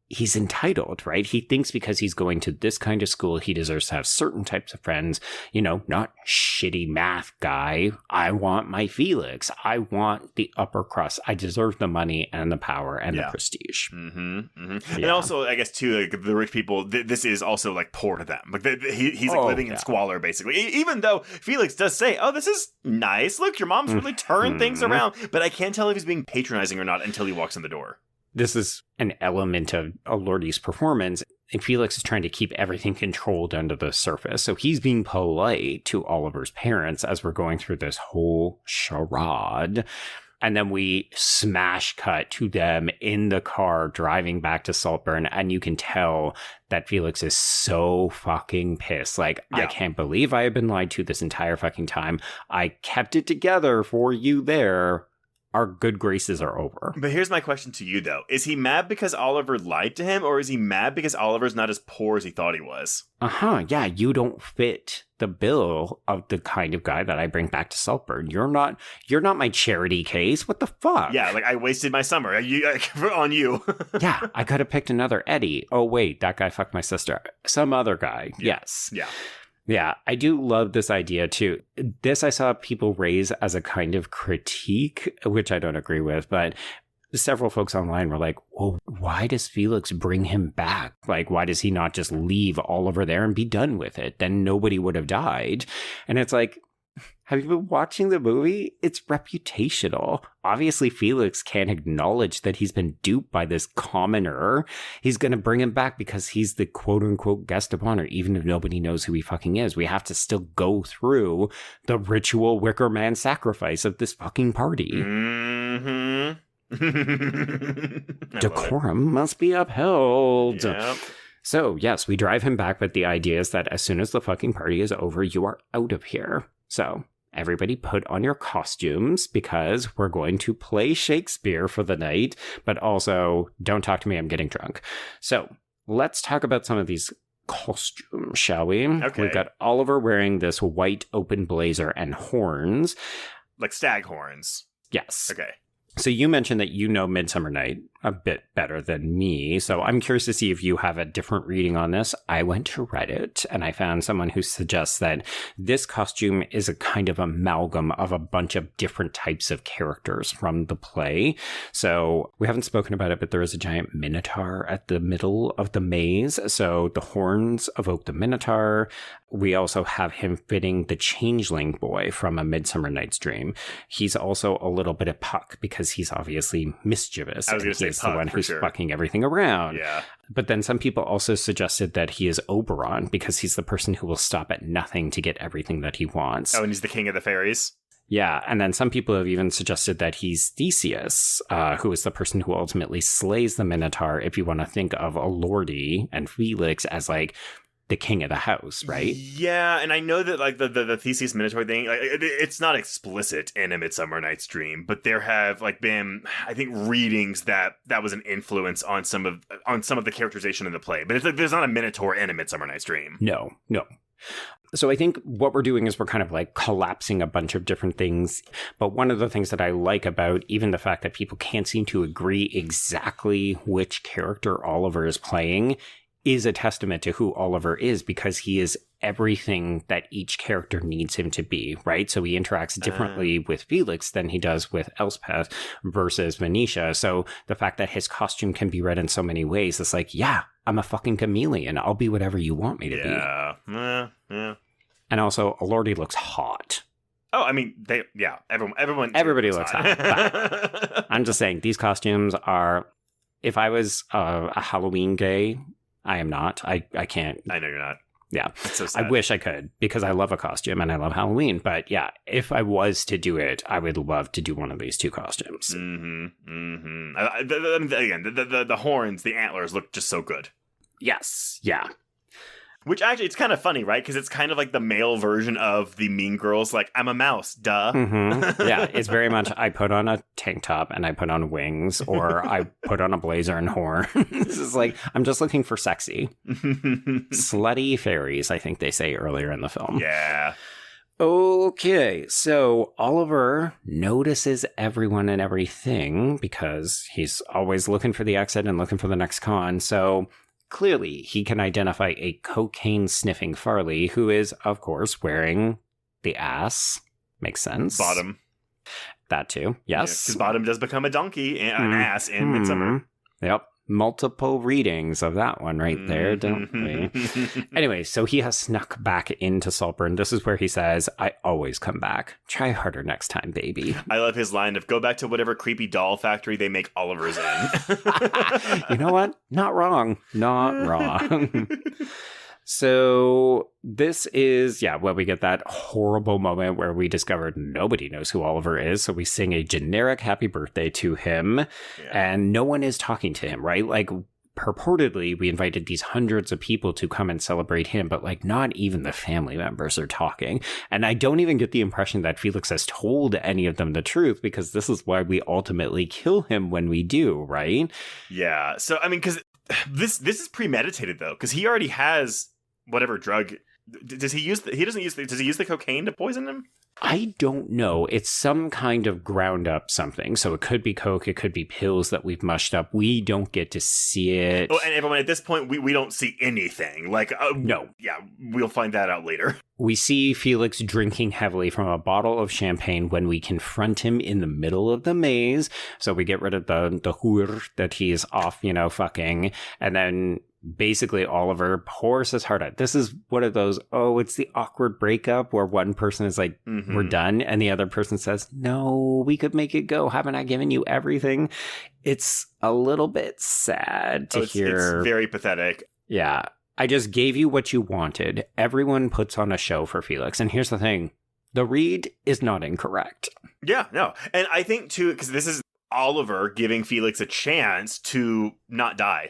he's entitled, right? He thinks because he's going to this kind of school, he deserves to have certain types of friends, not shitty math guy. I want my Felix. I want the upper crust. I deserve the money and the power and the prestige. And also, I guess, too, like the rich people, this is also like poor to them. Like he's like living in squalor, basically. Even though Felix does say, oh, this is nice. Look, your mom's really turned things around. But I can't tell if he's being patronizing or not until he walks in the door. This is an element of Elordi's performance, and Felix is trying to keep everything controlled under the surface. So he's being polite to Oliver's parents as we're going through this whole charade. And then we smash cut to them in the car driving back to Saltburn, and you can tell that Felix is so fucking pissed. Like, I can't believe I have been lied to this entire fucking time. I kept it together for you there. Our good graces are over. But here's my question to you, though. Is he mad because Oliver lied to him, or is he mad because Oliver's not as poor as he thought he was? Yeah, you don't fit the bill of the kind of guy that I bring back to Saltburn. You're not my charity case. What the fuck? Yeah, like I wasted my summer on you. Yeah, I could have picked another Eddie. Oh, wait, that guy fucked my sister. Some other guy. Yeah. Yes. Yeah. Yeah, I do love this idea too. This I saw people raise as a kind of critique, which I don't agree with, but several folks online were like, well, why does Felix bring him back? Like, why does he not just leave Oliver there and be done with it? Then nobody would have died. And it's like, have you been watching the movie? It's reputational. Obviously, Felix can't acknowledge that he's been duped by this commoner. He's going to bring him back because he's the quote-unquote guest of honor, even if nobody knows who he fucking is. We have to still go through the ritual Wicker Man sacrifice of this fucking party. Decorum must be upheld. Yep. So, yes, we drive him back, but the idea is that as soon as the fucking party is over, you are out of here. So, everybody put on your costumes because we're going to play Shakespeare for the night, but also don't talk to me, I'm getting drunk. So, let's talk about some of these costumes, shall we? Okay. We've got Oliver wearing this white open blazer and horns. Like stag horns. Yes. Okay. So you mentioned that you know Midsummer Night a bit better than me, so I'm curious to see if you have a different reading on this. I went to Reddit, and I found someone who suggests that this costume is a kind of amalgam of a bunch of different types of characters from the play. So we haven't spoken about it, but there is a giant minotaur at the middle of the maze, so the horns evoke the minotaur. We also have him fitting the changeling boy from A Midsummer Night's Dream. He's also a little bit of Puck because he's obviously mischievous. I was going to say he's the one who's sure. fucking everything around. Yeah. But then some people also suggested that he is Oberon because he's the person who will stop at nothing to get everything that he wants. Oh, and he's the king of the fairies? Yeah, and then some people have even suggested that he's Theseus, who is the person who ultimately slays the Minotaur, if you want to think of Elordi and Felix as like the king of the house, right? Yeah, and I know that like the Theseus Minotaur thing, like, it's not explicit in A Midsummer Night's Dream, but there have like been, I think, readings that was an influence on some of the characterization in the play. But it's like there's not a Minotaur in A Midsummer Night's Dream. No. So I think what we're doing is we're kind of like collapsing a bunch of different things. But one of the things that I like about even the fact that people can't seem to agree exactly which character Oliver is playing is a testament to who Oliver is, because he is everything that each character needs him to be, right? So he interacts differently with Felix than he does with Elspeth versus Venetia. So the fact that his costume can be read in so many ways, it's like, yeah, I'm a fucking chameleon. I'll be whatever you want me to be. Yeah. And also, Elordi looks hot. Oh, I mean, Everybody looks hot. I'm just saying, these costumes are... If I was a Halloween gay, I am not. I can't. I know you're not. Yeah. It's so sad. I wish I could, because I love a costume and I love Halloween. But yeah, if I was to do it, I would love to do one of these two costumes. Again, the horns, the antlers look just so good. Yes. Yeah. Which actually, it's kind of funny, right? Because it's kind of like the male version of the Mean Girls, like, I'm a mouse, duh. Mm-hmm. Yeah, it's very much, I put on a tank top and I put on wings, or I put on a blazer and horn. This is like, I'm just looking for sexy. Slutty fairies, I think they say earlier in the film. Yeah. Okay, so Oliver notices everyone and everything because he's always looking for the exit and looking for the next con, so... Clearly, he can identify a cocaine-sniffing Farleigh, who is, of course, wearing the ass. Makes sense. Bottom. That too, yes. Because Bottom does become a donkey, and an ass in Midsummer. Yep. Multiple readings of that one right there, don't we? Anyway, so he has snuck back into Saltburn. This is where he says, I always come back. Try harder next time, baby. I love his line of, go back to whatever creepy doll factory they make Oliver's in. You know what? Not wrong. Not wrong. So this is, where we get that horrible moment where we discovered nobody knows who Oliver is. So we sing a generic happy birthday to him, and no one is talking to him, right? Like, purportedly, we invited these hundreds of people to come and celebrate him, but like not even the family members are talking. And I don't even get the impression that Felix has told any of them the truth, because this is why we ultimately kill him when we do, right? Yeah. So, I mean, because this is premeditated, though, because he already has whatever drug. Does he use the cocaine to poison him? I don't know. It's some kind of ground up something. So it could be coke, it could be pills that we've mushed up. We don't get to see it. Oh, and everyone, at this point, we don't see anything. Like, no. Yeah, we'll find that out later. We see Felix drinking heavily from a bottle of champagne when we confront him in the middle of the maze. So we get rid of the whore that he's off, fucking. And then basically Oliver pours his heart out. This is one of those, it's the awkward breakup where one person is like, we're done. And the other person says, no, we could make it go. Haven't I given you everything? It's a little bit sad to hear. It's very pathetic. Yeah. I just gave you what you wanted. Everyone puts on a show for Felix. And here's the thing. The read is not incorrect. Yeah, no. And I think, too, because this is Oliver giving Felix a chance to not die.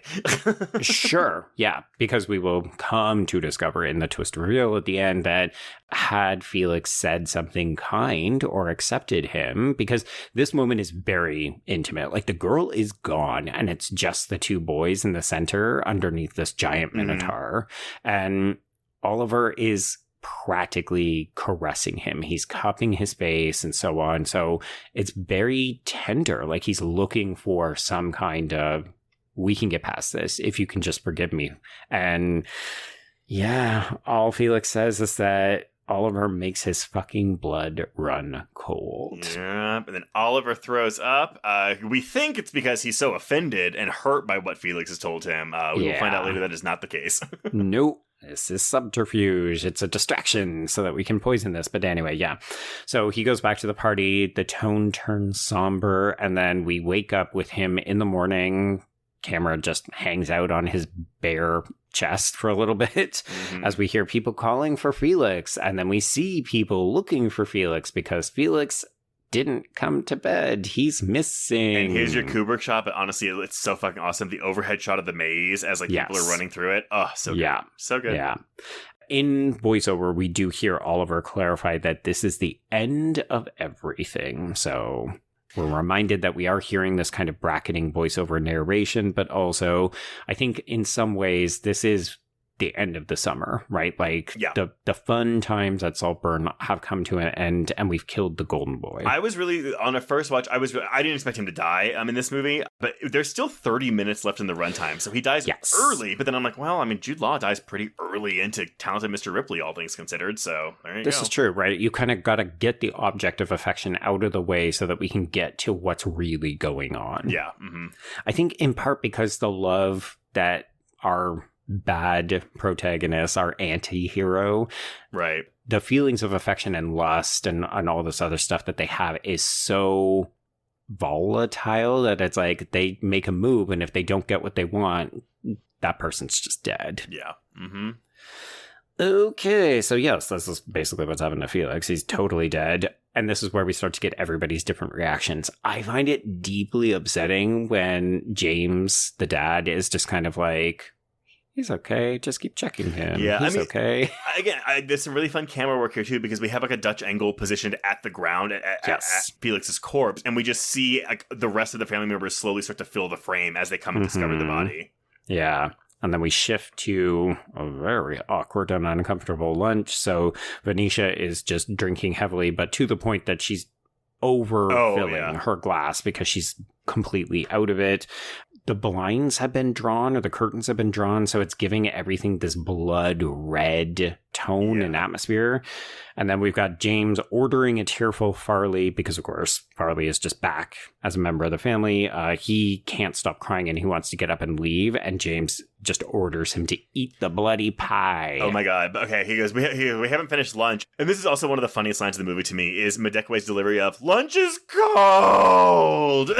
Sure. Yeah. Because we will come to discover in the twist reveal at the end that had Felix said something kind or accepted him, because this moment is very intimate. Like, the girl is gone and it's just the two boys in the center underneath this giant minotaur. And Oliver is practically caressing him. He's cupping his face and so on. So it's very tender. Like, he's looking for some kind of, we can get past this if you can just forgive me. And yeah, all Felix says is that Oliver makes his fucking blood run cold. Yeah, and then Oliver throws up. We think it's because he's so offended and hurt by what Felix has told him. We will find out later that is not the case. Nope. This is subterfuge. It's a distraction so that we can poison this. But anyway, yeah. So he goes back to the party. The tone turns somber. And then we wake up with him in the morning. Camera just hangs out on his bare chest for a little bit as we hear people calling for Felix. And then we see people looking for Felix because Felix didn't come to bed. He's missing. And here's your Kubrick shot, but honestly, it's so fucking awesome. The overhead shot of the maze as people are running through it. Oh, so good. Yeah. So good. Yeah. In voiceover, we do hear Oliver clarify that this is the end of everything. So we're reminded that we are hearing this kind of bracketing voiceover narration, but also I think in some ways this is the end of the summer, right? Like the fun times at Saltburn have come to an end, and we've killed the golden boy. I was really, on a first watch, I didn't expect him to die in this movie, but there's still 30 minutes left in the runtime, so he dies early, but then I'm like, well, I mean, Jude Law dies pretty early into Talented Mr. Ripley, all things considered, so there you go. This is true, right? You kind of got to get the object of affection out of the way so that we can get to what's really going on. Yeah. I think in part because the love that our bad protagonist, our anti-hero. Right. The feelings of affection and lust and all this other stuff that they have is so volatile that it's like they make a move, and if they don't get what they want, that person's just dead. Yeah. Mm-hmm. Okay, so yes, this is basically what's happened to Felix. He's totally dead. And this is where we start to get everybody's different reactions. I find it deeply upsetting when James, the dad, is just kind of like, he's okay. Just keep checking him. Yeah, he's okay. Again, there's some really fun camera work here too, because we have like a Dutch angle positioned at the ground at Felix's corpse, and we just see like the rest of the family members slowly start to fill the frame as they come and discover the body. Yeah. And then we shift to a very awkward and uncomfortable lunch. So Venetia is just drinking heavily, but to the point that she's overfilling her glass because she's completely out of it. The blinds have been drawn, or the curtains have been drawn, so it's giving everything this blood red tone and atmosphere. And then we've got James ordering a tearful Farleigh, because of course Farleigh is just back as a member of the family. He can't stop crying and he wants to get up and leave, and James just orders him to eat the bloody pie. Oh my god. Okay, he goes, we haven't finished lunch. And this is also one of the funniest lines of the movie to me, is Madekwe's delivery of, lunch is cold!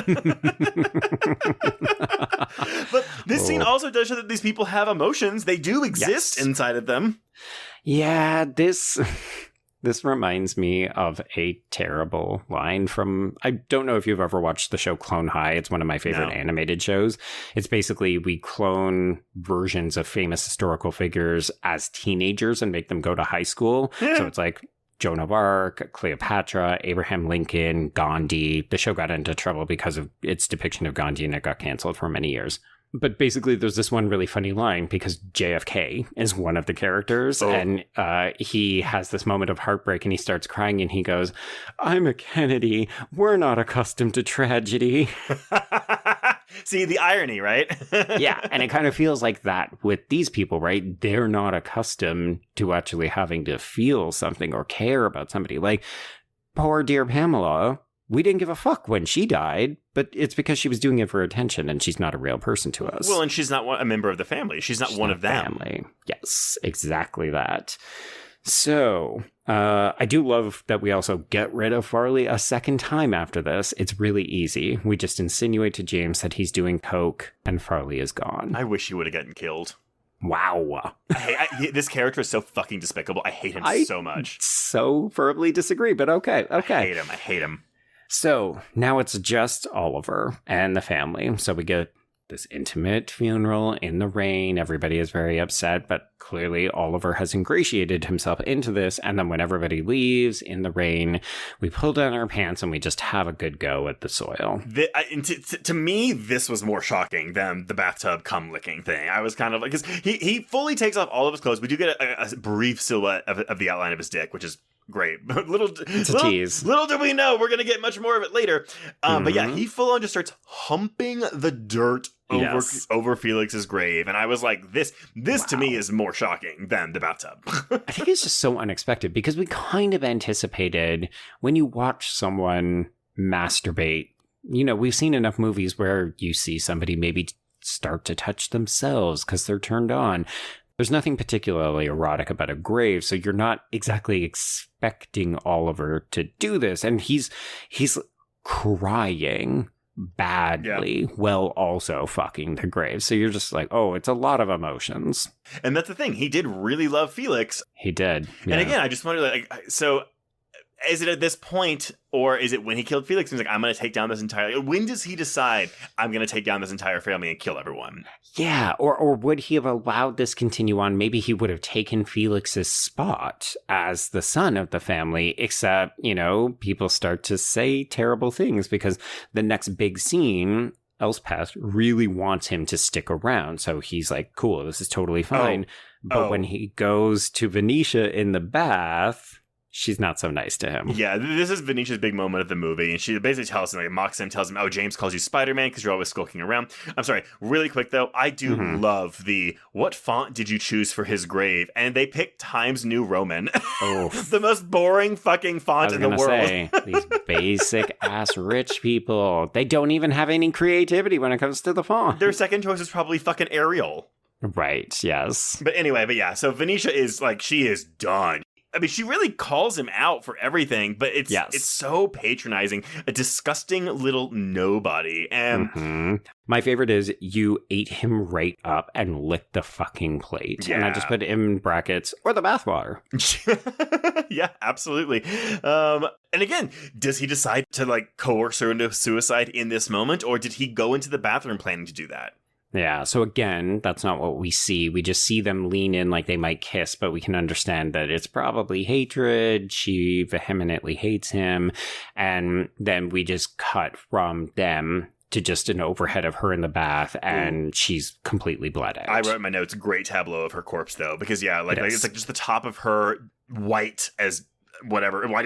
But this scene also does show that these people have emotions. They do exist inside of them. Yeah, this reminds me of a terrible line from, I don't know if you've ever watched the show Clone High. It's one of my favorite animated shows. It's basically we clone versions of famous historical figures as teenagers and make them go to high school. So it's like Joan of Arc, Cleopatra, Abraham Lincoln, Gandhi. The show got into trouble because of its depiction of Gandhi, and it got canceled for many years. But basically, there's this one really funny line because JFK is one of the characters, and he has this moment of heartbreak, and he starts crying, and he goes, "I'm a Kennedy. We're not accustomed to tragedy." See, the irony, right? Yeah, and it kind of feels like that with these people, right? They're not accustomed to actually having to feel something or care about somebody. Like, poor dear Pamela, we didn't give a fuck when she died, but it's because she was doing it for attention, and she's not a real person to us. Well, and she's not a member of the family. She's not one of them. Family. Yes, exactly that. So, I do love that we also get rid of Farleigh a second time after this. It's really easy. We just insinuate to James that he's doing coke, and Farleigh is gone. I wish he would have gotten killed. Wow. This character is so fucking despicable. I hate him so much. So firmly disagree, but okay. I hate him. So now it's just Oliver and the family. So we get this intimate funeral in the rain. Everybody is very upset, but clearly Oliver has ingratiated himself into this. And then when everybody leaves in the rain, we pull down our pants and we just have a good go at the soil. To me, this was more shocking than the bathtub cum licking thing. I was kind of like, because he fully takes off all of his clothes. We do get a brief silhouette of the outline of his dick, which is great. But it's a tease. Little do we know, we're going to get much more of it later. But yeah, he full on just starts humping the dirt over Felix's grave. And I was like, this to me is more shocking than the bathtub. I think it's just so unexpected because we kind of anticipated when you watch someone masturbate, you know, we've seen enough movies where you see somebody maybe start to touch themselves because they're turned on. There's nothing particularly erotic about a grave, so you're not exactly expecting Oliver to do this. And he's crying badly while also fucking the grave. So you're just like, oh, it's a lot of emotions. And that's the thing. He did really love Felix. He did. Yeah. And again, I just wonder, like, so is it at this point, or is it when he killed Felix? He's like, I'm going to take down this entire... When does he decide, I'm going to take down this entire family and kill everyone? Yeah, or would he have allowed this continue on? Maybe he would have taken Felix's spot as the son of the family, except, you know, people start to say terrible things because the next big scene, Elspeth really wants him to stick around. So he's like, cool, this is totally fine. But when he goes to Venetia in the bath... she's not so nice to him. Yeah, this is Venetia's big moment of the movie. And she basically tells him, like, mocks him, tells him, oh, James calls you Spider-Man because you're always skulking around. I'm sorry, really quick, though. I do love what font did you choose for his grave? And they picked Times New Roman. Oh. The most boring fucking font in the world. Say, these basic-ass rich people, they don't even have any creativity when it comes to the font. Their second choice is probably fucking Arial. Right, yes. But anyway, so Venetia is like, she is done. I mean, she really calls him out for everything, but it's so patronizing. A disgusting little nobody. And my favorite is, you ate him right up and licked the fucking plate. Yeah. And I just put in brackets, or the bathwater. Yeah, absolutely. And again, does he decide to like coerce her into suicide in this moment, or did he go into the bathroom planning to do that? Yeah, so again, that's not what we see. We just see them lean in like they might kiss, but we can understand that it's probably hatred. She vehemently hates him. And then we just cut from them to just an overhead of her in the bath, and she's completely bled out. I wrote in my notes, great tableau of her corpse, though, because, like it's like just the top of her white as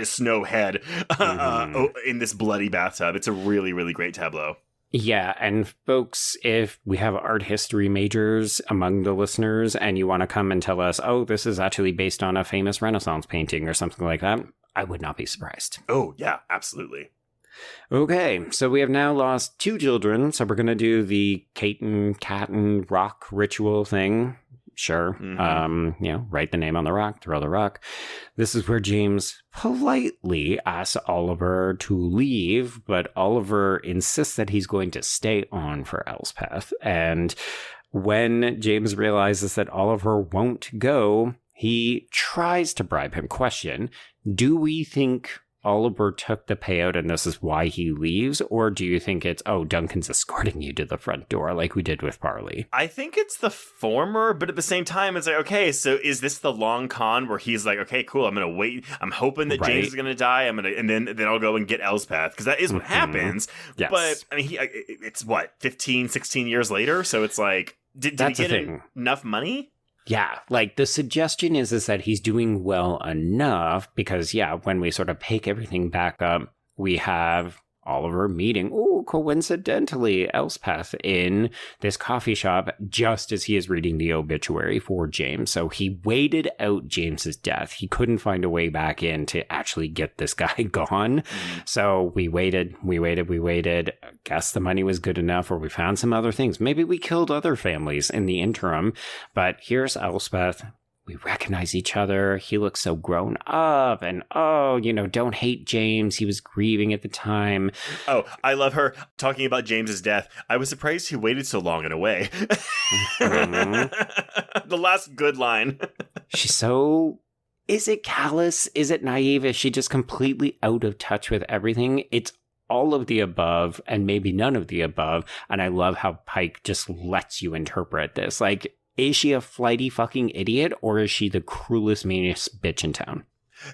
snow head in this bloody bathtub. It's a really, really great tableau. Yeah, and folks, if we have art history majors among the listeners and you want to come and tell us, oh, this is actually based on a famous Renaissance painting or something like that, I would not be surprised. Oh, yeah, absolutely. Okay, so we have now lost 2 children, so we're going to do the Caton rock ritual thing. Sure. Write the name on the rock, throw the rock. This is where James politely asks Oliver to leave, but Oliver insists that he's going to stay on for Elspeth. And when James realizes that Oliver won't go, he tries to bribe him. Question, do we think Oliver took the payout and this is why he leaves? Or do you think it's, oh, Duncan's escorting you to the front door like we did with Farleigh? I think it's the former, but at the same time, it's like, okay, so is this the long con where he's like, okay, cool, I'm going to wait. I'm hoping that James is going to die. And then I'll go and get Elspeth, because that is what happens. Yes. But I mean, it's what, 15, 16 years later? So it's like, did he get enough money? Yeah, like the suggestion is that he's doing well enough because, when we sort of pick everything back up, we have Oliver meeting, coincidentally, Elspeth in this coffee shop just as he is reading the obituary for James. So he waited out James's death. He couldn't find a way back in to actually get this guy gone. So we waited. Guess the money was good enough, or we found some other things. Maybe we killed other families in the interim. But here's Elspeth. We recognize each other. He looks so grown up. And, don't hate James. He was grieving at the time. Oh, I love her talking about James's death. I was surprised he waited so long in a way. The last good line. She's so... Is it callous? Is it naive? Is she just completely out of touch with everything? It's all of the above and maybe none of the above. And I love how Pike just lets you interpret this. Like, is she a flighty fucking idiot, or is she the cruelest, meanest bitch in town?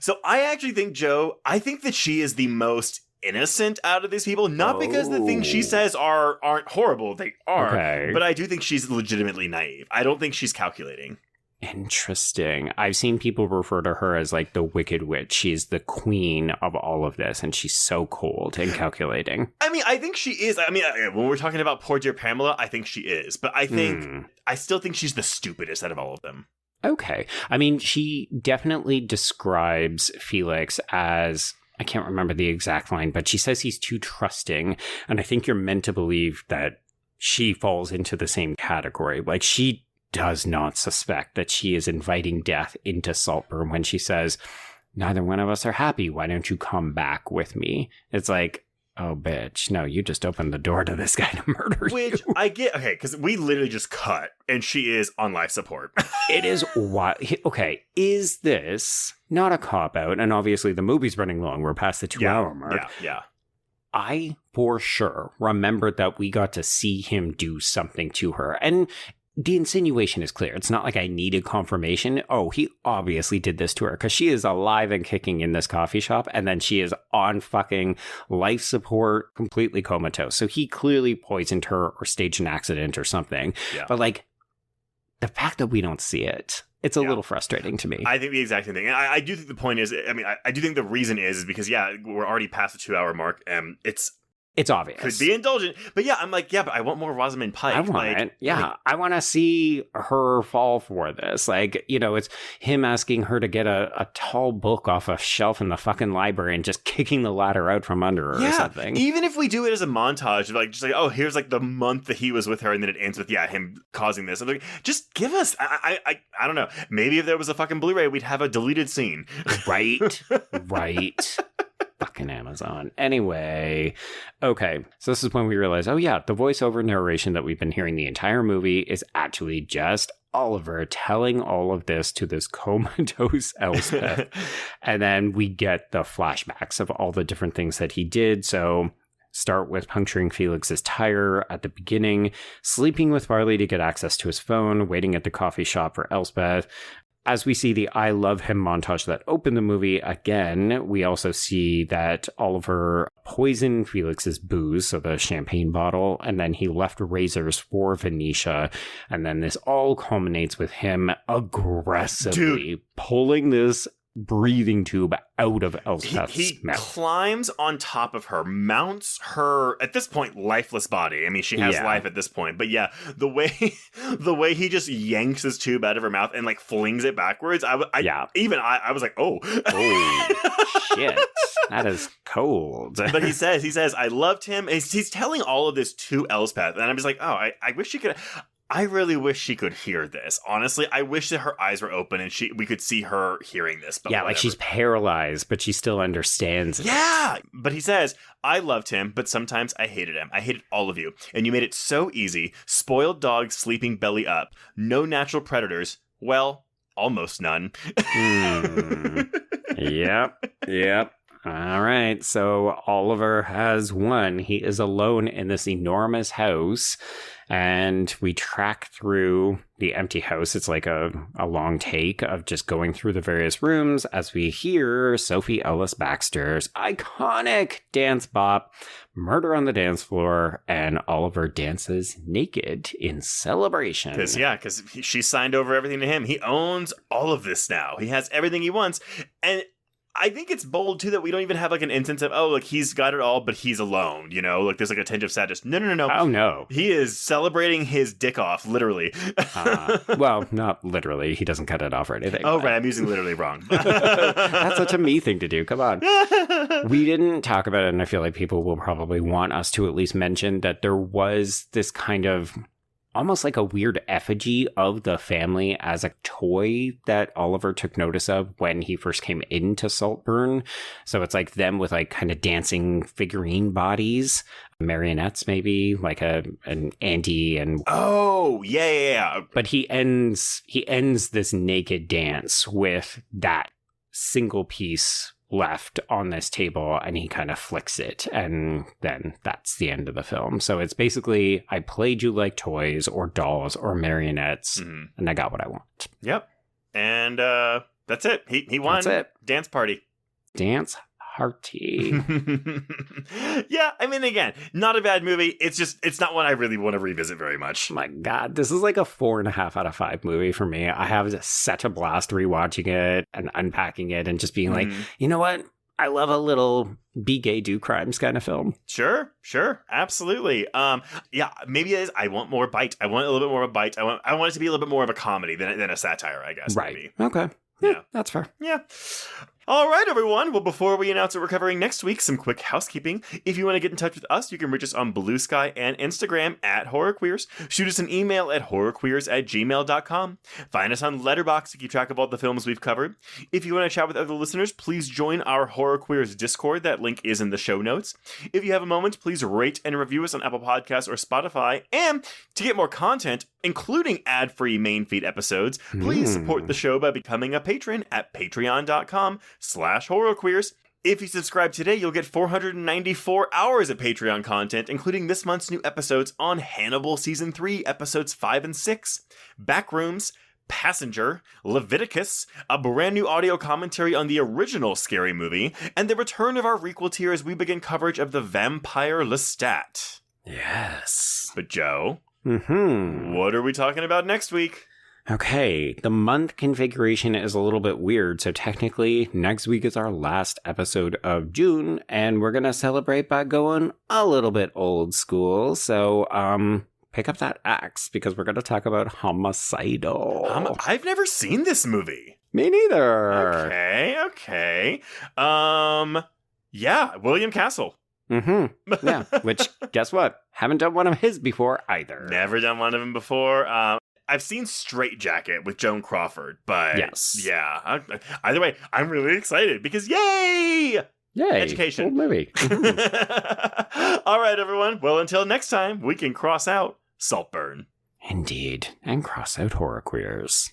So I actually think, Joe, that she is the most innocent out of these people. Not because the things she says aren't horrible. They are. Okay. But I do think she's legitimately naive. I don't think she's calculating. Interesting. I've seen people refer to her as like the Wicked Witch. She's the queen of all of this, and she's so cold and calculating. I mean, I think she is. I mean, when we're talking about poor dear Pamela, I think she is. But I still think she's the stupidest out of all of them. Okay. I mean, she definitely describes Felix as... I can't remember the exact line, but she says he's too trusting. And I think you're meant to believe that she falls into the same category. Like, she does not suspect that she is inviting death into Saltburn when she says, neither one of us are happy. Why don't you come back with me? It's like, oh, bitch. No, you just opened the door to this guy to murder you. Which I get. Okay, because we literally just cut and she is on life support. It is wild. Okay, is this not a cop-out? And obviously the movie's running long. We're past the 2-hour mark. Yeah. I, for sure, remembered that we got to see him do something to her. And the insinuation is clear. It's not like I needed confirmation. Oh, he obviously did this to her because she is alive and kicking in this coffee shop. And then she is on fucking life support, completely comatose. So he clearly poisoned her or staged an accident or something. Yeah. But like the fact that we don't see it, it's a little frustrating to me. I think the exact same thing. And I do think the point is, I mean, I do think the reason is because, we're already past the 2-hour mark. It's It's obvious. Could be indulgent. But yeah, I'm like, yeah, but I want more Rosamund Pike. I want it. Yeah. I want to see her fall for this. Like, it's him asking her to get a tall book off a shelf in the fucking library and just kicking the ladder out from under her or something. Even if we do it as a montage of just like, oh, here's like the month that he was with her and then it ends with, him causing this. I'm like, just give us, I don't know. Maybe if there was a fucking Blu-ray, we'd have a deleted scene. Right. Fucking Amazon. Anyway, okay. So this is when we realize, oh yeah, the voiceover narration that we've been hearing the entire movie is actually just Oliver telling all of this to this comatose Elspeth. And then we get the flashbacks of all the different things that he did. So start with puncturing Felix's tire at the beginning, sleeping with Farleigh to get access to his phone, waiting at the coffee shop for Elspeth. As we see the I Love Him montage that opened the movie again, we also see that Oliver poisoned Felix's booze, so the champagne bottle, and then he left razors for Venetia. And then this all culminates with him aggressively pulling this breathing tube out of Elspeth's mouth. He climbs on top of her, mounts her, at this point, lifeless body. I mean, she has life at this point. But yeah, the way he just yanks this tube out of her mouth and like flings it backwards, I was like, oh. Oh, shit. That is cold. But he says, I loved him. He's telling all of this to Elspeth. And I'm just like, oh, I wish she could... I really wish she could hear this. Honestly, I wish that her eyes were open and we could see her hearing this. But like she's paralyzed, but she still understands it. Yeah, but he says, I loved him, but sometimes I hated him. I hated all of you. And you made it so easy. Spoiled dog sleeping belly up. No natural predators. Well, almost none. Yep. All right, so Oliver has won. He is alone in this enormous house, and we track through the empty house. It's like a long take of just going through the various rooms as we hear Sophie Ellis-Bextor's iconic dance bop, Murder on the Dance Floor, and Oliver dances naked in celebration. Because she signed over everything to him. He owns all of this now. He has everything he wants, and I think it's bold, too, that we don't even have, like, an instance of, oh, like, he's got it all, but he's alone, Like, there's, like, a tinge of sadness. No. Oh, no. He is celebrating his dick off, literally. Well, not literally. He doesn't cut it off or anything. Oh, right. I'm using literally wrong. That's such a me thing to do. Come on. We didn't talk about it, and I feel like people will probably want us to at least mention that there was this kind of... almost like a weird effigy of the family as a toy that Oliver took notice of when he first came into Saltburn. So it's like them with like kind of dancing figurine bodies, marionettes maybe, like an Andy and... Oh, yeah. But he ends this naked dance with that single piece left on this table, and he kind of flicks it, and then that's the end of the film. So it's basically, I played you like toys or dolls or marionettes, and I got what I want. Yep. And that's it. He won. That's it. Dance party. Dance party. Yeah, I mean, again, not a bad movie. It's not one I really want to revisit very much. My God, this is like a 4.5 out of 5 movie for me. I have such a blast rewatching it and unpacking it and just being like, you know what? I love a little be gay, do crimes kind of film. Sure. Absolutely. Yeah, maybe it is. I want more bite. I want a little bit more of a bite. I want it to be a little bit more of a comedy than a satire, I guess. Right. Maybe. Okay. Yeah, that's fair. Yeah. All right, everyone. Well, before we announce what we're covering next week, some quick housekeeping. If you want to get in touch with us, you can reach us on Blue Sky and Instagram at HorrorQueers. Shoot us an email at horrorqueers@gmail.com. Find us on Letterboxd to keep track of all the films we've covered. If you want to chat with other listeners, please join our Horror Queers Discord. That link is in the show notes. If you have a moment, please rate and review us on Apple Podcasts or Spotify. And to get more content, including ad-free main feed episodes, please support the show by becoming a patron at patreon.com/horrorqueers. If you subscribe today, you'll get 494 hours of Patreon content, including this month's new episodes on Hannibal Season 3, Episodes 5 and 6, Backrooms, Passenger, Leviticus, a brand new audio commentary on the original Scary Movie, and the return of our requel tier as we begin coverage of the Vampire Lestat. Yes. But Joe, what are we talking about next week? Okay, the month configuration is a little bit weird, so technically next week is our last episode of June, and we're gonna celebrate by going a little bit old school, so pick up that axe, because we're gonna talk about Homicidal. I've never seen this movie. Me neither. Okay. Yeah, William Castle. Mm-hmm. Yeah, which, guess what? Haven't done one of his before either. Never done one of them before. I've seen Straight Jacket with Joan Crawford, but yes. Yeah. Either way, I'm really excited because yay! Education. Cool movie. All right, everyone. Well, until next time, we can cross out Saltburn. Indeed. And cross out horror queers.